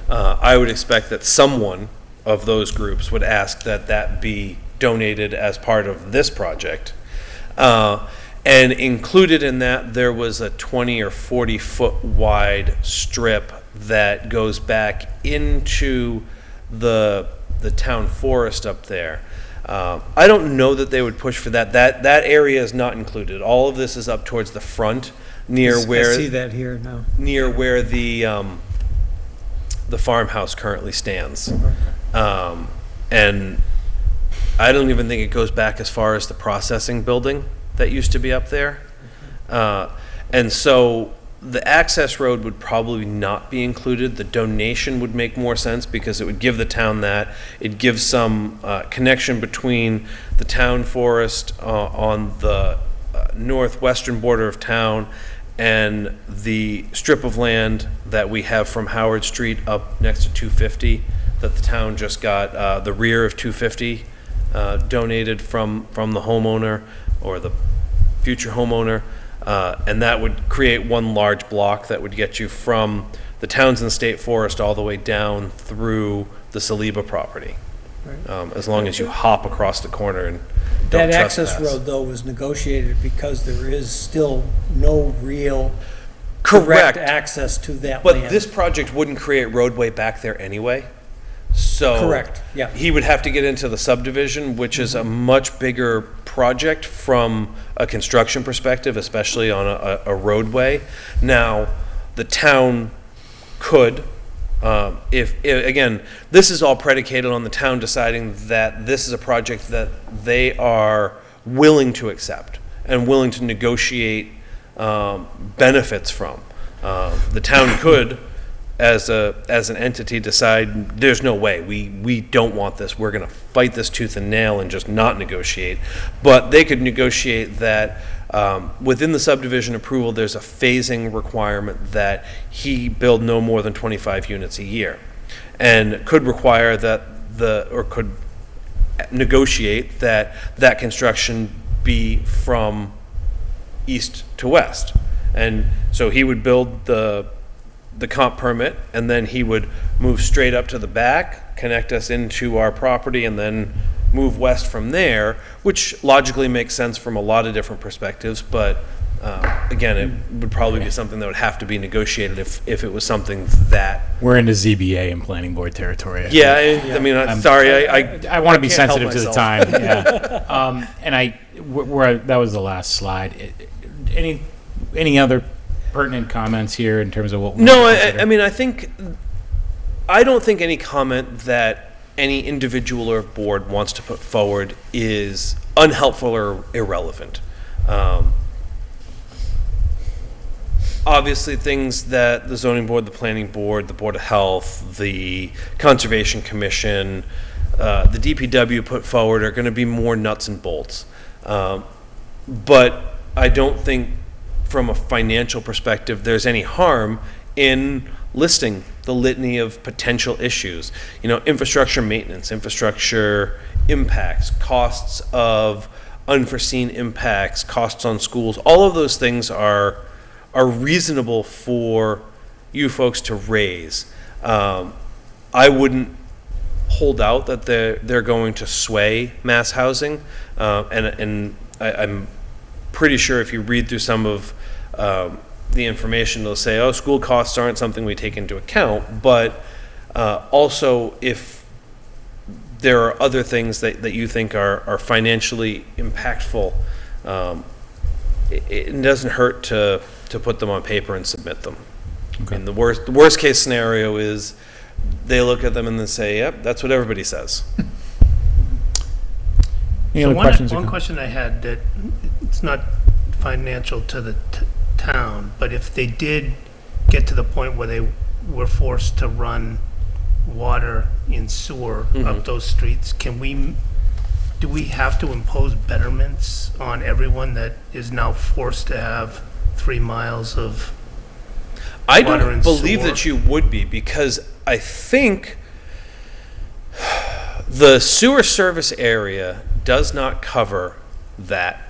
I would expect that someone of those groups would ask that that be donated as part of this project. And included in that, there was a 20 or 40 foot wide strip that goes back into the town forest up there. I don't know that they would push for that. That area is not included. All of this is up towards the front, near I where see that here now. the farmhouse currently stands. And I don't even think it goes back as far as the processing building that used to be up there. And so the access road would probably not be included. The donation would make more sense because it would give the town that. It gives some connection between the town forest on the northwestern border of town and the strip of land that we have from Howard Street up next to 250 that the town just got, the rear of 250 donated from the homeowner or the future homeowner. And that would create one large block that would get you from the Townsend State Forest all the way down through the Saliba property. As long as you hop across the corner and don't That access trespass. road, though, was negotiated because there is still no real Correct. direct access to that land. But this project wouldn't create roadway back there anyway. So. Correct, yeah. He would have to get into the subdivision, which is a much bigger project from a construction perspective, especially on a roadway. Now, the town could, again, this is all predicated on the town deciding that this is a project that they are willing to accept and willing to negotiate benefits from. The town could, as an entity, decide there's no way, we don't want this, we're going to fight this tooth and nail and just not negotiate. But they could negotiate that within the subdivision approval, there's a phasing requirement that he build no more than 25 units a year, and could require that could negotiate that construction be from east to west. And so he would build the comp permit, and then he would move straight up to the back, connect us into our property, and then move west from there, which logically makes sense from a lot of different perspectives. But again, it would probably be something that would have to be negotiated if it was something that. We're into ZBA and planning board territory. Yeah, I mean, I'm sorry, I want to be can't help sensitive to the myself. time, yeah. And that was the last slide. Any other pertinent comments here in terms of what? No, I mean, I don't think any comment that any individual or board wants to put forward is unhelpful or irrelevant. Obviously, things that the zoning board, the planning board, the Board of Health, the Conservation Commission, the DPW put forward are going to be more nuts and bolts. But I don't think from a financial perspective there's any harm in listing the litany of potential issues. Infrastructure maintenance, infrastructure impacts, costs of unforeseen impacts, costs on schools. All of those things are reasonable for you folks to raise. I wouldn't hold out that they're going to sway mass housing, and I'm pretty sure if you read through some of the information, they'll say, school costs aren't something we take into account, but also if there are other things that you think are financially impactful, it doesn't hurt to put them on paper and submit them. Okay. And the worst case scenario is they look at them and then say, yep, that's what everybody says. Any other questions? One question I had, that it's not financial to the town, but if they did get to the point where they were forced to run water and sewer up those streets, do we have to impose betterments on everyone that is now forced to have 3 miles of I water don't and believe sewer? that you would be, because I think the sewer service area does not cover that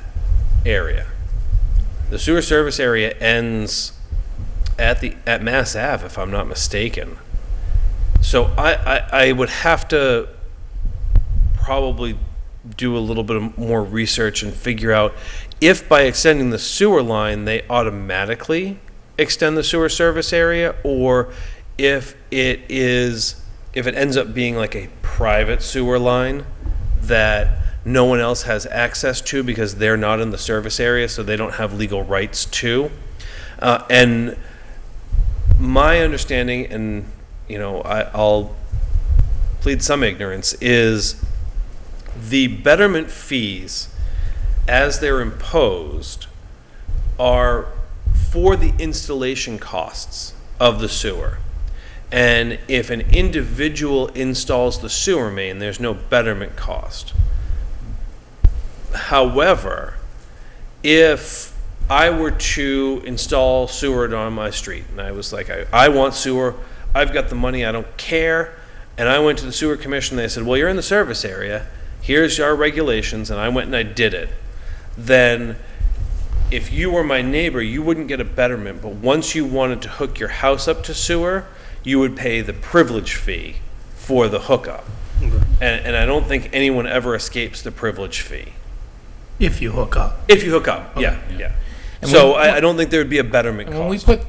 area. The sewer service area ends at Mass Ave, if I'm not mistaken. So I would have to probably do a little bit more research and figure out if by extending the sewer line they automatically extend the sewer service area, or if it ends up being like a private sewer line that no one else has access to because they're not in the service area, so they don't have legal rights to. And my understanding, and I'll plead some ignorance, is the betterment fees, as they're imposed, are for the installation costs of the sewer. And if an individual installs the sewer main, there's no betterment cost. However, if I were to install sewer on my street, and I was like, I want sewer, I've got the money, I don't care, and I went to the sewer commission, they said, well, you're in the service area, here's our regulations, and I went and I did it, then if you were my neighbor, you wouldn't get a betterment, but once you wanted to hook your house up to sewer, you would pay the privilege fee for the hookup. And I don't think anyone ever escapes the privilege fee. If you hook up. If you hook up, yeah. And So I don't think there would be a betterment When we cost. put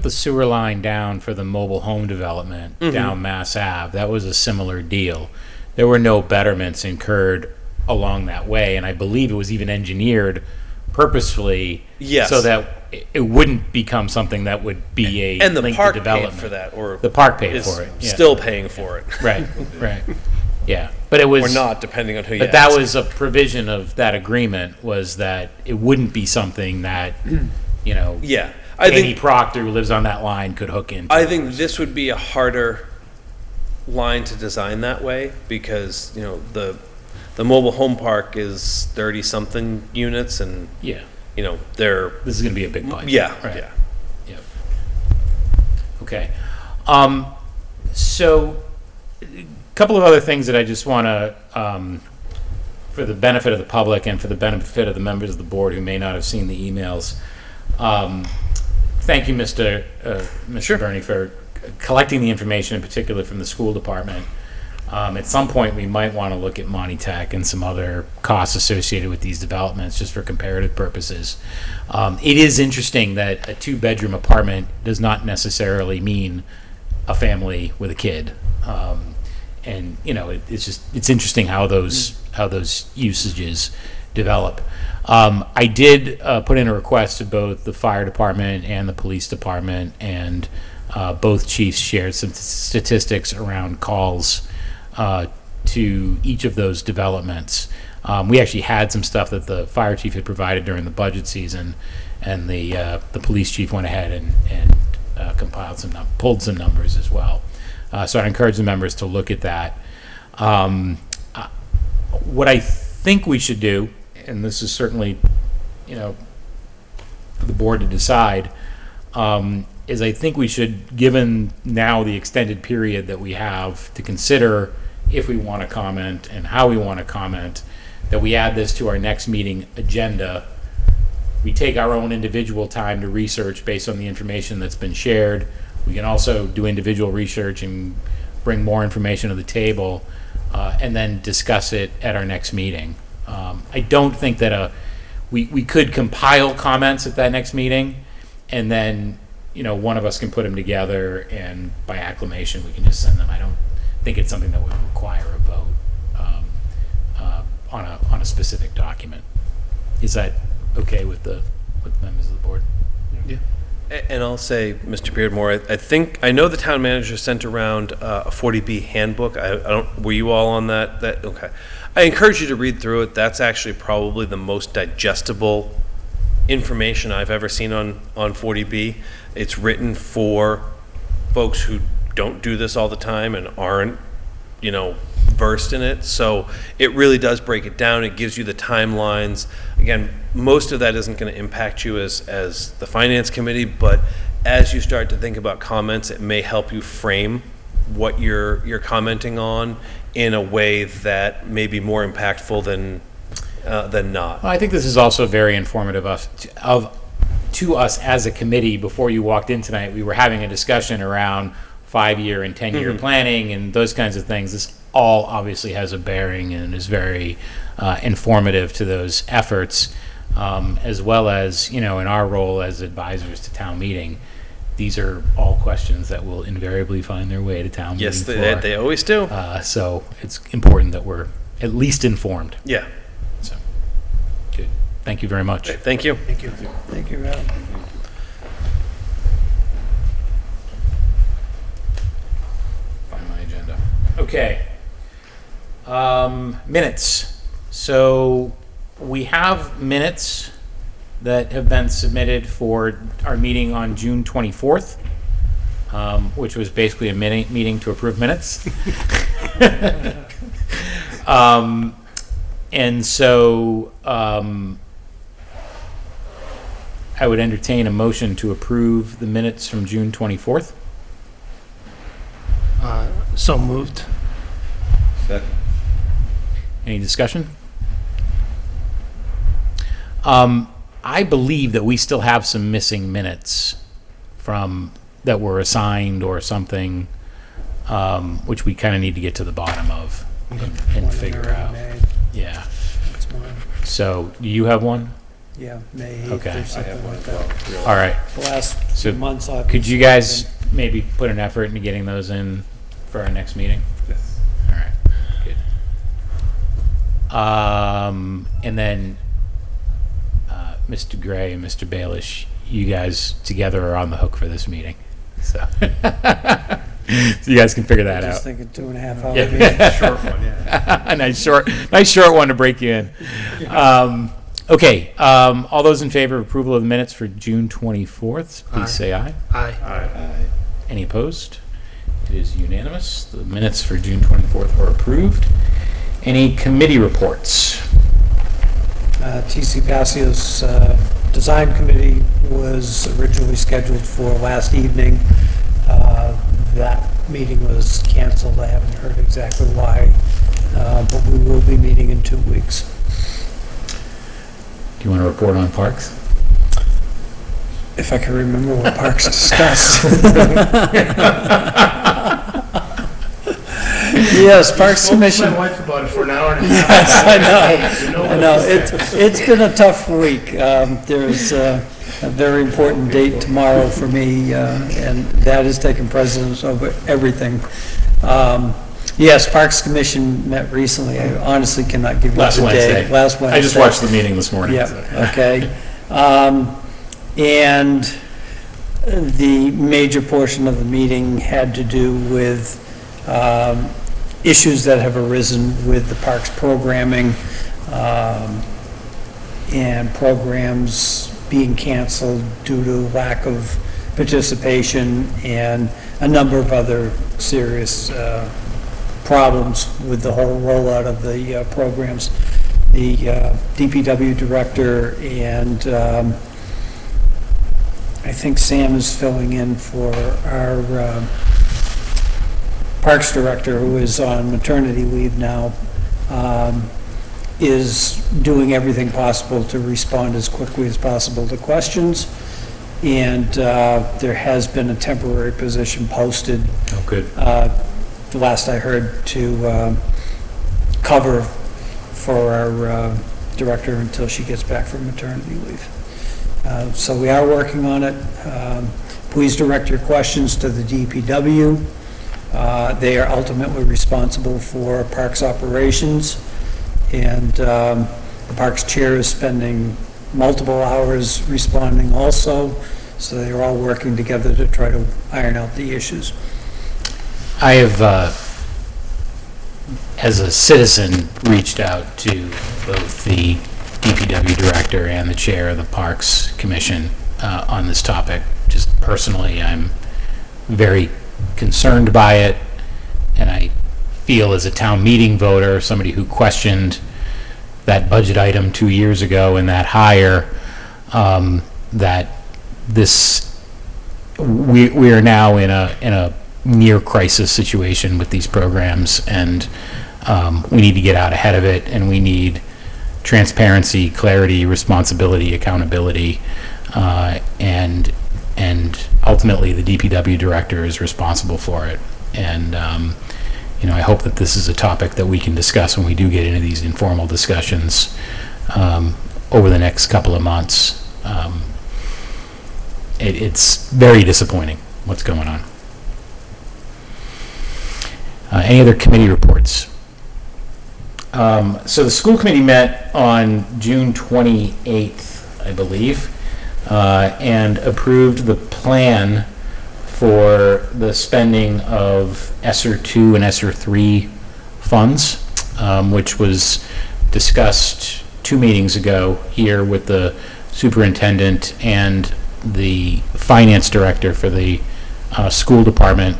the sewer line down for the mobile home development down Mass Ave, that was a similar deal. There were no betterments incurred along that way, and I believe it was even engineered purposefully Yes. so that it wouldn't become something that would be a And the link park to paid development. for that, or The park paid is for it. Yeah. still paying for it, right, yeah. But it was or not, depending on who you But ask. that was a provision of that agreement, was that it wouldn't be something that Yeah, I Amy think Proctor, who lives on that line, could hook into. I think this would be a harder line to design that way because the mobile home park is 30-something units, and Yeah, they're this is going to be a big budget. yeah. Yep. Okay. So, a couple of other things that I just want to, for the benefit of the public and for the benefit of the members of the board who may not have seen the emails. Thank you, Mr. Bernie, for collecting the information, in particular from the school department. At some point, we might want to look at Monty Tech and some other costs associated with these developments, just for comparative purposes. It is interesting that a 2-bedroom apartment does not necessarily mean a family with a kid. And it's interesting how those usages develop. I did put in a request to both the fire department and the police department, and both chiefs shared some statistics around calls to each of those developments. We actually had some stuff that the fire chief had provided during the budget season, and the police chief went ahead and compiled pulled some numbers as well. So I encourage the members to look at that. What I think we should do, and this is certainly, for the board to decide, is I think we should, given now the extended period that we have to consider if we want to comment and how we want to comment, that we add this to our next meeting agenda. We take our own individual time to research based on the information that's been shared. We can also do individual research and bring more information to the table, and then discuss it at our next meeting. I don't think that we could compile comments at that next meeting, and then one of us can put them together, and by acclamation we can just send them. I don't think it's something that would require a vote on a specific document. Is that okay with the members of the board? And I'll say, Mr. Beardmore, I know the town manager sent around a 40B handbook. Were you all on that? Okay. I encourage you to read through it. That's actually probably the most digestible information I've ever seen on 40B. It's written for folks who don't do this all the time and aren't, versed in it. So it really does break it down. It gives you the timelines. Again, most of that isn't going to impact you as the finance committee, but as you start to think about comments, it may help you frame what you're commenting on in a way that may be more impactful than not. Well, I think this is also very informative to us as a committee. Before you walked in tonight, we were having a discussion around 5-year and 10-year planning and those kinds of things. This all obviously has a bearing and is very informative to those efforts, as well as, in our role as advisors to town meeting. these are all questions that will invariably find their way to town meeting Yes, floor. they always do. So it's important that we're at least informed. Yeah. So, good. Thank you very much. Okay, thank you. Thank you. Thank you, Rob. Find my agenda. Okay. Minutes. So we have minutes that have been submitted for our meeting on June 24th, which was basically a meeting to approve minutes. And so I would entertain a motion to approve the minutes from June 24th. So moved. Any discussion? I believe that we still have some missing minutes from that were assigned or something, which we kind of need to get to the bottom of and figure out. Yeah. That's mine. So, do you have one? Yeah, May 8th Okay. or something like that. All right. The last So, few months, could you guys maybe put an effort into getting those in for our next meeting? Yes. All right. Good. And then, Mr. Gray and Mr. Baelish, you guys together are on the hook for this meeting. So, so you guys can figure that Just out. thinking 2.5 hour Yeah. meeting. Short one, yeah. A nice short one to break you in. Okay, all those in favor of approval of the minutes for June 24th, please Aye. say aye. Aye. Any opposed? It is unanimous. The minutes for June 24th are approved. Any committee reports? TC Passio's design committee was originally scheduled for last evening. That meeting was canceled. I haven't heard exactly why, but we will be meeting in 2 weeks. Do you want to report on parks? If I can remember what Parks discussed. Yes, Parks Commission. My wife about it for an hour and a half. I know, it's been a tough week. There's a very important date tomorrow for me, and that is taking precedence over everything. Yes, Parks Commission met recently. I honestly cannot give you Last the Wednesday. date. Last Wednesday. I just watched the meeting this morning. so. Yeah, okay. And the major portion of the meeting had to do with issues that have arisen with the parks programming, and programs being canceled due to lack of participation, and a number of other serious problems with the whole rollout of the programs. The DPW director and I think Sam is filling in for our Parks director, who is on maternity leave now, is doing everything possible to respond as quickly as possible to questions. And there has been a temporary position posted, Oh, good. the last I heard, to cover for our director until she gets back from maternity leave. So we are working on it. Please direct your questions to the DPW. They are ultimately responsible for parks operations, and the parks chair is spending multiple hours responding also, so they're all working together to try to iron out the issues. I have, as a citizen, reached out to both the DPW director and the chair of the Parks Commission on this topic. Just personally, I'm very concerned by it, and I feel as a town meeting voter, somebody who questioned that budget item 2 years ago and that higher, that we are now in a near crisis situation with these programs, and we need to get out ahead of it, and we need transparency, clarity, responsibility, accountability, and ultimately the DPW director is responsible for it. And I hope that this is a topic that we can discuss when we do get into these informal discussions over the next couple of months. It's very disappointing what's going on. Any other committee reports? So the school committee met on June 28th, I believe, and approved the plan for the spending of ESSER 2 and ESSER 3 funds, which was discussed 2 meetings ago here with the superintendent and the finance director for the school department.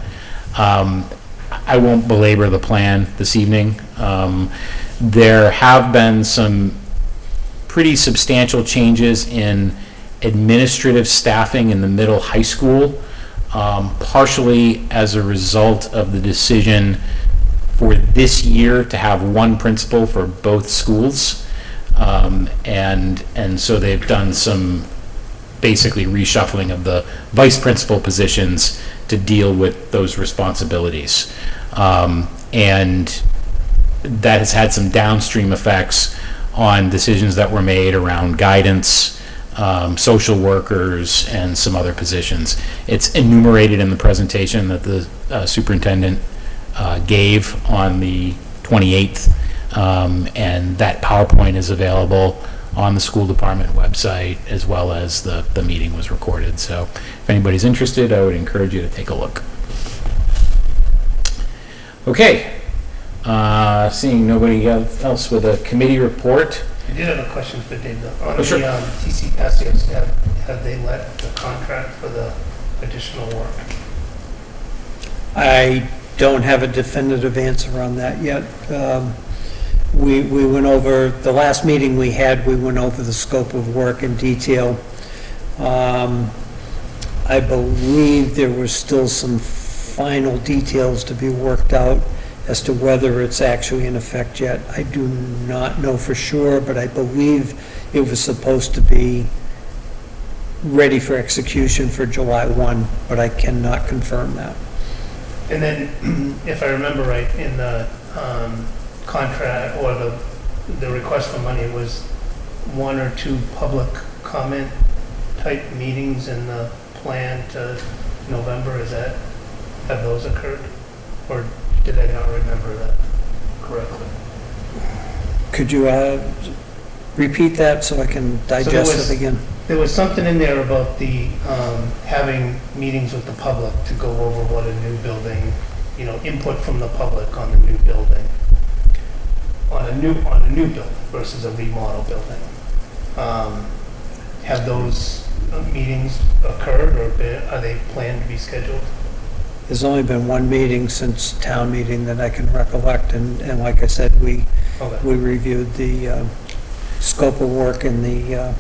I won't belabor the plan this evening. There have been some pretty substantial changes in administrative staffing in the middle high school, partially as a result of the decision for this year to have one principal for both schools. And so they've done some basically reshuffling of the vice principal positions to deal with those responsibilities. And that has had some downstream effects on decisions that were made around guidance, social workers, and some other positions. It's enumerated in the presentation that the superintendent gave on the 28th, and that PowerPoint is available on the school department website, as well as the meeting was recorded. So if anybody's interested, I would encourage you to take a look. Okay, seeing nobody else with a committee report. I did have a question for Dave, though. On Oh, sure. the TC Passios, have they let the contract for the additional work? I don't have a definitive answer on that yet. We went over, the last meeting we had, we went over the scope of work in detail. I believe there were still some final details to be worked out as to whether it's actually in effect yet. I do not know for sure, but I believe it was supposed to be ready for execution for July 1, but I cannot confirm that. And then, if I remember right, in the contract, or the request for money, it was 1 or 2 public comment type meetings in the plan to November. Have those occurred? Or did I not remember that correctly? Could you repeat that so I can digest it again? There was something in there about the, having meetings with the public to go over what a new building, input from the public on the new building. On a new building versus a remodel building. Have those meetings occurred, or are they planned to be scheduled? There's only been one meeting since town meeting that I can recollect, and like I said, we reviewed the scope of work and the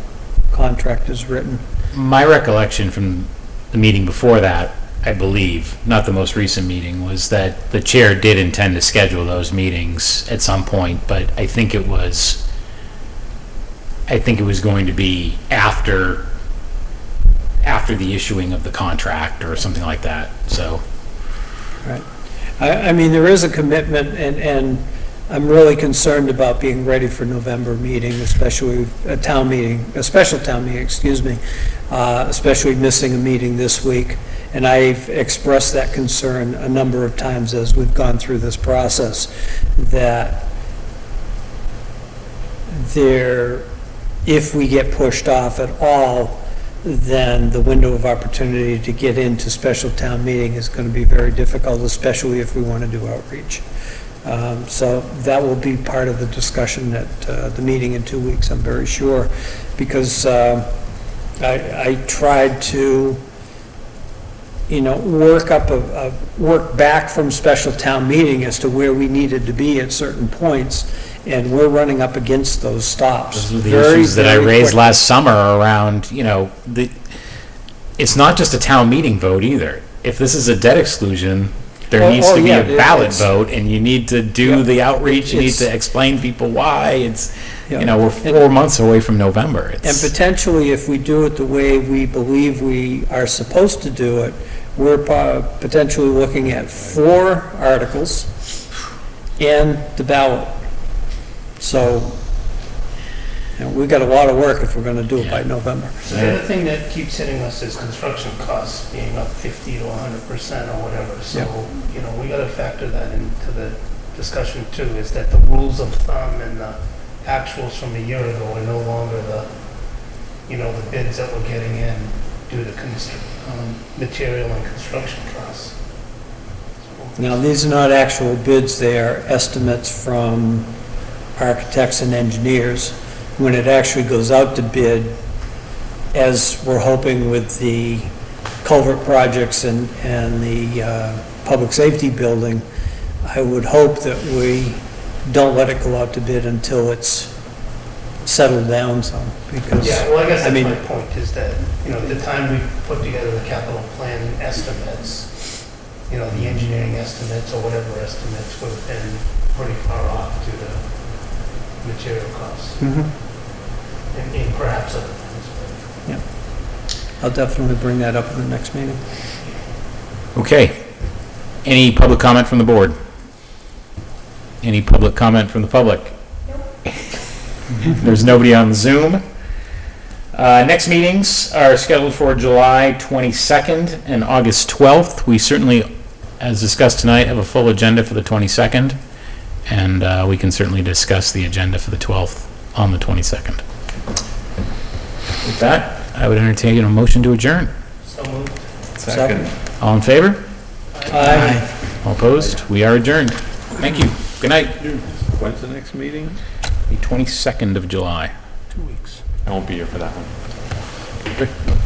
contract is written. My recollection from the meeting before that, I believe, not the most recent meeting, was that the chair did intend to schedule those meetings at some point, but I think it was going to be after the issuing of the contract or something like that, so. Right. I mean, there is a commitment, and I'm really concerned about being ready for November meeting, especially a special town meeting, excuse me, especially missing a meeting this week. And I've expressed that concern a number of times as we've gone through this process, that if we get pushed off at all, then the window of opportunity to get into special town meeting is going to be very difficult, especially if we want to do outreach. So that will be part of the discussion at the meeting in 2 weeks, I'm very sure, because I tried to, work back from special town meeting as to where we needed to be at certain points, and we're running up against those stops. Those were the issues that I raised last summer around, it's not just a town meeting vote either. If this is a debt exclusion, there needs to be a ballot vote, and you need to do the outreach, you need to explain people why. It's, we're 4 months away from November. And potentially, if we do it the way we believe we are supposed to do it, we're potentially looking at 4 articles and the ballot. So And we've got a lot of work if we're gonna do it by November. The other thing that keeps hitting us is construction costs being up 50 to 100% or whatever. So, you know, we got to factor that into the discussion too, is that the rules of thumb and the actuals from a year ago are no longer the, you know, the bids that we're getting in due to material and construction costs. Now, these are not actual bids, they are estimates from architects and engineers. When it actually goes out to bid, as we're hoping with the culvert projects and the public safety building, I would hope that we don't let it go out to bid until it's settled down some, because, Yeah, well, I guess I that's mean, my point, is that, you know, at the time we put together the capital plan estimates, you know, the engineering estimates or whatever estimates would have been pretty far off due to material costs. Mhm. And perhaps other things. I'll definitely bring that up in the next meeting. Okay. Any public comment from the board? Any public comment from the public? There's nobody on Zoom. Next meetings are scheduled for July 22nd and August 12th. We certainly, as discussed tonight, have a full agenda for the 22nd, and we can certainly discuss the agenda for the 12th on the 22nd. With that, I would entertain a motion to adjourn. So moved. Second. All in favor? Aye. All opposed? We are adjourned. Thank you. Good night. When's the next meeting? The 22nd of July. 2 weeks. I won't be here for that one.